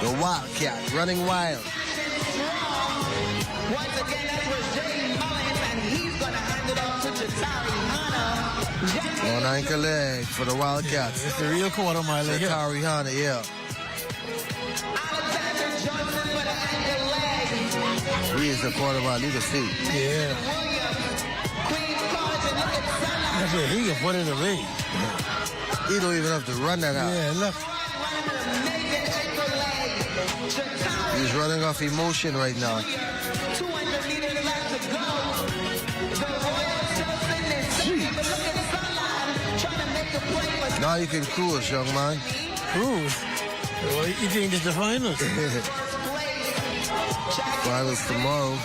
The Wildcat running wild. On ankle leg for the Wildcats. It's the real quarter mile. Zakari Hanna, yeah. He is the quarter mile leader, see. Yeah. That's it. He can put it away. He don't even have to run that out. Yeah, look. He's running off emotion right now. Now you can cruise, young man. Cruise? Well, you think it's the finals? Finals tomorrow.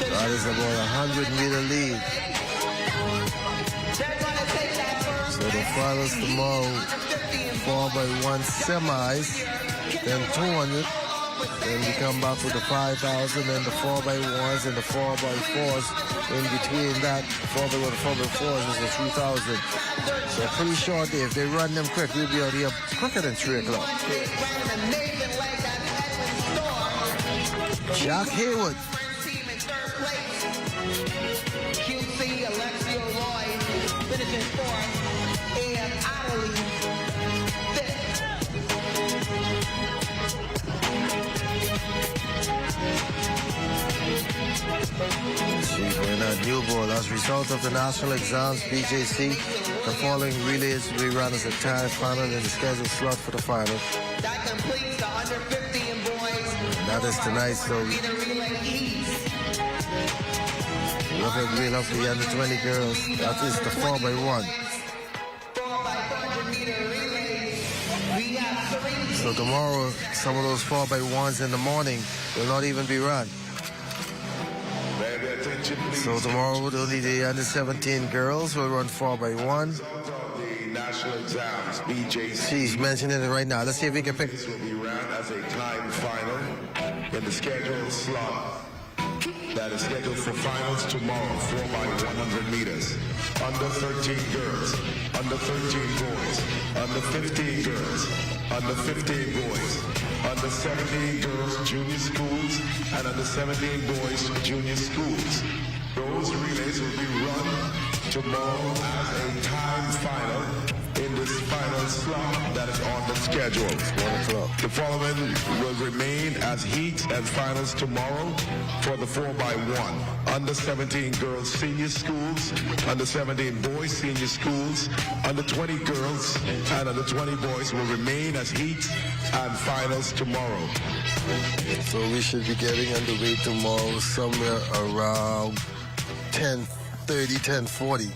That is about a 100-meter lead. So the finals tomorrow, 4x1 semis, then 200. Then we come back with the 5,000 and the 4x1s and the 4x4s. In between that, 4x1 and 4x4s is the 3,000. So pretty short day. If they run them quick, we'll be out here quicker than 3 o'clock. Jack Hayward. QC, Alexio Lloyd, finishing fourth, and Adderley, fifth. See, we're in a new ball. As a result of the national exams, BJC, the following relays will be run as a tie final in the scheduled slot for the final. That completes the under 15 boys. And that is tonight, so The relay east. look at we love the under 20 girls. That is the 4x1. 4x400 meter relay. We have three. So tomorrow, some of those 4x1s in the morning will not even be run. So tomorrow, only the under 17 girls will run 4x1. The national exams, BJC. She's mentioning it right now. Let's see if we can pick. This will be ran as a time final in the scheduled slot that is scheduled for finals tomorrow, 4x100 meters. Under 13 girls, under 13 boys, under 15 girls, under 15 boys, under 17 girls, junior schools, and under 17 boys, junior schools. Those relays will be run tomorrow as a time final in this final slot that is on the schedule. 1 o'clock. The following will remain as heats and finals tomorrow for the 4x1. Under 17 girls senior schools, under 17 boys senior schools, under 20 girls and under 20 boys will remain as heats and finals tomorrow. So we should be getting underway tomorrow somewhere around 10:30, 10:40.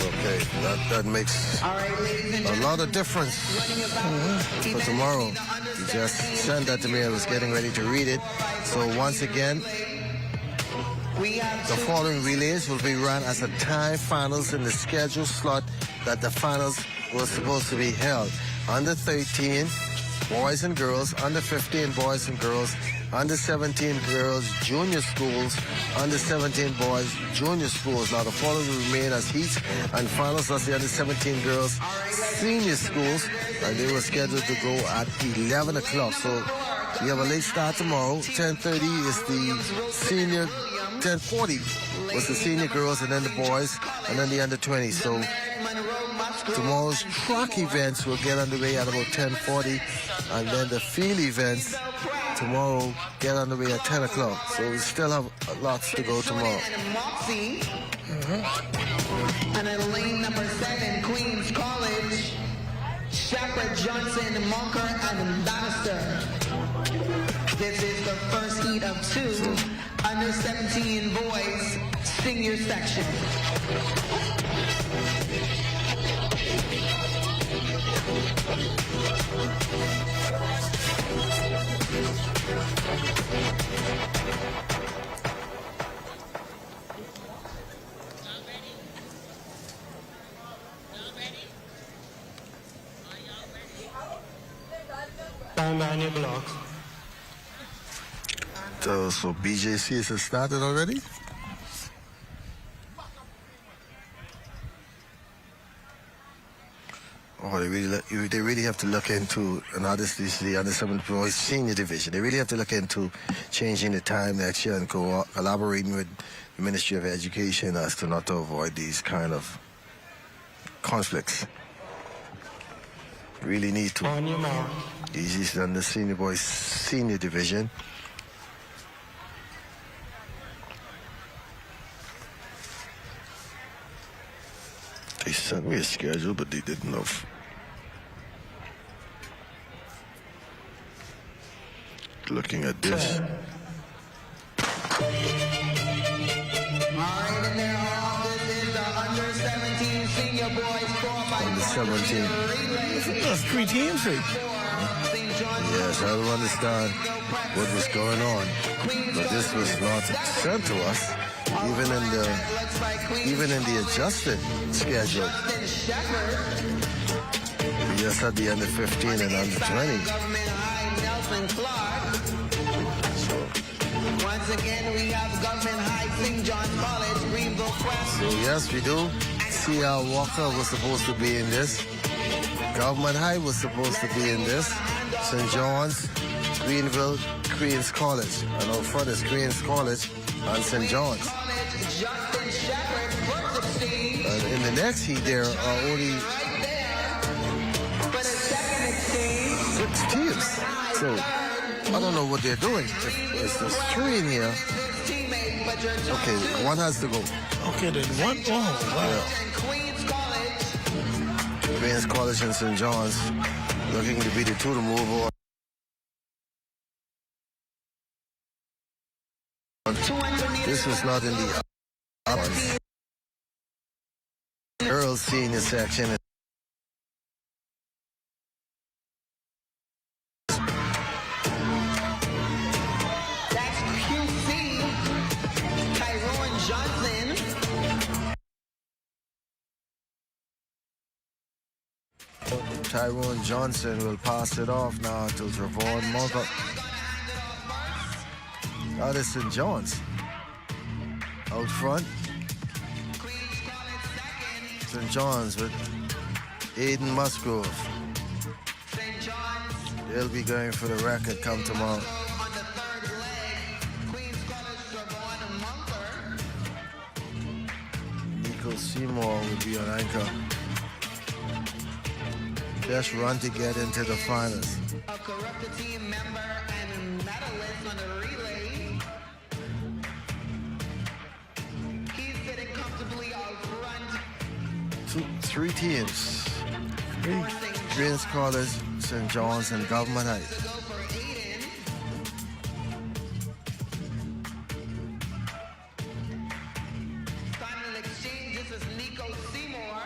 Okay, that makes a lot of difference for tomorrow. You just sent that to me. I was getting ready to read it. So once again, the following relays will be run as a time finals in the scheduled slot that the finals were supposed to be held. Under 13 boys and girls, under 15 boys and girls, under 17 girls, junior schools, under 17 boys, junior schools. Now the following will remain as heats and finals. That's the under 17 girls, senior schools, and they were scheduled to go at 11 o'clock. So we have a late start tomorrow. 10:30 is the senior, 10:40 was the senior girls, and then the boys, and then the under 20. So tomorrow's track events will get underway at about 10:40, and then the field events tomorrow get underway at 10 o'clock. So we still have lots to go tomorrow. And then lane number 7, Queens College, Shepherd, Johnson, Monker, and Bannister. This is the first heat of 2 under 17 boys senior section. Stand on your blocks. So BJC has started already? Oh, they really have to look into, and this is the under 7 boys senior division. They really have to look into changing the time next year and collaborating with the Ministry of Education as to not to avoid these kind of conflicts. Really need to. On your mark. This is under senior boys senior division. They sent me a schedule, but they didn't know. Looking at this. All right, and they're off. This is the under 17 senior boys 4x4 Under 17. That's 3 teams, right? Yes, I don't understand what was going on, but this was not sent to us, even in the adjusted schedule. Yes, at the under 15 and under 20. Government High Nelson Clark. Once again, we have Government High St. John College, Greenville Prep. So yes, we do. C.R. Walker was supposed to be in this. Government High was supposed to be in this. St. John's, Greenville, Queens College. And out front is Queens College and St. John's. And in the next heat, there are only 6 teams. So I don't know what they're doing. If there's 3 in here. Okay, one has to go. Okay, then one. Oh, wow. Yeah. Queens College and St. John's looking to be the 2 to move on. This was not in the girls senior section. Tyrone Johnson will pass it off now to Trevon Monk. That is St. John's. Out front. St. John's with Aiden Musgrove. They'll be going for the record come tomorrow. Nico Seymour will be on anchor. Best run to get into the finals. A corrupted team member and medalist on the relay. He's sitting comfortably out front. 3 teams. Queens College, St. John's, and Government High. Final exchange, this is Nico Seymour.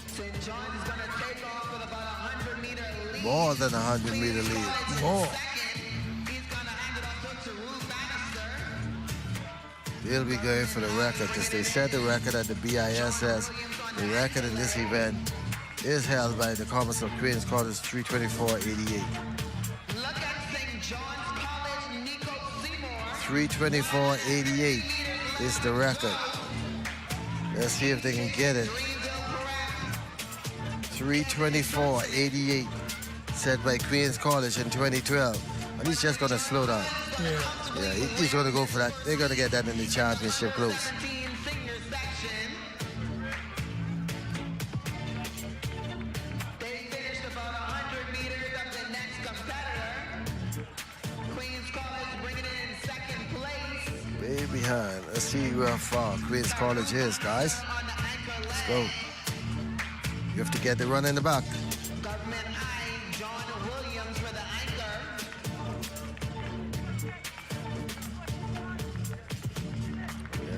St. John's is going to take off with about a 100-meter lead. More than a 100-meter lead. More. They'll be going for the record because they set the record at the BISS. The record in this event is held by the Commerce of Queens College 324.88. 324.88 is the record. Let's see if they can get it. 324.88 set by Queens College in 2012. And he's just going to slow down. Yeah, he's going to go for that. They're going to get that in the championship close. Way behind. Let's see how far Queens College is, guys. Let's go. You have to get the run in the back.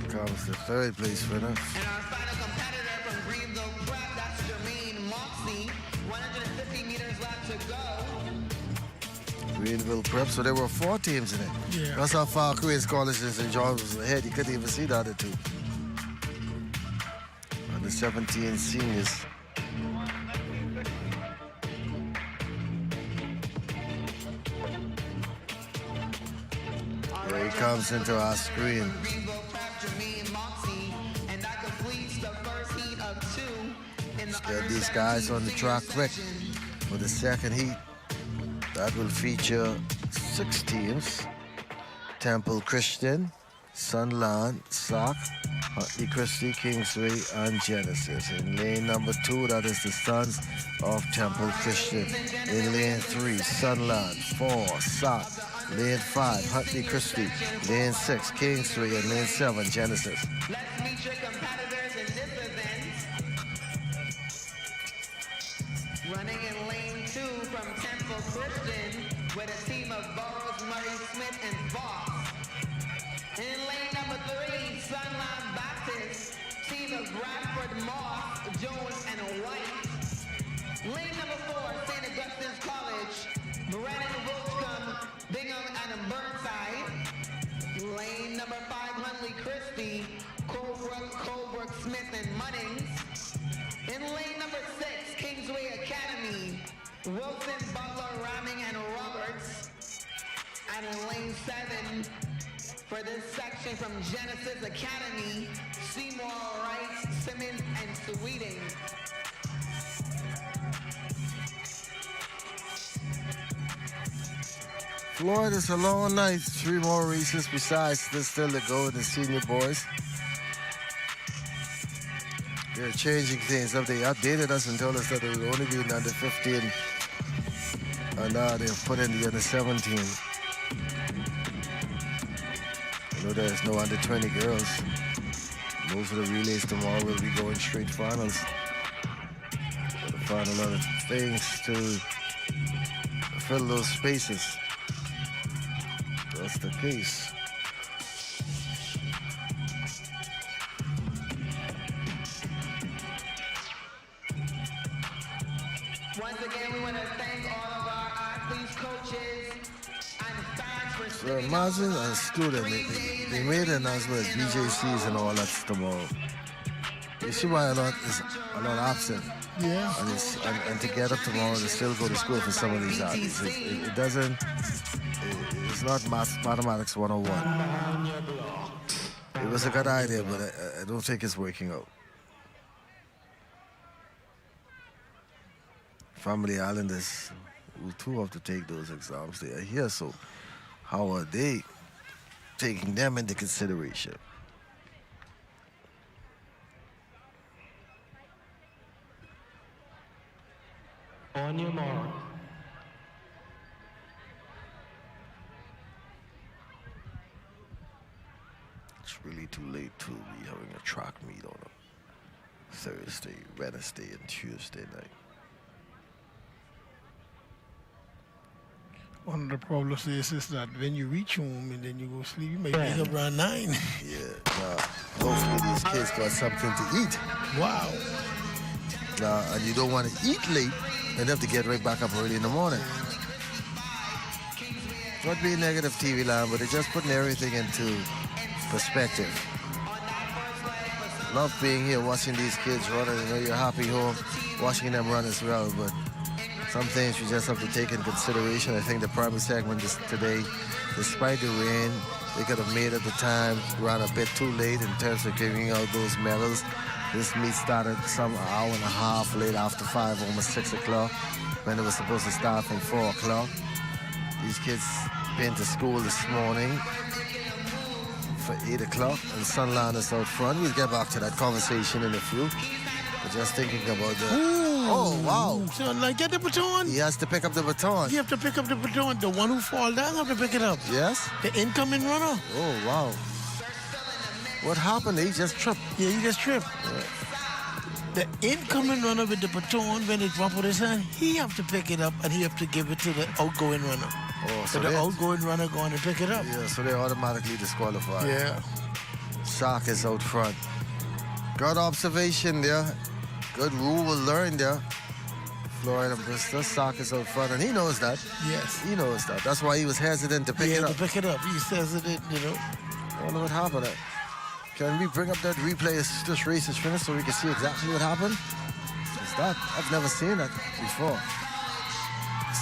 Comes the 3rd place winner. And our final competitor from Greenville Prep, that's Jermaine Moxie. 150 meters left to go. Greenville Prep, so there were 4 teams in it. Yeah. That's how far Queens College and St. John's was ahead. You couldn't even see the other 2. And the 17 seniors. Here he comes into our screen. Let's get these guys on the track quick for the second heat. That will feature 6 teams. Temple Christian, Sunland, Sac, Huntley Christie, Kingsway, and Genesis. In lane number 2, that is the Sons of Temple Christian. In lane 3, Sunland, 4, Sac. Lane 5, Huntley Christie. Lane 6, Kingsway. And lane 7, Genesis. Let's meet your competitors in this event. Running in lane 2 from Temple Christian with a team of Burroughs, Murray, Smith, and Fox. In lane number 3, Sunland Baptist, team of Bradford, Moss, Jones, and White. Lane number 4, St. Augustine's College, Brennan, Wilcombe, Bingham, and Burnside. Lane number 5, Huntley Christie, Cole Wilson, Butler, Rahming, and Roberts. And in lane 7, for this section from Genesis Academy, Seymour, Wright, Simmons, and Sweeting. Floyd, it's a long night. 3 more races besides this still to go in the senior boys. They're changing things up. They updated us and told us that it would only be in under 15. And now they've put in the under 17. I know there's no under 20 girls. Most of the relays tomorrow will be going straight finals. Gotta find a lot of things to fill those spaces. That's the case. Once again, we want to thank all of our athletes, coaches, and fans for So imagine a student, they made an announcement, BJCs and all that tomorrow. You see why a lot absent. Yeah. And to get up tomorrow to still go to school for some of these athletes. It doesn't, it's not mathematics 101. It was a good idea, but I don't think it's working out. Family Islanders who too have to take those exams, they are here, so how are they taking them into consideration? On your mark. It's really too late to be having a track meet on a Thursday, Wednesday, and Tuesday night. One of the problems is that when you reach home and then you go sleep, you might wake up around 9. Yeah, hopefully these kids got something to eat. Wow. And you don't want to eat late and have to get right back up early in the morning. Not being negative, TV land, but it's just putting everything into perspective. Love being here, watching these kids run. I know you're happy home, watching them run as well, but some things you just have to take in consideration. I think the primary segment today, despite the rain, they could have made at the time, ran a bit too late in terms of giving out those medals. This meet started some hour and a half late after 5, almost 6 o'clock, when it was supposed to start from 4 o'clock. These kids been to school this morning for 8 o'clock, and Sunland is out front. We'll get back to that conversation in a few. But just thinking about the... Oh, wow. So, like, get the baton. He has to pick up the baton. You have to pick up the baton. The one who fall down have to pick it up. Yes? The incoming runner. Oh, wow. What happened? He just tripped. Yeah, he just tripped. Yeah. The incoming runner with the baton, when it drop with his hand, he have to pick it up and he have to give it to the outgoing runner. Oh, so the outgoing runner going to pick it up. Yeah, so they're automatically disqualified. Yeah. Sock is out front. Good observation there. Good rule learned there. Florida Bristol. Sock is out front, and he knows that. Yes. He knows that. That's why he was hesitant to pick it up. to pick it up. He says it, you know. I wonder what happened. Can we bring up that replay as this race is finished so we can see exactly what happened? It's that. I've never seen that before.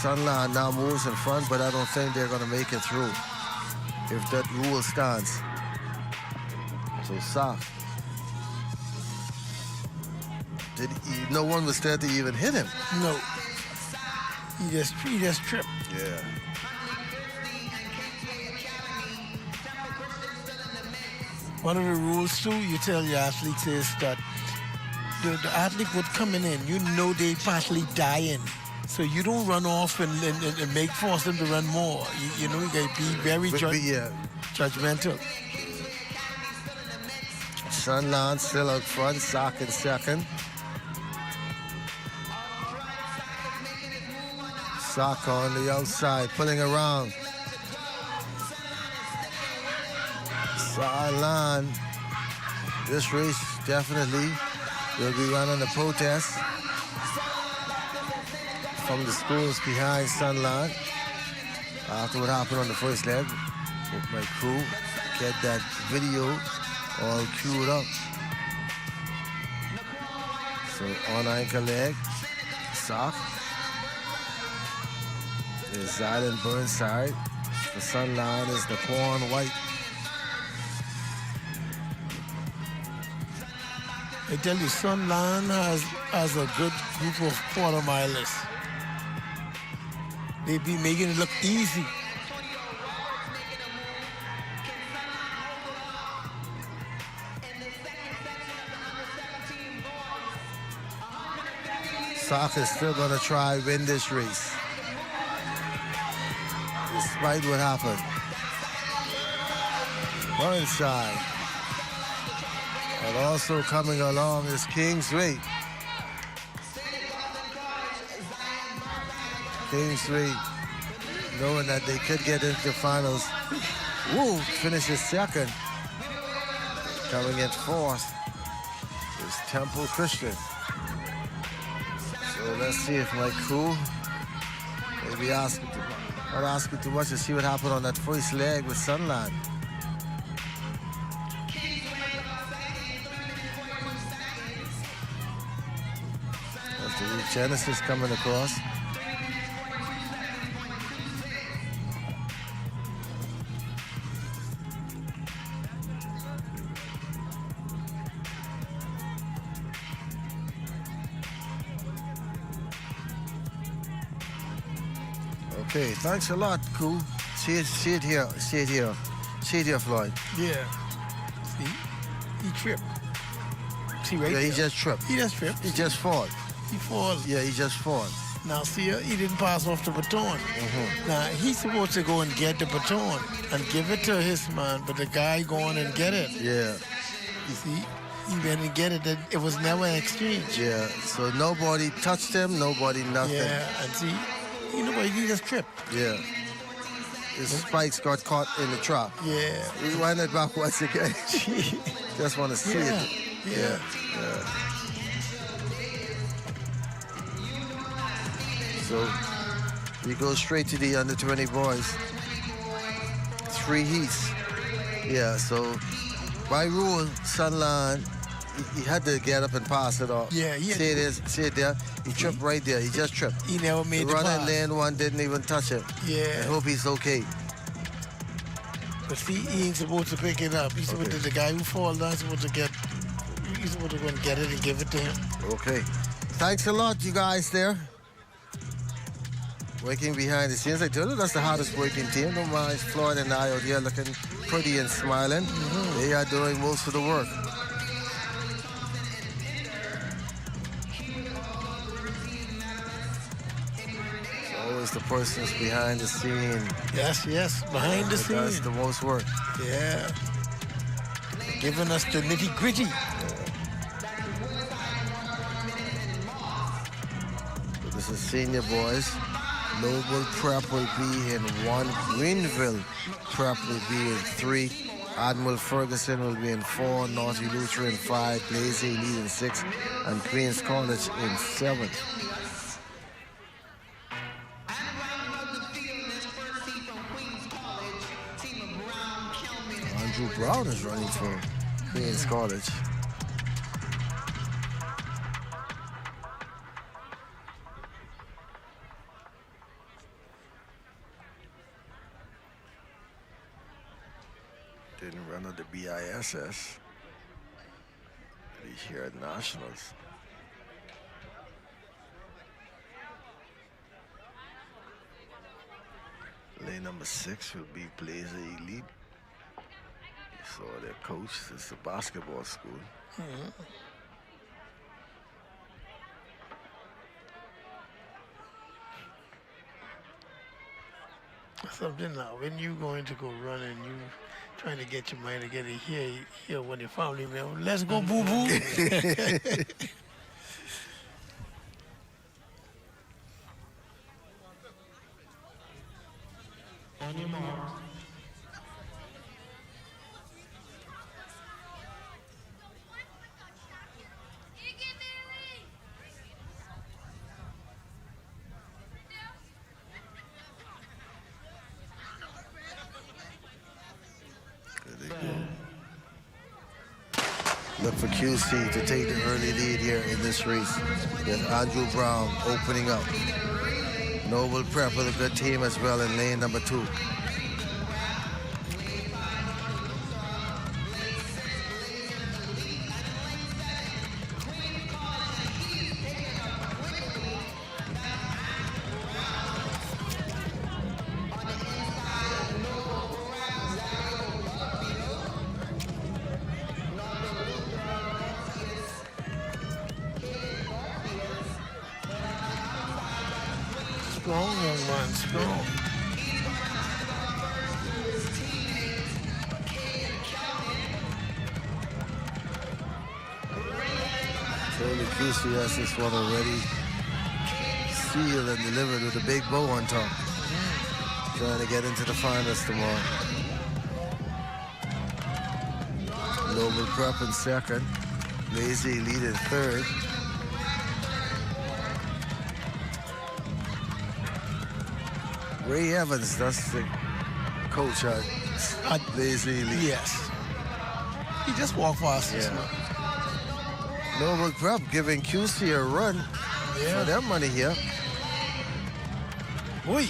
Sunland now moves in front, but I don't think they're going to make it through if that rule stands. So Sock. No one was there to even hit him. No. He just tripped. Yeah. One of the rules too, you tell your athletes is that the athlete would coming in, you know they partially dying. So you don't run off and force them to run more. You know, you gotta be very judgmental. Sunland still out front, Sock in second. Sock on the outside, pulling around. Sunland. This race definitely will be running the protest from the schools behind Sunland. After what happened on the first leg, with my crew, get that video all queued up. So on ankle leg, Sock. is Island Burnside. The Sunline is the Corn White. I tell you, Sunland has a good group of quarter milers. They be making it look easy. Sock is still gonna try win this race, despite what happened. Burnside. And also coming along is Kingsway. Kingsway, knowing that they could get into the finals. Woo, finishes second. Coming in fourth is Temple Christian. So let's see if my crew maybe not asking too much to see what happened on that first leg with Sunland. Genesis coming across. Okay, thanks a lot, cool. See it here, Floyd. Yeah. See, he tripped. See right Yeah, he there. just tripped. He just tripped. He just fought. He fall. Yeah, he just fought. Now, see, he didn't pass off the baton. Now, he's supposed to go and get the baton and give it to his man, but the guy go on and get it. Yeah. You see, he went and get it. It was never an exchange. Yeah, so nobody touched him, nobody nothing. Yeah, and see, he just tripped. Yeah. His spikes got caught in the trap. Yeah. We wind it back once again. Just want to see it. Yeah. So we go straight to the under 20 boys. 3 heats. Yeah, so by rule, Sunland, he had to get up and pass it off. Yeah, see it there. He tripped right there. He just tripped. He never made the runner pass. in lane 1 didn't even touch him. Yeah. I hope he's okay. But see, he ain't supposed to pick it up. He's supposed to, the guy who fall down, he's supposed to go and get it and give it to him. Okay. Thanks a lot, you guys there. Working behind the scenes. I told you that's the hardest working team. Don't mind Floyd and I out here looking pretty and smiling. They are doing most of the work. Always the persons behind the scene. Yes, behind the scene. That's the most work. Yeah. Giving us the nitty gritty. This is senior boys. Noble Prep will be in 1. Greenville Prep will be in 3. Admiral Ferguson will be in 4. Naughty Luther in 5. Blaze Elite in 6. And Queen's College in 7. Andrew Brown is running for Queen's College. Didn't run at the BISS. He's here at Nationals. Lane number 6 will be Blazer Elite. So their coach is a basketball school. Something now, when you going to go run and you trying to get your money together here when your family member, let's go boo boo. On your mark. Look for QC to take the early lead here in this race with Andrew Brown opening up. Noble Prep with a good team as well in lane number 2. Strong, young man, strong. Tony QC has this one already sealed and delivered with a big bow on top. Trying to get into the finals tomorrow. Noble Prep in second. Lazy lead in third. Ray Evans, that's the coach at Lazy Lead. Yes. He just walked past us, man. Noble Prep giving QC a run for their money here. Oi.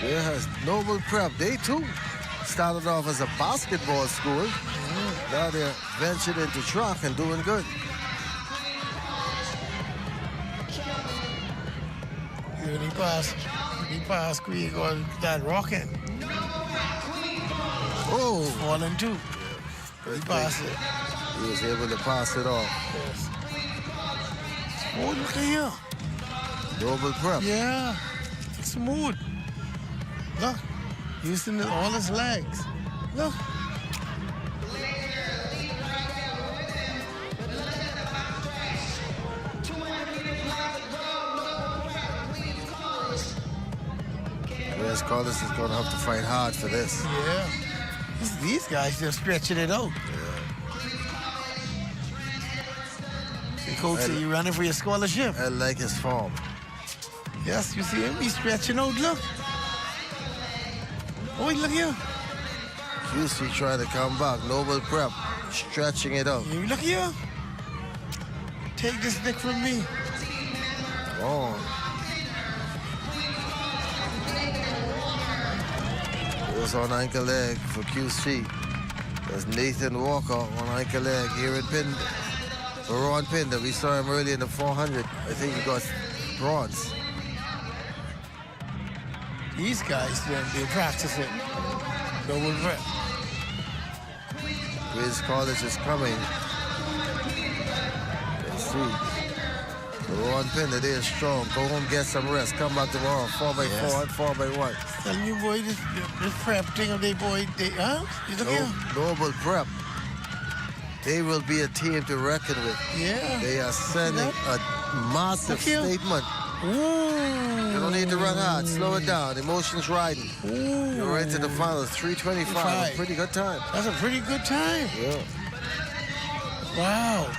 There has Noble Prep. They too started off as a basketball school. Now they're ventured into track and doing good. When he passed Queen got that rocking. Oh, falling too. He passed it. He was able to pass it off. Yes. Oh, look at here. Noble Prep. Yeah. Smooth. Look. Using all his legs. Look. Whereas Carlos is going to have to fight hard for this. Yeah. These guys just stretching it out. The coach said you running for your scholarship. I like his form. Yes, you see him? He's stretching out. Look. Oh, look here. QC trying to come back. Noble Prep stretching it out. Look here. Take this stick from me. Oh. Goes on ankle leg for QC. There's Nathan Walker on ankle leg here at Pinder. Ron Pinder, we saw him early in the 400. I think he got bronze. These guys, they're practicing. Noble Prep. Grace College is coming. Let's see. Ron Pinder, they're strong. Go home, get some rest. Come back tomorrow. 4x4 and 4x1. Tell you, boy, this prep thing of they boy, huh? You look here. Noble Prep. They will be a team to reckon with. Yeah. They are sending a massive statement. Ooh. You don't need to run hard. Slow it down. Emotions riding. Ooh. You're into the finals. 3:25. A pretty good time. That's a pretty good time. Yeah. Wow.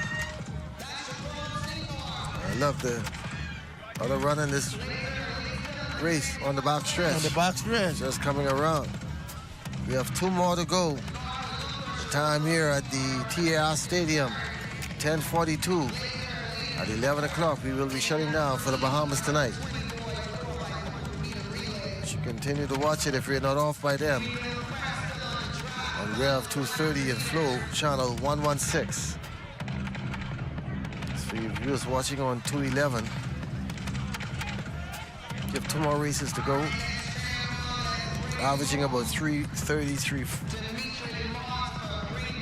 I love the other running this race on the back stretch. On the back stretch. Just coming around. We have 2 more to go. The time here at the TAR Stadium, 10:42. At 11 o'clock, we will be shutting down for the Bahamas tonight. You should continue to watch it if you're not off by them. On Rev 230 and Flow, channel 116. For you viewers watching on 211, you have 2 more races to go. Averaging about 333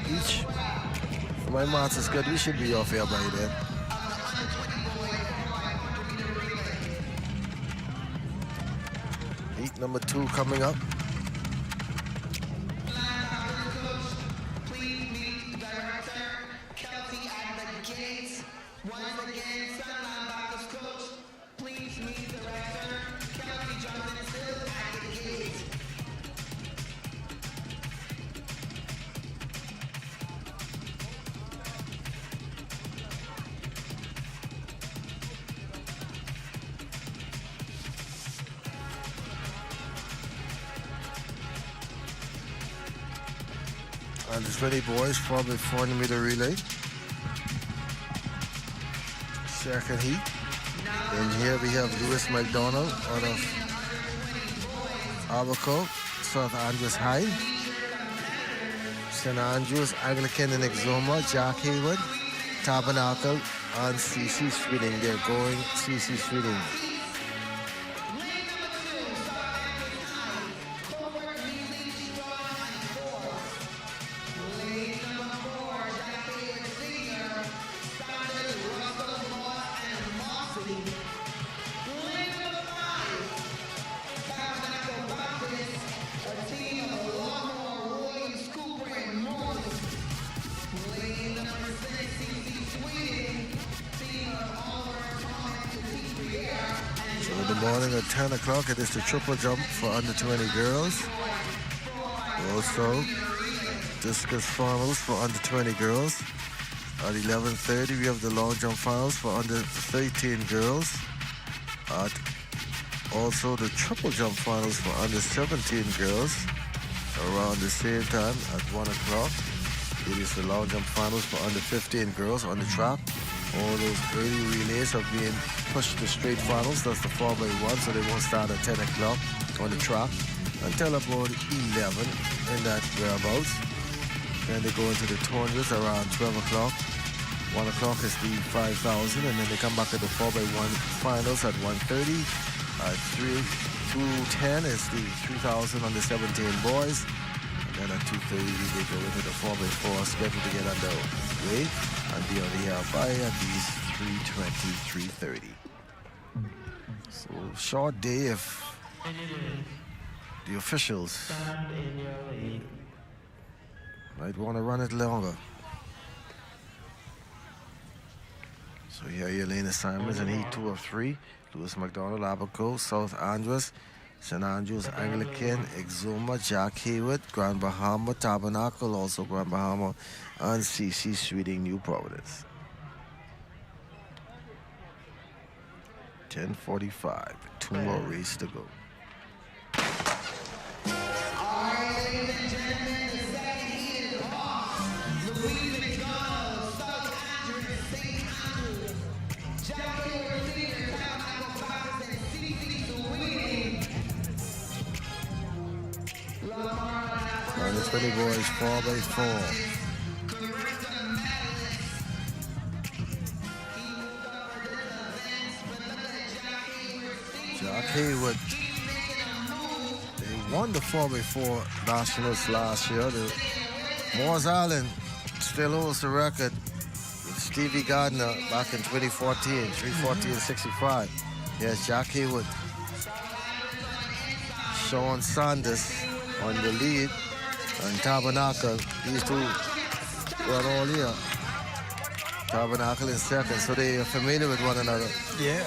each. For my maths is good. We should be off here by then. Heat number 2 coming up. And the 20 boys, 4x400 meter relay. Second heat. And here we have Lewis McDonald out of Abaco, South Andrews High. St. Andrews, Anglican and Exoma, Jack Hayward, Tabernacle, and CC Sweeting. They're going CC Sweeting. In the morning at 10 o'clock, it is the triple jump for under 20 girls. Also, discus finals for under 20 girls. At 11:30, we have the long jump finals for under 13 girls. At also the triple jump finals for under 17 girls. Around the same time at 1 o'clock, it is the long jump finals for under 15 girls on the track. All those early relays have been pushed to straight finals. That's the 4x1, so they won't start at 10 o'clock on the track until about 11 in that whereabouts. Then they go into the tournaments around 12 o'clock. 1 o'clock is the 5,000, and then they come back to the 4x1 finals at 1:30. At 2:10 is the 3,000 under 17 boys. And then at 2:30, they go into the 4x4 scheduled to get underway and be on the air by at least 3:20, 3:30. So short day if the officials might want to run it longer. So here are your lane assignments in Heat 2 of 3. Lewis McDonald, Abaco, South Andrews, St. Andrews, Anglican, Exoma, Jack Hayward, Grand Bahama, Tabernacle, also Grand Bahama, and CC Sweeting, New Providence. 10:45, 2 more races to go. And the 20 boys 4x4. Jack Hayward. They won the 4x4 Nationals last year. The Moores Island still holds the record with Stevie Gardner back in 2014, 3:14.65. Yes, Jack Hayward. Sean Sanders on the lead, and Tabernacle, these two run all year. Tabernacle in second, so they are familiar with one another. Yeah.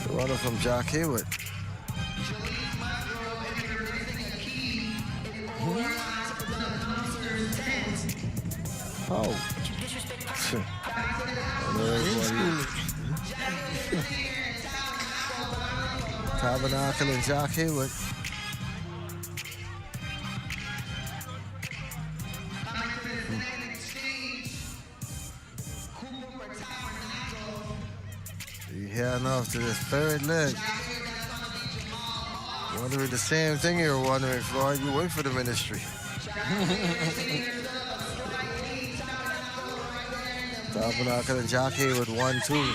The runner from Jack Hayward. Oh. Tabernacle and Jack Hayward. You hear enough to this third leg. Wondering the same thing you're wondering, Floyd. You wait for the ministry. Tabernacle and Jack Hayward 1-2.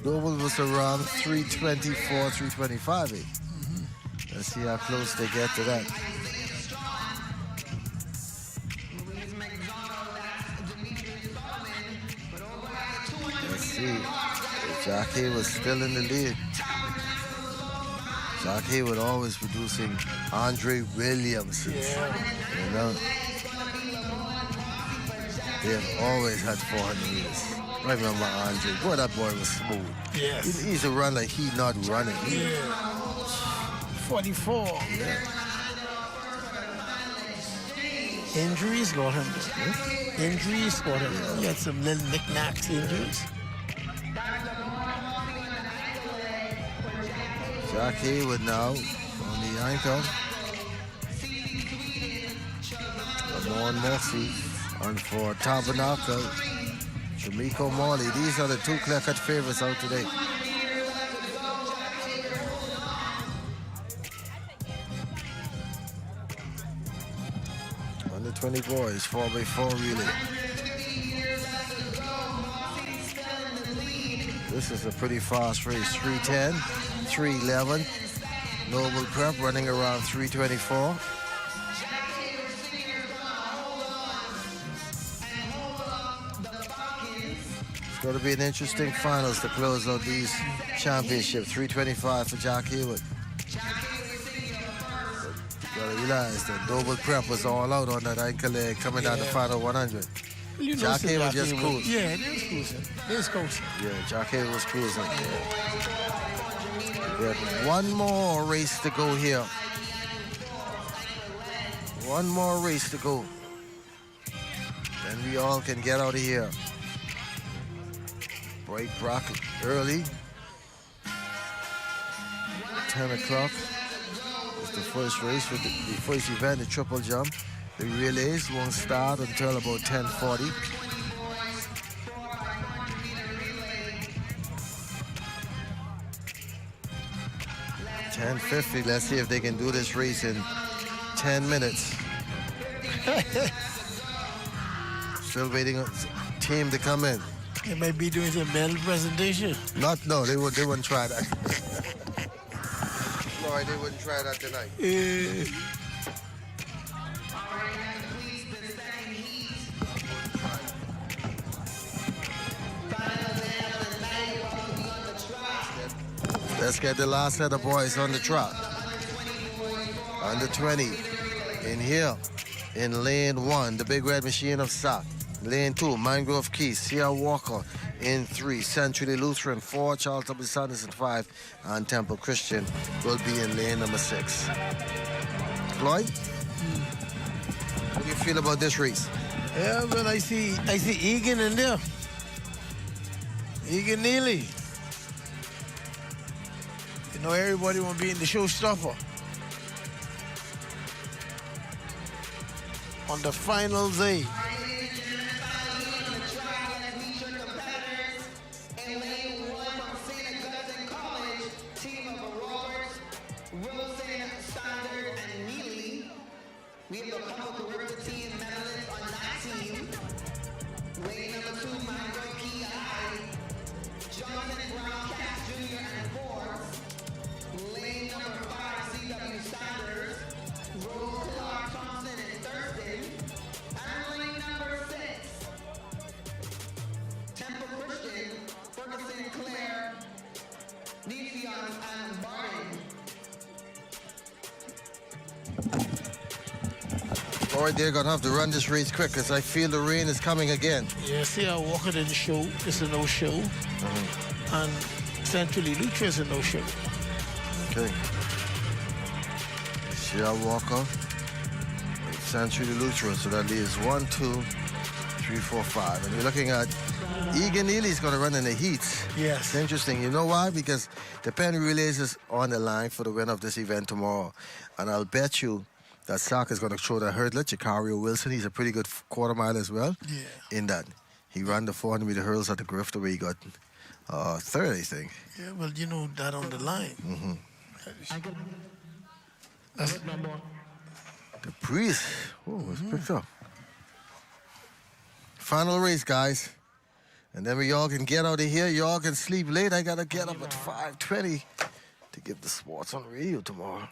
Global was around 324, 325. Let's see how close they get to that. Let's see. Jack Hayward still in the lead. Jack Hayward always producing Andre Williamson. You know? They have always had 400 meters. I remember Andre. Boy, that boy was smooth. Yes. He used to run like he not running. Yeah. 44. Yeah. Injuries got him. Injuries got him. He had some little knickknacks injuries. Jack Haywood now on the anchor. Lamont Moxie. And for Tabernacle, Jamaica Morley. These are the two clear-cut favorites out today. Under 20 boys, 4x4 relay. This is a pretty fast race. 3:10, 3:11. Noble Prep running around 3:24. It's going to be an interesting finals to close out these championships. 3:25 for Jack Haywood. You gotta realize that Noble Prep was all out on that ankle leg coming down the final 100. You know, Jack Haywood just cruised. Yeah, it is cruising. It is cruising. Yeah, Jack Haywood was cruising. We have one more race to go here. One more race to go. Then we all can get out of here. Break rock early. 10 o'clock. It's the first race with the first event, the triple jump. The relays won't start until about 10:40. $10.50. Let's see if they can do this race in 10 minutes. Still waiting on the team to come in. They might be doing some medal presentation. No, they wouldn't try that. No, they wouldn't try that tonight. Let's get the last set of boys on the trot. Under 20 in here in lane 1, the Big Red Machine of Sac. Lane 2, Mangrove Key, Sierra Walker in 3, Century Lutheran 4, Charles W. Sanderson 5, and Temple Christian will be in lane number 6. Floyd, how do you feel about this race? Yeah, but I see Egan in there. Egan Neely. You know, everybody want to be in the showstopper. On the final day. Boy, they're going to have to run this race quick because I feel the rain is coming again. Yeah, see how Walker didn't show. It's a no-show. And Centrally Lucha is a no-show. Okay. Sierra Walker, Century Lutheran. So that leaves 1, 2, 3, 4, 5. And you're looking at Egan Neely's going to run in the heats. Yes. It's interesting. You know why? Because the Penny Relays is on the line for the win of this event tomorrow. And I'll bet you that Sac is going to throw the hurdler, Jacario Wilson. He's a pretty good quarter mile as well. Yeah. In that. He ran the 400-meter hurdles at the Grift where he got third, I think. Yeah, well, you know that on the line. Mm-hmm. That's the priest. Oh, it's picked up. Final race, guys. And then we all can get out of here. You all can sleep late. I got to get up at 5:20 to get the sports on radio tomorrow.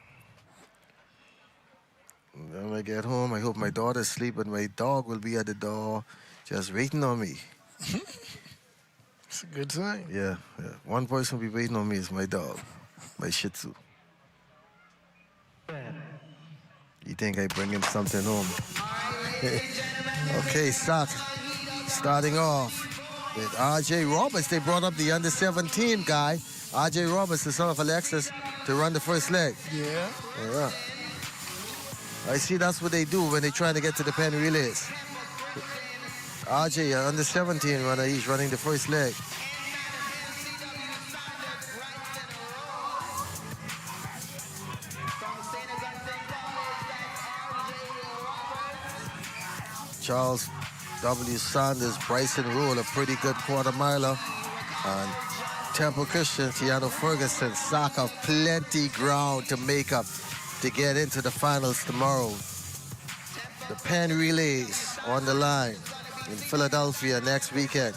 And then when I get home, I hope my daughter's asleep and my dog will be at the door just waiting on me. It's a good sign. Yeah. One person will be waiting on me is my dog, my Shih Tzu. You think I bring him something home? Okay, Sac starting off with R.J. Roberts. They brought up the under-17 guy, R.J. Roberts, the son of Alexis, to run the first leg. Yeah. Yeah. I see that's what they do when they're trying to get to the Penny Relays. R.J., under-17 runner, he's running the first leg. Charles W. Sanders, Bryson Rule, a pretty good quarter miler. And Temple Christian, Tiano Ferguson, Saka, plenty ground to make up to get into the finals tomorrow. The Penn Relays on the line in Philadelphia next weekend.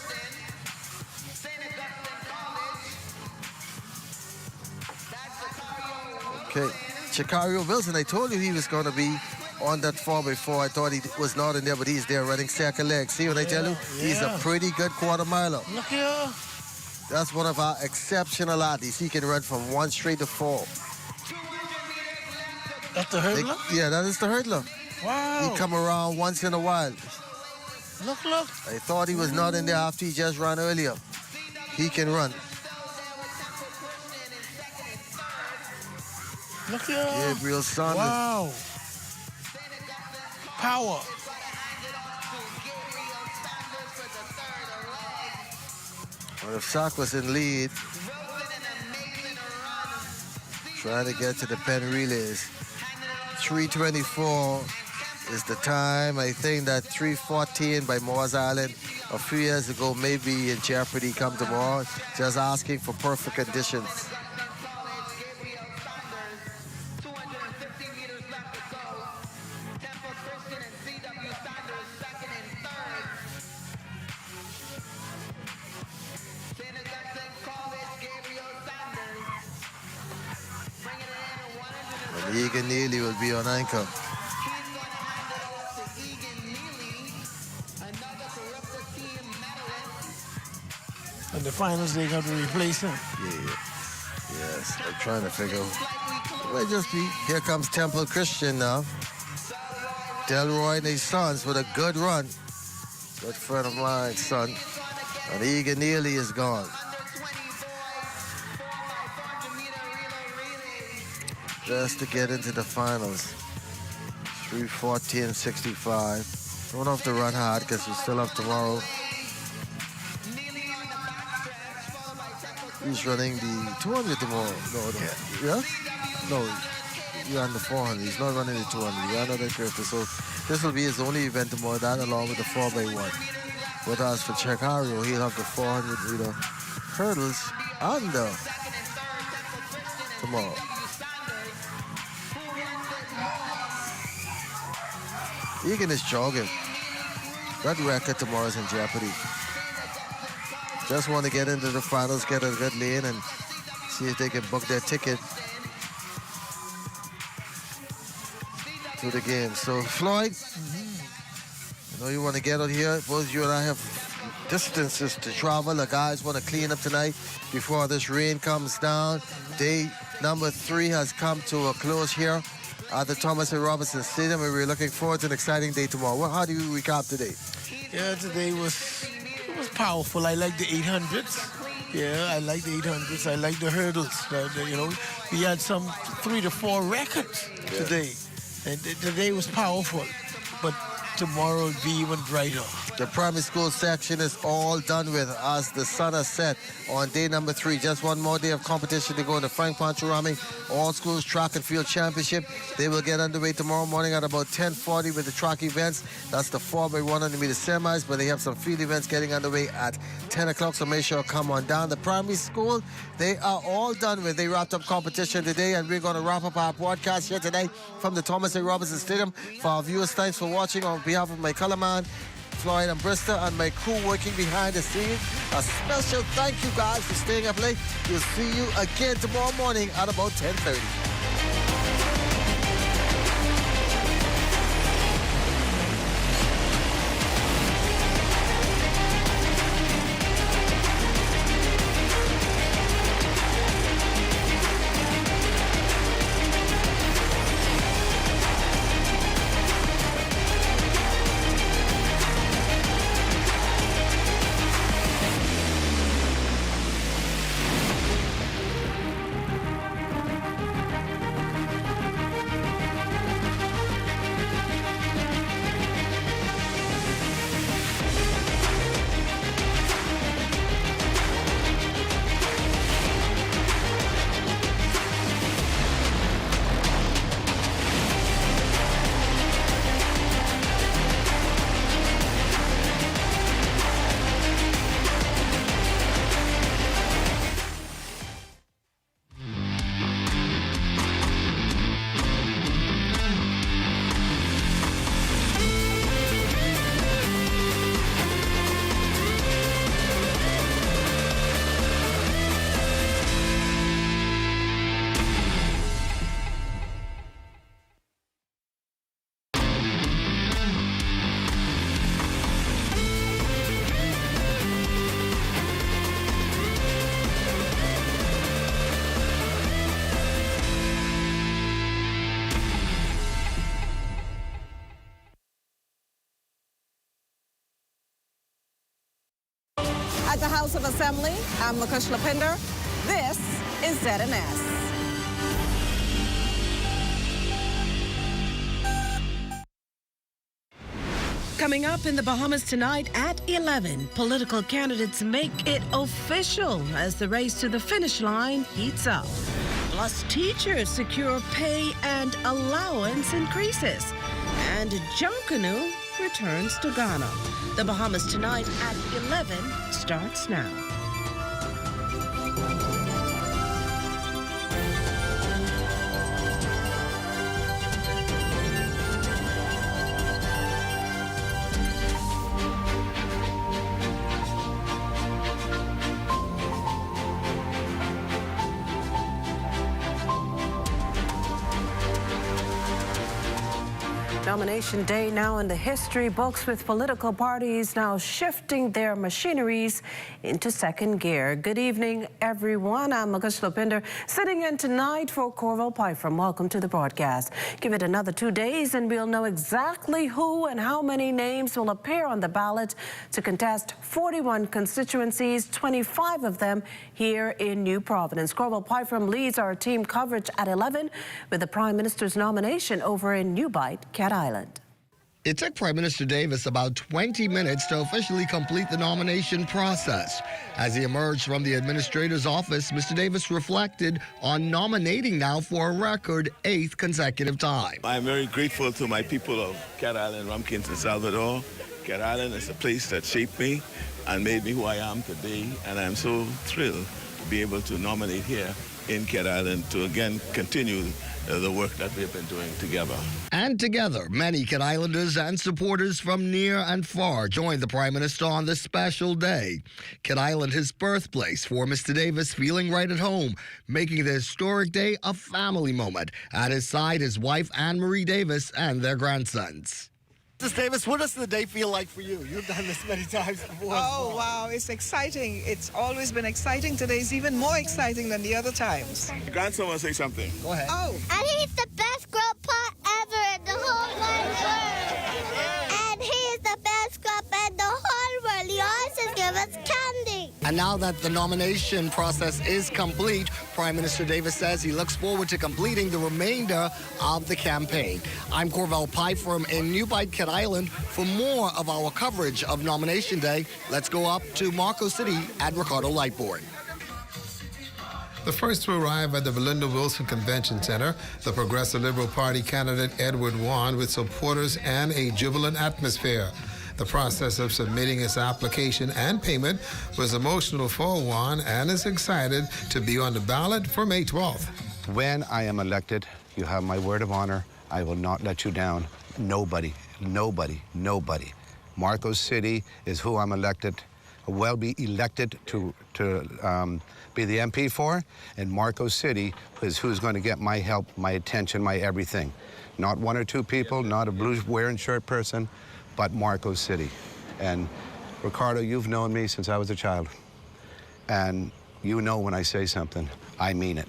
Okay, Shakario Wilson, I told you he was going to be on that 4x4. I thought he was not in there, but he's there running second leg. See what I tell you? He's a pretty good quarter miler. Look here. That's one of our exceptional athletes. He can run from 1 straight to 4. That's the hurdler? Yeah, that is the hurdler. Wow. He come around once in a while. Look. I thought he was not in there after he just ran earlier. He can run. Look here. Gabriel Sanders. Wow. Power. Well, if Sack was in lead, trying to get to the Penn Relays. 3:24 is the time. I think that 3:14 by Moores Island a few years ago may be in jeopardy come tomorrow. Just asking for perfect conditions. And Egan Neely will be on anchor. In the finals, they got to replace him. Yeah. Yes, I'm trying to figure out. It might just be. Here comes Temple Christian now. Delroy and his sons with a good run. Good friend of mine, son. And Egan Neely is gone. Just to get into the finals. 3:14.65. Don't have to run hard because we still have tomorrow. He's running the 200 tomorrow. No. Yeah? No, he ran the 400. He's not running the 200. He ran another 50. So this will be his only event tomorrow, that along with the 4x1. But as for Chekario, he'll have the 400 meter hurdles under tomorrow. Egan is jogging. That record tomorrow is in jeopardy. Just want to get into the finals, get a good lane, and see if they can book their ticket to the game. So, Floyd, I know you want to get out here. Both you and I have distances to travel. The guys want to clean up tonight before this rain comes down. Day number 3 has come to a close here at the Thomas A. Robinson Stadium, and we're looking forward to an exciting day tomorrow. Well, how do you recap today? Yeah, today was powerful. I like the 800s. Yeah, I like the 800s. I like the hurdles. You know, we had some 3 to 4 records today. And today was powerful. But tomorrow will be even brighter. The primary school section is all done with as the sun has set on day number 3. Just one more day of competition to go in the Frank Pancho Rahming All Schools Track and Field Championship. They will get underway tomorrow morning at about 10:40 with the track events. That's the 4x100 meter semis, but they have some field events getting underway at 10 o'clock, so make sure come on down. The primary school, they are all done with. They wrapped up competition today, and we're going to wrap up our broadcast here tonight from the Thomas A. Robinson Stadium. For our viewers, thanks for watching. On behalf of my color man, Floyd and Bristol, and my crew working behind the scenes, a special thank you guys for staying up late. We'll see you again tomorrow morning at about 10:30. the House of Assembly, I'm Lakush Lapinder. This is ZNS. Coming up in the Bahamas tonight at 11, political candidates make it official as the race to the finish line heats up. Plus, teachers secure pay and allowance increases. And Junkanoo returns to Ghana. The Bahamas tonight at 11 starts now. Nomination day now in the history books, with political parties now shifting their machineries into second gear. Good evening, everyone. I'm Lakush Lapinder, sitting in tonight for Corval Pyfrom. Welcome to the broadcast. Give it another 2 days and we'll know exactly who and how many names will appear on the ballot to contest 41 constituencies, 25 of them here in New Providence. Corval Pyfrom leads our team coverage at 11 with the Prime Minister's nomination over in New Bight, Cat Island. It took Prime Minister Davis about 20 minutes to officially complete the nomination process. As he emerged from the administrator's office, Mr. Davis reflected on nominating now for a record 8th consecutive time. I'm very grateful to my people of Cat Island, Rahming, and Salvador. Cat Island is a place that shaped me and made me who I am today, and I'm so thrilled to be able to nominate here in Cat Island to again continue the work that we've been doing together. And together, many Cat Islanders and supporters from near and far joined the Prime Minister on this special day. Cat Island, his birthplace, for Mr. Davis feeling right at home, making the historic day a family moment. At his side, his wife, Anne-Marie Davis, and their grandsons. Mrs. Davis, what does the day feel like for you? You've done this many times before. Oh, wow, it's exciting. It's always been exciting. Today's even more exciting than the other times. Your grandson will say something. Go ahead. Oh. And he's the best grandpa ever in the whole wide world. And he's the best grandpa in the whole world. He always gives us candy. And now that the nomination process is complete, Prime Minister Davis says he looks forward to completing the remainder of the campaign. I'm Corval Pyfrom in New Bight, Cat Island. For more of our coverage of Nomination Day, let's go up to Marco City at Ricardo Lightboard. The first to arrive at the Belinda Wilson Convention Center, the Progressive Liberal Party candidate Edward Wan, with supporters and a jubilant atmosphere. The process of submitting his application and payment was emotional for Wan and is excited to be on the ballot for May 12th. When I am elected, you have my word of honor, I will not let you down. Nobody, nobody, nobody. Marcos City is who I'm elected, will be elected to be the MP for, and Marcos City is who's going to get my help, my attention, my everything. Not one or two people, not a blue wearing shirt person, but Marcos City. And Ricardo, you've known me since I was a child. And you know when I say something, I mean it.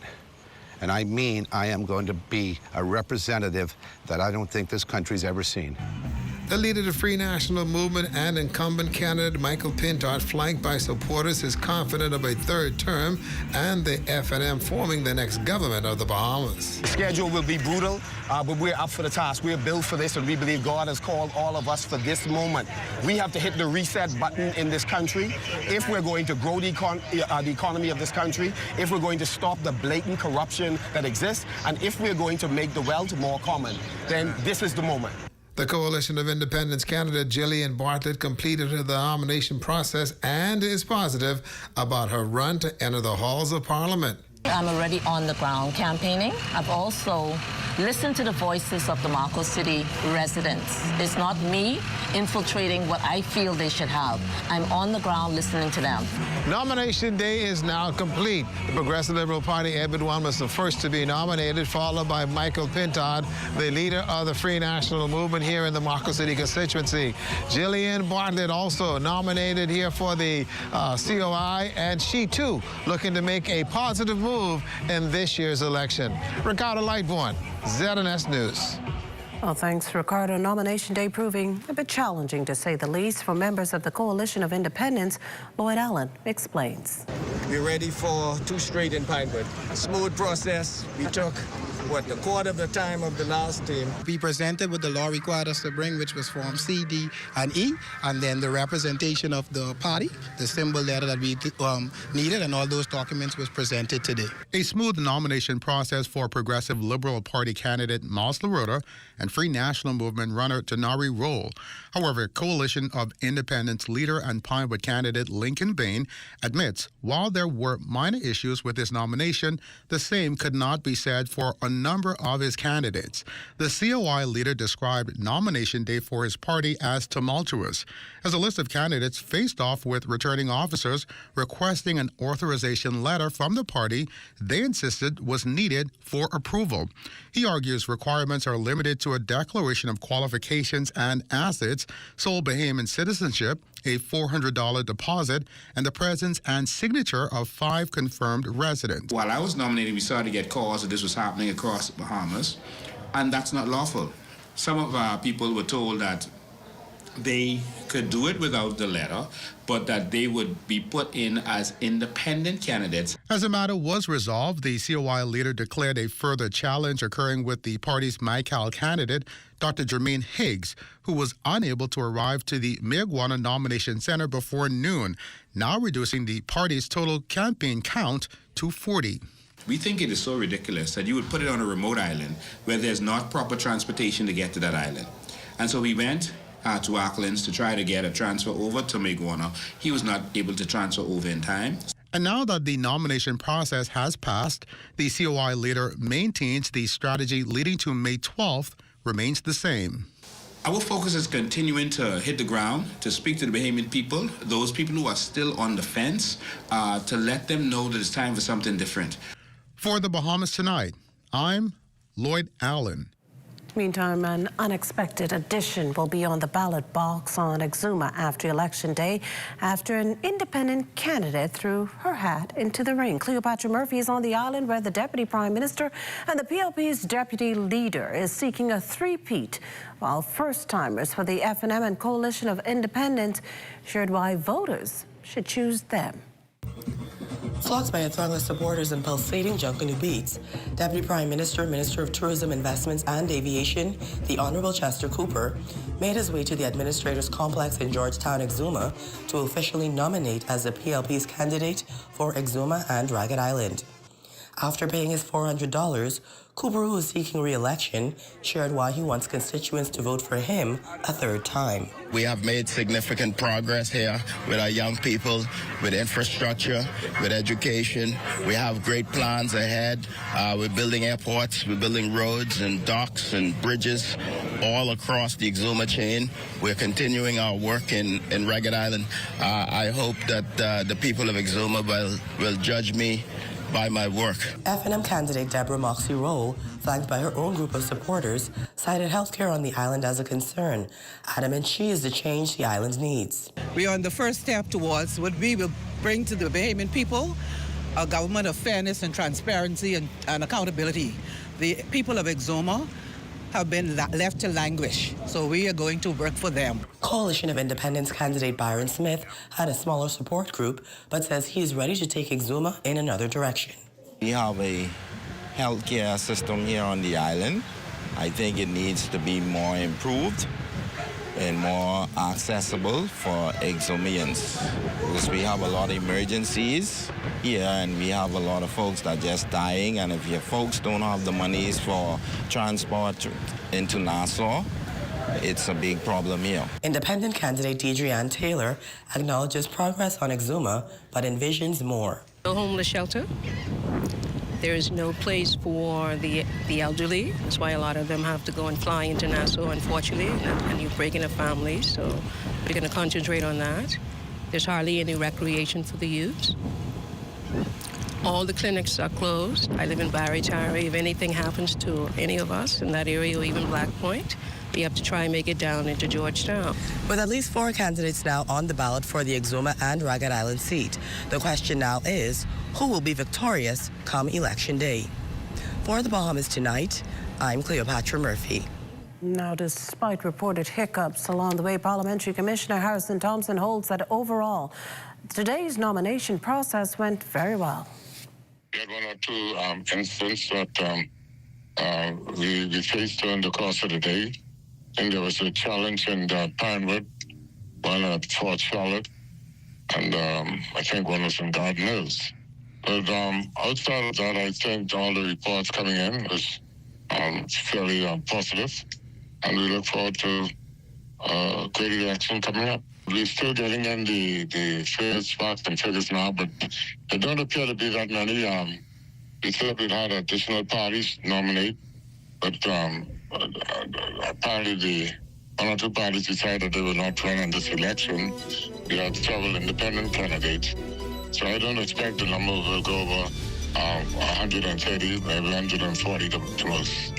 And I mean I am going to be a representative that I don't think this country's ever seen. The leader of the Free National Movement and incumbent candidate Michael Pintard, flanked by supporters, is confident of a third term and the FNM forming the next government of the Bahamas. The schedule will be brutal, but we're up for the task. We're built for this, and we believe God has called all of us for this moment. We have to hit the reset button in this country if we're going to grow the economy of this country, if we're going to stop the blatant corruption that exists, and if we're going to make the wealth more common. Then this is the moment. The Coalition of Independents candidate Jillian Bartlett completed the nomination process and is positive about her run to enter the halls of Parliament. I'm already on the ground campaigning. I've also listened to the voices of the Marcos City residents. It's not me infiltrating what I feel they should have. I'm on the ground listening to them. Nomination day is now complete. The Progressive Liberal Party, Edward Wan, was the first to be nominated, followed by Michael Pintard, the leader of the Free National Movement here in the Marcos City constituency. Jillian Bartlett also nominated here for the COI, and she too looking to make a positive move in this year's election. Ricardo Lightbourne, ZNS News. Well, thanks, Ricardo. Nomination day proving a bit challenging, to say the least, for members of the Coalition of Independents. Lloyd Allen explains. We're ready for 2 straight in Pinewood. A smooth process. We took, a quarter of the time of the last team. We presented what the law required us to bring, which was Form C, D, and E, and then the representation of the party, the symbol letter that we needed, and all those documents was presented today. A smooth nomination process for Progressive Liberal Party candidate Miles LaRota and Free National Movement runner Denari Roll. However, Coalition of Independents leader and Pinewood candidate Lincoln Bain admits while there were minor issues with his nomination, the same could not be said for a number of his candidates. The COI leader described nomination day for his party as tumultuous, as a list of candidates faced off with returning officers requesting an authorization letter from the party they insisted was needed for approval. He argues requirements are limited to a declaration of qualifications and assets, sole Bahamian citizenship, a $400 deposit, and the presence and signature of 5 confirmed residents. While I was nominated, we started to get calls that this was happening across the Bahamas, and that's not lawful. Some of our people were told that they could do it without the letter, but that they would be put in as independent candidates. As the matter was resolved, the COI leader declared a further challenge occurring with the party's MyCal candidate, Dr. Jermaine Higgs, who was unable to arrive to the Miagwana Nomination Center before noon, now reducing the party's total campaign count to 40. We think it is so ridiculous that you would put it on a remote island where there's not proper transportation to get to that island. And so we went to Auckland to try to get a transfer over to Miagwana. He was not able to transfer over in time. And now that the nomination process has passed, the COI leader maintains the strategy leading to May 12th remains the same. Our focus is continuing to hit the ground, to speak to the Bahamian people, those people who are still on the fence, to let them know that it's time for something different. For the Bahamas Tonight, I'm Lloyd Allen. Meantime, an unexpected addition will be on the ballot box on Exuma after Election Day after an independent candidate threw her hat into the ring. Cleopatra Murphy is on the island where the Deputy Prime Minister and the PLP's Deputy Leader is seeking a three-peat, while first-timers for the FNM and Coalition of Independents shared why voters should choose them. Flocked by a throng of supporters and pulsating Junkanoo beats, Deputy Prime Minister, Minister of Tourism, Investments and Aviation, the Honourable Chester Cooper, made his way to the Administrators' Complex in Georgetown, Exuma, to officially nominate as the PLP's candidate for Exuma and Ragged Island. After paying his $400, Cooper, who is seeking re-election, shared why he wants constituents to vote for him a third time. We have made significant progress here with our young people, with infrastructure, with education. We have great plans ahead. We're building airports, we're building roads and docks and bridges all across the Exuma chain. We're continuing our work in Ragged Island. I hope that the people of Exuma will judge me by my work. FNM candidate Deborah Moxie Roll, flanked by her own group of supporters, cited healthcare on the island as a concern, adamant she is the change the island needs. We are on the first step towards what we will bring to the Bahamian people, a government of fairness and transparency and accountability. The people of Exuma have been left to languish, so we are going to work for them. Coalition of Independents candidate Byron Smith had a smaller support group, but says he is ready to take Exuma in another direction. We have a healthcare system here on the island. I think it needs to be more improved and more accessible for Exumians, because we have a lot of emergencies here and we have a lot of folks that are just dying, and if your folks don't have the monies for transport into Nassau, it's a big problem here. Independent candidate Deidre Taylor acknowledges progress on Exuma, but envisions more. No homeless shelter. There is no place for the elderly. That's why a lot of them have to go and fly into Nassau, unfortunately, and you're breaking up families. So we're going to concentrate on that. There's hardly any recreation for the youth. All the clinics are closed. I live in Barry Tarry. If anything happens to any of us in that area or even Black Point, we have to try and make it down into Georgetown. With at least 4 candidates now on the ballot for the Exuma and Ragged Island seat, the question now is, who will be victorious come Election Day? For the Bahamas Tonight, I'm Cleopatra Murphy. Now, despite reported hiccups along the way, Parliamentary Commissioner Harrison Thompson holds that overall, today's nomination process went very well. We had one or two incidents that we faced during the course of the day. I think there was a challenge in Pinewood, one at Fort Charlotte, and I think one was in Garden Hills. But outside of that, I think all the reports coming in was fairly positive, and we look forward to great election coming up. We're still getting in the figures, facts and figures now, but there don't appear to be that many. We thought we'd had additional parties nominate, but apparently the one or two parties decided they would not run in this election. We had several independent candidates, so I don't expect the number will go over 130, maybe 140 the most.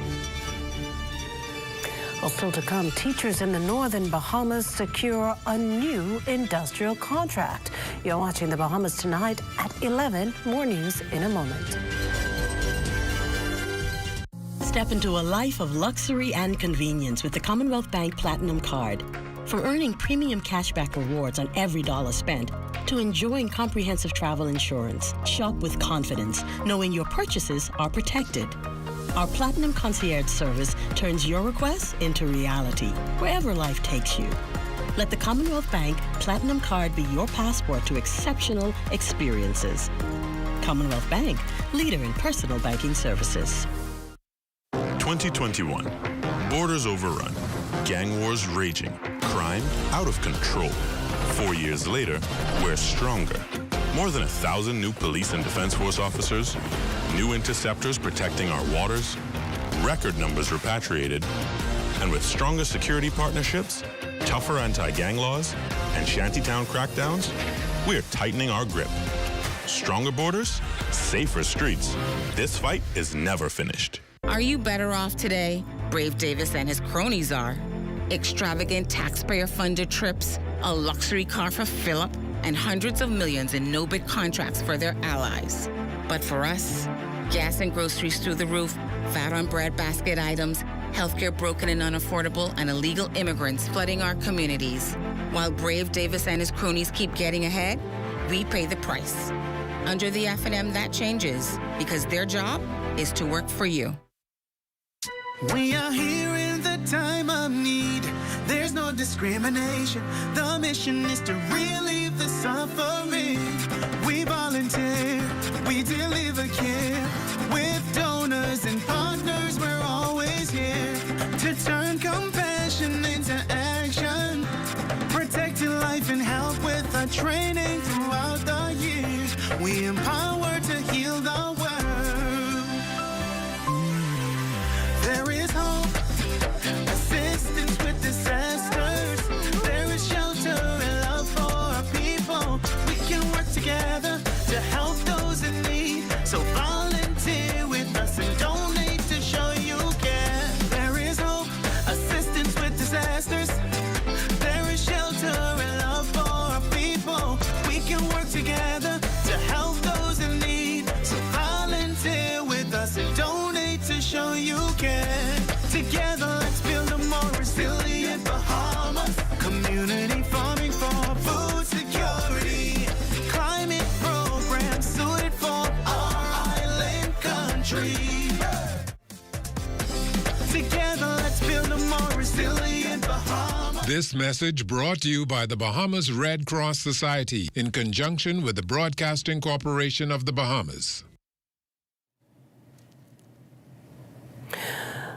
Also to come, teachers in the northern Bahamas secure a new industrial contract. You're watching the Bahamas Tonight at 11. More news in a moment. Step into a life of luxury and convenience with the Commonwealth Bank Platinum Card. From earning premium cashback rewards on every dollar spent to enjoying comprehensive travel insurance, shop with confidence, knowing your purchases are protected. Our Platinum Concierge service turns your requests into reality, wherever life takes you. Let the Commonwealth Bank Platinum Card be your passport to exceptional experiences. Commonwealth Bank, leader in personal banking services. 2021. Borders overrun. Gang wars raging. Crime out of control. 4 years later, we're stronger. More than 1,000 new police and defense force officers, new interceptors protecting our waters, record numbers repatriated, and with stronger security partnerships, tougher anti-gang laws, and shantytown crackdowns, we're tightening our grip. Stronger borders, safer streets. This fight is never finished. Are you better off today? Brave Davis and his cronies are. Extravagant taxpayer-funded trips, a luxury car for Philip, and hundreds of millions in no-bid contracts for their allies. But for us, gas and groceries through the roof, VAT on bread basket items, healthcare broken and unaffordable, and illegal immigrants flooding our communities. While Brave Davis and his cronies keep getting ahead, we pay the price. Under the F&M, that changes, because their job is to work for you. We are here in the time of need. There's no discrimination. The mission is to relieve the suffering. We volunteer, we deliver care. With donors and partners, we're always here to turn compassion into action. Protecting life and health with our training throughout the years. We empower to heal the world. There is hope, assistance with disasters. There is shelter and love for our people. We can work together to help those in need. So volunteer with us and donate to show you care. There is hope, assistance with disasters. There is shelter and love for our people. We can work together to help those in need. So volunteer with us and donate to show you care. Together, let's build a more resilient Bahamas. Community farming for food security. Climate programs suited for our island country. Together, let's build a more resilient Bahamas. This message brought to you by the Bahamas Red Cross Society in conjunction with the Broadcasting Corporation of the Bahamas.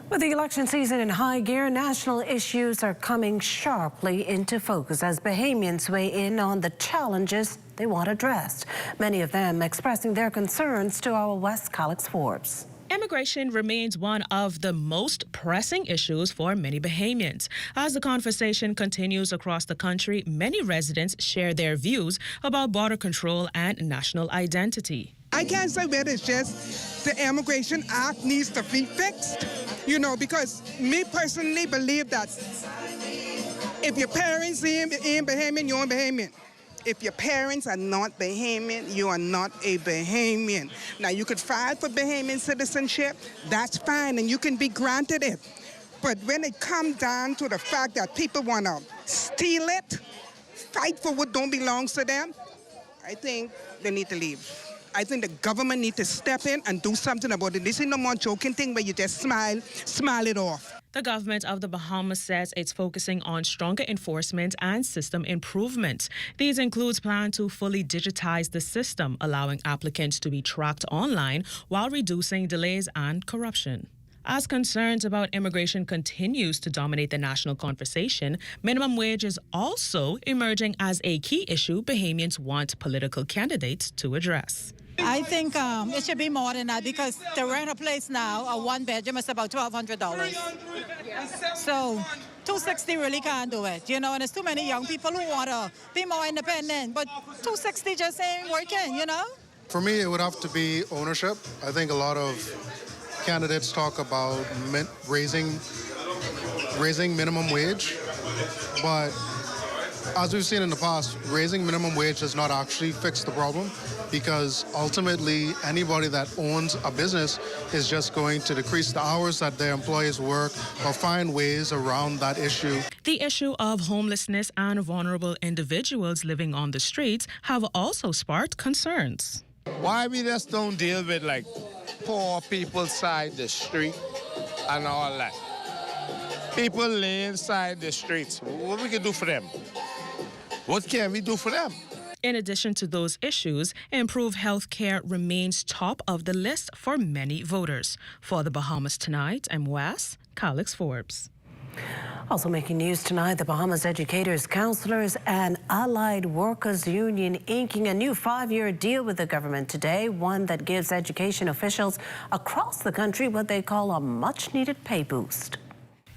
With the election season in high gear, national issues are coming sharply into focus as Bahamians weigh in on the challenges they want addressed. Many of them expressing their concerns to our West Calex Forbes. Immigration remains one of the most pressing issues for many Bahamians. As the conversation continues across the country, many residents share their views about border control and national identity. I can't say whether it's just the Immigration Act needs to be fixed, because me personally believe that if your parents ain't Bahamian, you're a Bahamian. If your parents are not Bahamian, you are not a Bahamian. Now, you could file for Bahamian citizenship, that's fine, and you can be granted it. But when it comes down to the fact that people want to steal it, fight for what don't belong to them, I think they need to leave. I think the government needs to step in and do something about it. This is no more joking thing where you just smile it off. The government of the Bahamas says it's focusing on stronger enforcement and system improvement. These include plans to fully digitize the system, allowing applicants to be tracked online while reducing delays and corruption. As concerns about immigration continues to dominate the national conversation, minimum wage is also emerging as a key issue Bahamians want political candidates to address. I think it should be more than that because to rent a place now, a one bedroom is about $1,200. So $260 really can't do it, you know, and there's too many young people who want to be more independent, but $260 just ain't working, you know? For me, it would have to be ownership. I think a lot of candidates talk about raising minimum wage, but as we've seen in the past, raising minimum wage does not actually fix the problem because ultimately anybody that owns a business is just going to decrease the hours that their employees work or find ways around that issue. The issue of homelessness and vulnerable individuals living on the streets have also sparked concerns. Why we just don't deal with like poor people side the street and all that? People lay inside the streets. What we can do for them? What can we do for them? In addition to those issues, improved health care remains top of the list for many voters. For the Bahamas Tonight, I'm Wes Calix Forbes. Also making news tonight, the Bahamas Educators, Counselors, and Allied Workers Union inking a new 5-year deal with the government today, one that gives education officials across the country what they call a much-needed pay boost.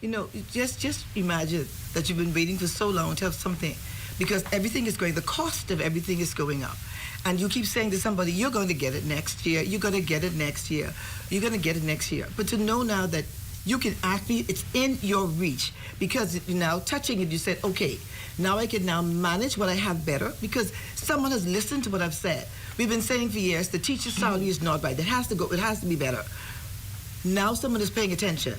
You know, just imagine that you've been waiting for so long to have something, because everything is going, the cost of everything is going up. And you keep saying to somebody, you're going to get it next year, you're going to get it next year, you're going to get it next year. But to know now that you can actually, it's in your reach, because you're now touching it, you said, okay, now I can now manage what I have better, because someone has listened to what I've said. We've been saying for years, the teacher's salary is not right, it has to go, it has to be better. Now someone is paying attention.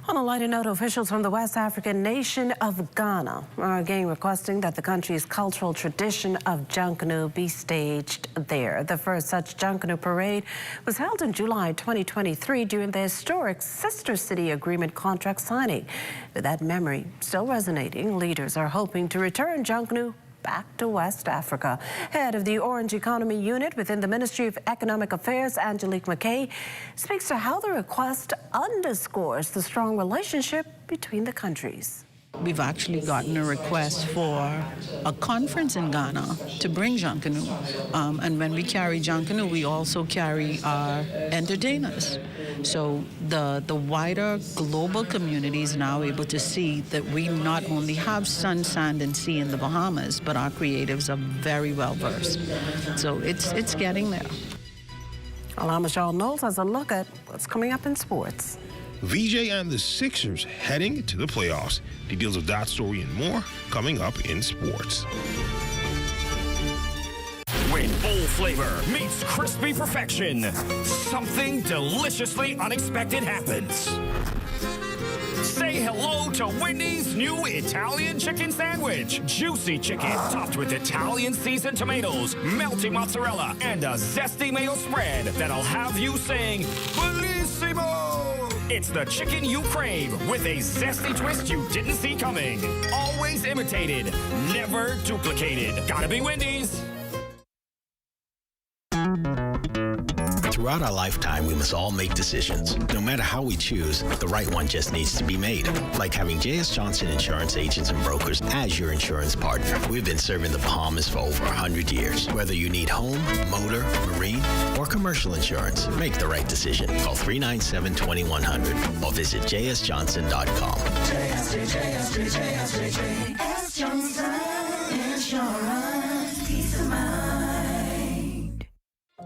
On a lighter note, officials from the West African nation of Ghana are again requesting that the country's cultural tradition of Junkanoo be staged there. The first such Junkanoo parade was held in July 2023 during the historic Sister City Agreement contract signing. With that memory still resonating, leaders are hoping to return Junkanoo back to West Africa. Head of the Orange Economy Unit within the Ministry of Economic Affairs, Angelique McKay, speaks to how the request underscores the strong relationship between the countries. We've actually gotten a request for a conference in Ghana to bring Junkanoo. And when we carry Junkanoo, we also carry our entertainers. So the wider global community is now able to see that we not only have sun, sand, and sea in the Bahamas, but our creatives are very well versed. So it's getting there. Alama Shaw Knowles has a look at what's coming up in sports. VJ and the Sixers heading to the playoffs. Details of that story and more coming up in sports. When bold flavor meets crispy perfection, something deliciously unexpected happens. Say hello to Wendy's new Italian chicken sandwich. Juicy chicken topped with Italian seasoned tomatoes, melty mozzarella, and a zesty mayo spread that'll have you saying, Bellissimo! It's the chicken you crave with a zesty twist you didn't see coming. Always imitated, never duplicated. Gotta be Wendy's. Throughout our lifetime, we must all make decisions. No matter how we choose, the right one just needs to be made. Like having J.S. Johnson Insurance Agents and Brokers as your insurance partner. We've been serving the Bahamas for over 100 years. Whether you need home, motor, marine, or commercial insurance, make the right decision. Call 397-2100 or visit jsjohnson.com. JS Johnson Insurance. Peace of mind.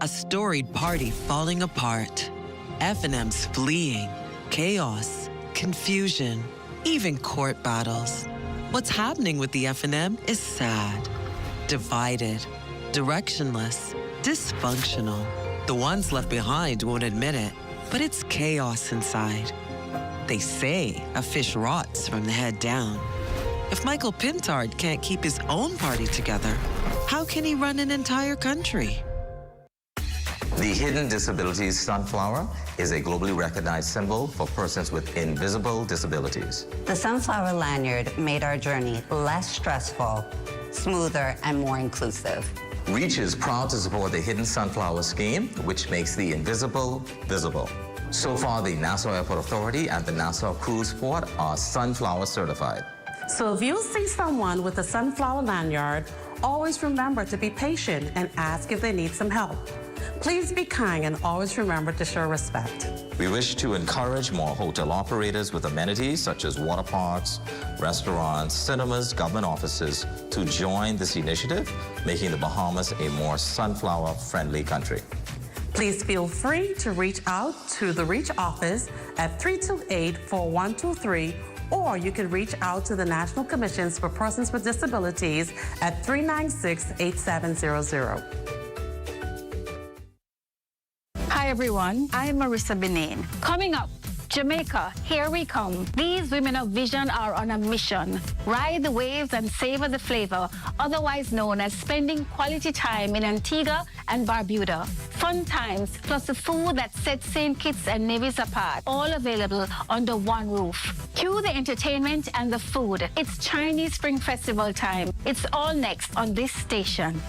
A storied party falling apart. F&M's fleeing. Chaos. Confusion. Even court battles. What's happening with the F&M is sad. Divided. Directionless. Dysfunctional. The ones left behind won't admit it, but it's chaos inside. They say a fish rots from the head down. If Michael Pintard can't keep his own party together, how can he run an entire country? The Hidden Disabilities Sunflower is a globally recognized symbol for persons with invisible disabilities. The sunflower lanyard made our journey less stressful, smoother, and more inclusive. REACH is proud to support the Hidden Sunflower Scheme, which makes the invisible visible. So far, the Nassau Airport Authority and the Nassau Cruise Port are sunflower certified. So if you see someone with a sunflower lanyard, always remember to be patient and ask if they need some help. Please be kind and always remember to show respect. We wish to encourage more hotel operators with amenities such as water parks, restaurants, cinemas, government offices to join this initiative, making the Bahamas a more sunflower-friendly country. Please feel free to reach out to the REACH office at 328-4123, or you can reach out to the National Commissions for Persons with Disabilities at 396-8700. Hi everyone, I'm Marissa Benin. Coming up, Jamaica, here we come. These women of vision are on a mission. Ride the waves and savor the flavor, otherwise known as spending quality time in Antigua and Barbuda. Fun times, plus the food that sets St. Kitts and Nevis apart, all available under one roof. Cue the entertainment and the food. It's Chinese Spring Festival time. It's all next on this station.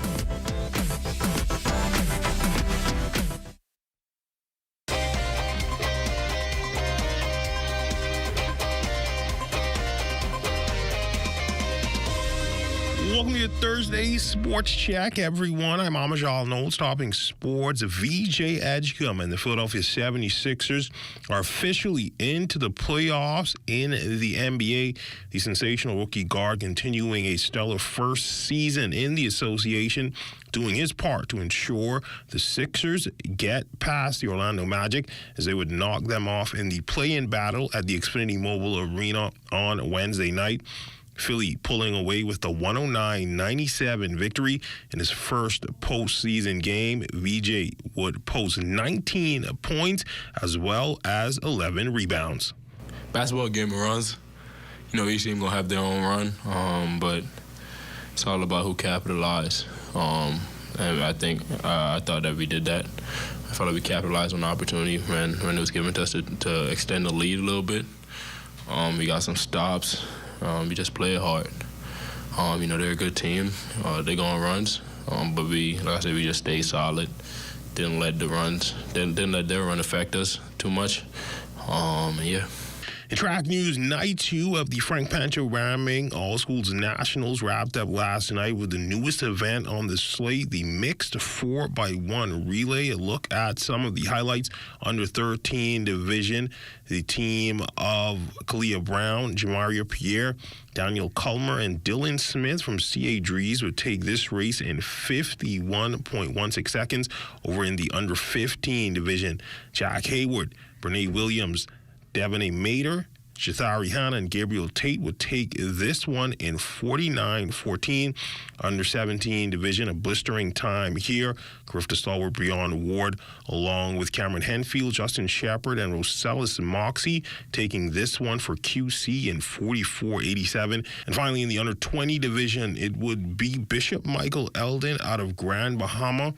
Welcome to your Thursday Sports Check, everyone. I'm Amajal Knowles, topping sports. VJ Edgecombe and the Philadelphia 76ers are officially into the playoffs in the NBA. The sensational rookie guard continuing a stellar first season in the association, doing his part to ensure the Sixers get past the Orlando Magic as they would knock them off in the play-in battle at the Xfinity Mobile Arena on Wednesday night. Philly pulling away with the 109-97 victory in his first postseason game. VJ would post 19 points as well as 11 rebounds. Basketball game runs. You know, each team going to have their own run, but it's all about who capitalized. And I think I thought that we did that. I felt like we capitalized on the opportunity when it was given to us to extend the lead a little bit. We got some stops. We just play hard. You know, they're a good team. They go on runs, but we, like I said, we just stayed solid. Didn't let their run affect us too much. Yeah. In track news, night 2 of the Frank Pancho Rahming All Schools Nationals wrapped up last night with the newest event on the slate, the mixed 4x1 relay. A look at some of the highlights under 13 division. The team of Kalia Brown, Jamaria Pierre, Daniel Culmer, and Dylan Smith from C.A. Dries would take this race in 51.16 seconds. Over in the under 15 division, Jack Hayward, Brene Williams, Devon A. Mater, Chithari Hanna, and Gabriel Tate would take this one in 49.14. Under 17 division, a blistering time here. Carifta stalwart Breon Ward, along with Cameron Henfield, Justin Shepard, and Rosellis Moxie, taking this one for QC in 44.87. And finally, in the under 20 division, it would be Bishop Michael Eldon out of Grand Bahama,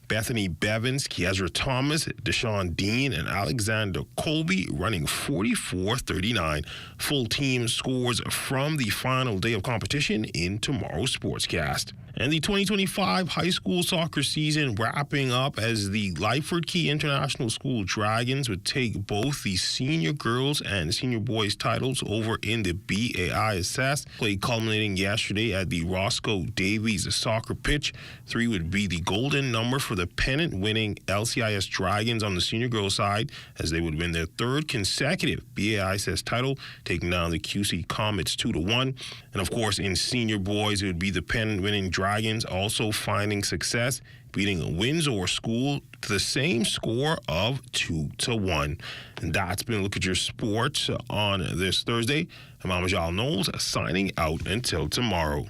Bethany Bevins, Kiezra Thomas, Deshaun Dean, and Alexander Colby running 44.39. Full team scores from the final day of competition in tomorrow's Sportscast. And the 2025 high school soccer season wrapping up as the Lyford Key International School Dragons would take both the senior girls and senior boys titles over in the BAISS. Play culminating yesterday at the Roscoe Davies soccer pitch. 3 would be the golden number for the pennant-winning LCIS Dragons on the senior girls side, as they would win their 3rd consecutive BAISS title, taking down the QC Comets 2-1. And of course, in senior boys, it would be the pennant-winning Dragons also finding success, beating Windsor School to the same score of 2-1. And that's been a look at your sports on this Thursday. I'm Amajal Knowles signing out until tomorrow.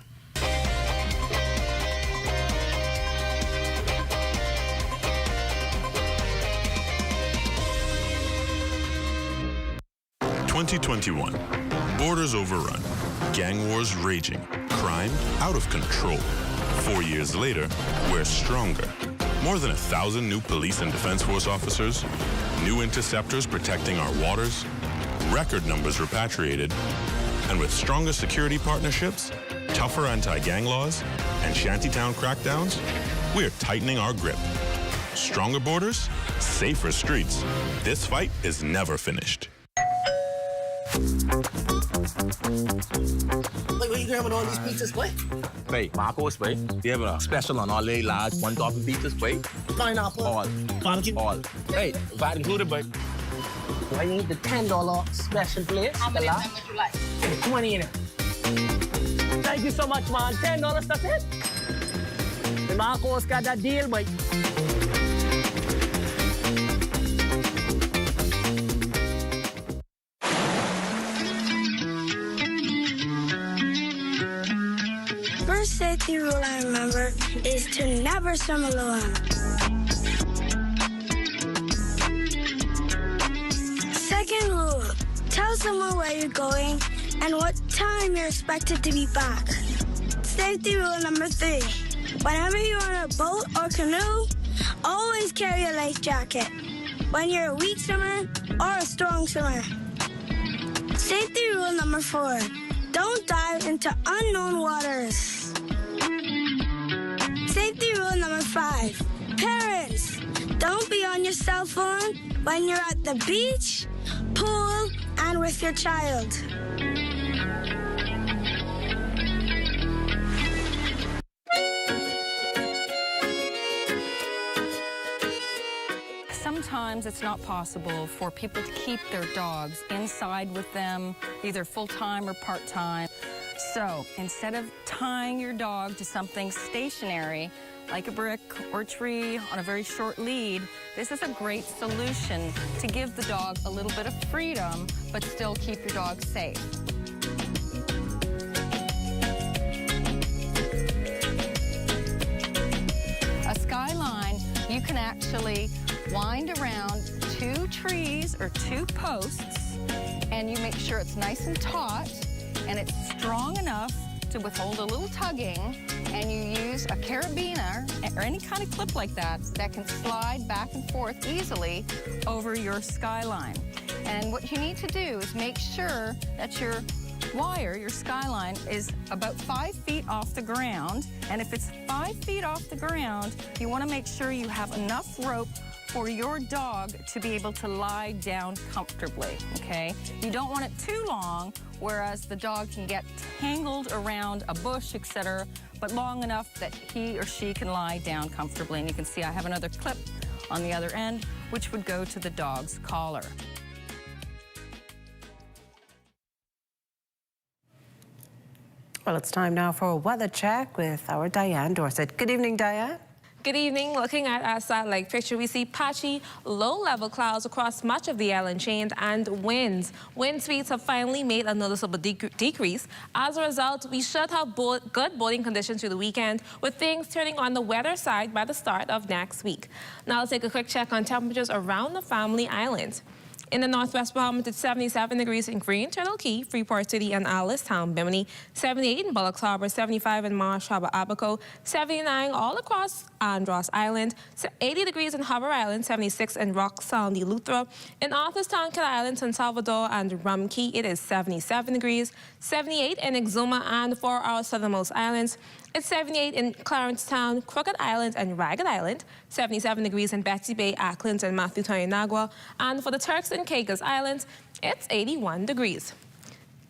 2021. Borders overrun. Gang wars raging. Crime out of control. 4 years later, we're stronger. More than 1,000 new police and defense force officers, new interceptors protecting our waters, record numbers repatriated, and with stronger security partnerships, tougher anti-gang laws, and shantytown crackdowns, we're tightening our grip. Stronger borders, safer streets. This fight is never finished. Wait, what are you grabbing all these pizzas, boy? Wait, Marcos, wait. We have a special on all the large one-topping pizzas, wait. Pineapple. All. Barbecue. All. Wait, that included, but I need the $10 special plate. How many of them would you like? 20 in it. Thank you so much, man. $10, that's it. The Marcos got that deal, boy. First safety rule I remember is to never swim alone. Second rule, tell someone where you're going and what time you're expected to be back. Safety rule number 3, whenever you're on a boat or canoe, always carry a life jacket, when you're a weak swimmer or a strong swimmer. Safety rule number 4, don't dive into unknown waters. Safety rule number 5, parents, don't be on your cell phone when you're at the beach, pool, and with your child. Sometimes it's not possible for people to keep their dogs inside with them, either full-time or part-time. So instead of tying your dog to something stationary, like a brick or a tree on a very short lead, this is a great solution to give the dog a little bit of freedom, but still keep your dog safe. A skyline, you can actually wind around 2 trees or 2 posts, and you make sure it's nice and taut, and it's strong enough to withhold a little tugging, and you use a carabiner or any kind of clip like that that can slide back and forth easily over your skyline. And what you need to do is make sure that your wire, your skyline, is about 5 feet off the ground, and if it's 5 feet off the ground, you want to make sure you have enough rope for your dog to be able to lie down comfortably, okay? You don't want it too long, whereas the dog can get tangled around a bush, etc., but long enough that he or she can lie down comfortably. And you can see I have another clip on the other end, which would go to the dog's collar. Well, it's time now for a weather check with our Diane Dorset. Good evening, Diane. Good evening. Looking at our satellite picture, we see patchy, low-level clouds across much of the island chain and winds. Wind speeds have finally made a noticeable decrease. As a result, we should have good boating conditions through the weekend, with things turning on the weather side by the start of next week. Now let's take a quick check on temperatures around the Family Islands. In the Northwest Bahamas, it's 77 degrees in Green, Turtle Key, Freeport City, and Alistown, Bimini. 78 in Bullocks Harbor, 75 in Marsh Harbor, Abaco, 79 all across Andros Island, 80 degrees in Harbor Island, 76 in Rock Sound, Eleuthera. In Arthurstown, Killer Island, San Salvador, and Rum Key, it is 77 degrees, 78 in Exuma and 4 our southernmost islands. It's 78 in Clarencetown, Crooked Island, and Ragged Island, 77 degrees in Betsy Bay, Acklands, and Matthew Toyanagua. And for the Turks and Caicos Islands, it's 81 degrees.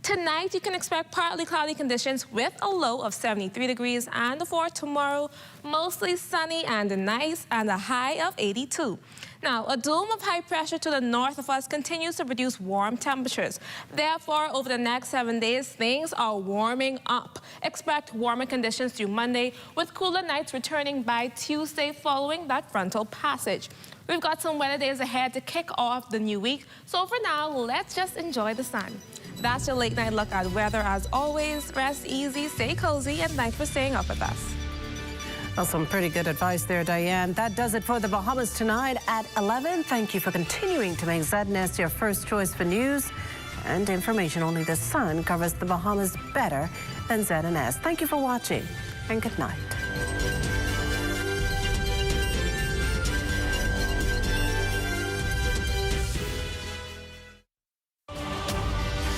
Tonight, you can expect partly cloudy conditions with a low of 73 degrees, and for tomorrow, mostly sunny and nice, and a high of 82. Now, a dome of high pressure to the north of us continues to produce warm temperatures. Therefore, over the next 7 days, things are warming up. Expect warmer conditions through Monday, with cooler nights returning by Tuesday following that frontal passage. We've got some weather days ahead to kick off the new week, so for now, let's just enjoy the sun. That's your late night look at weather. As always, rest easy, stay cozy, and thanks for staying up with us. Well, some pretty good advice there, Diane. That does it for the Bahamas tonight at 11. Thank you for continuing to make ZNS your first choice for news. And information only the sun covers the Bahamas better than ZNS. Thank you for watching and good night.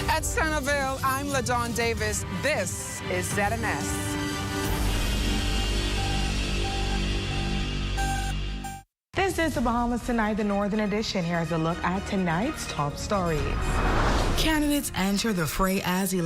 At Centerville, I'm LaDawn Davis. This is ZNS. This is the Bahamas Tonight, the Northern Edition. Here's a look at tonight's top stories. Candidates enter the fray as elected.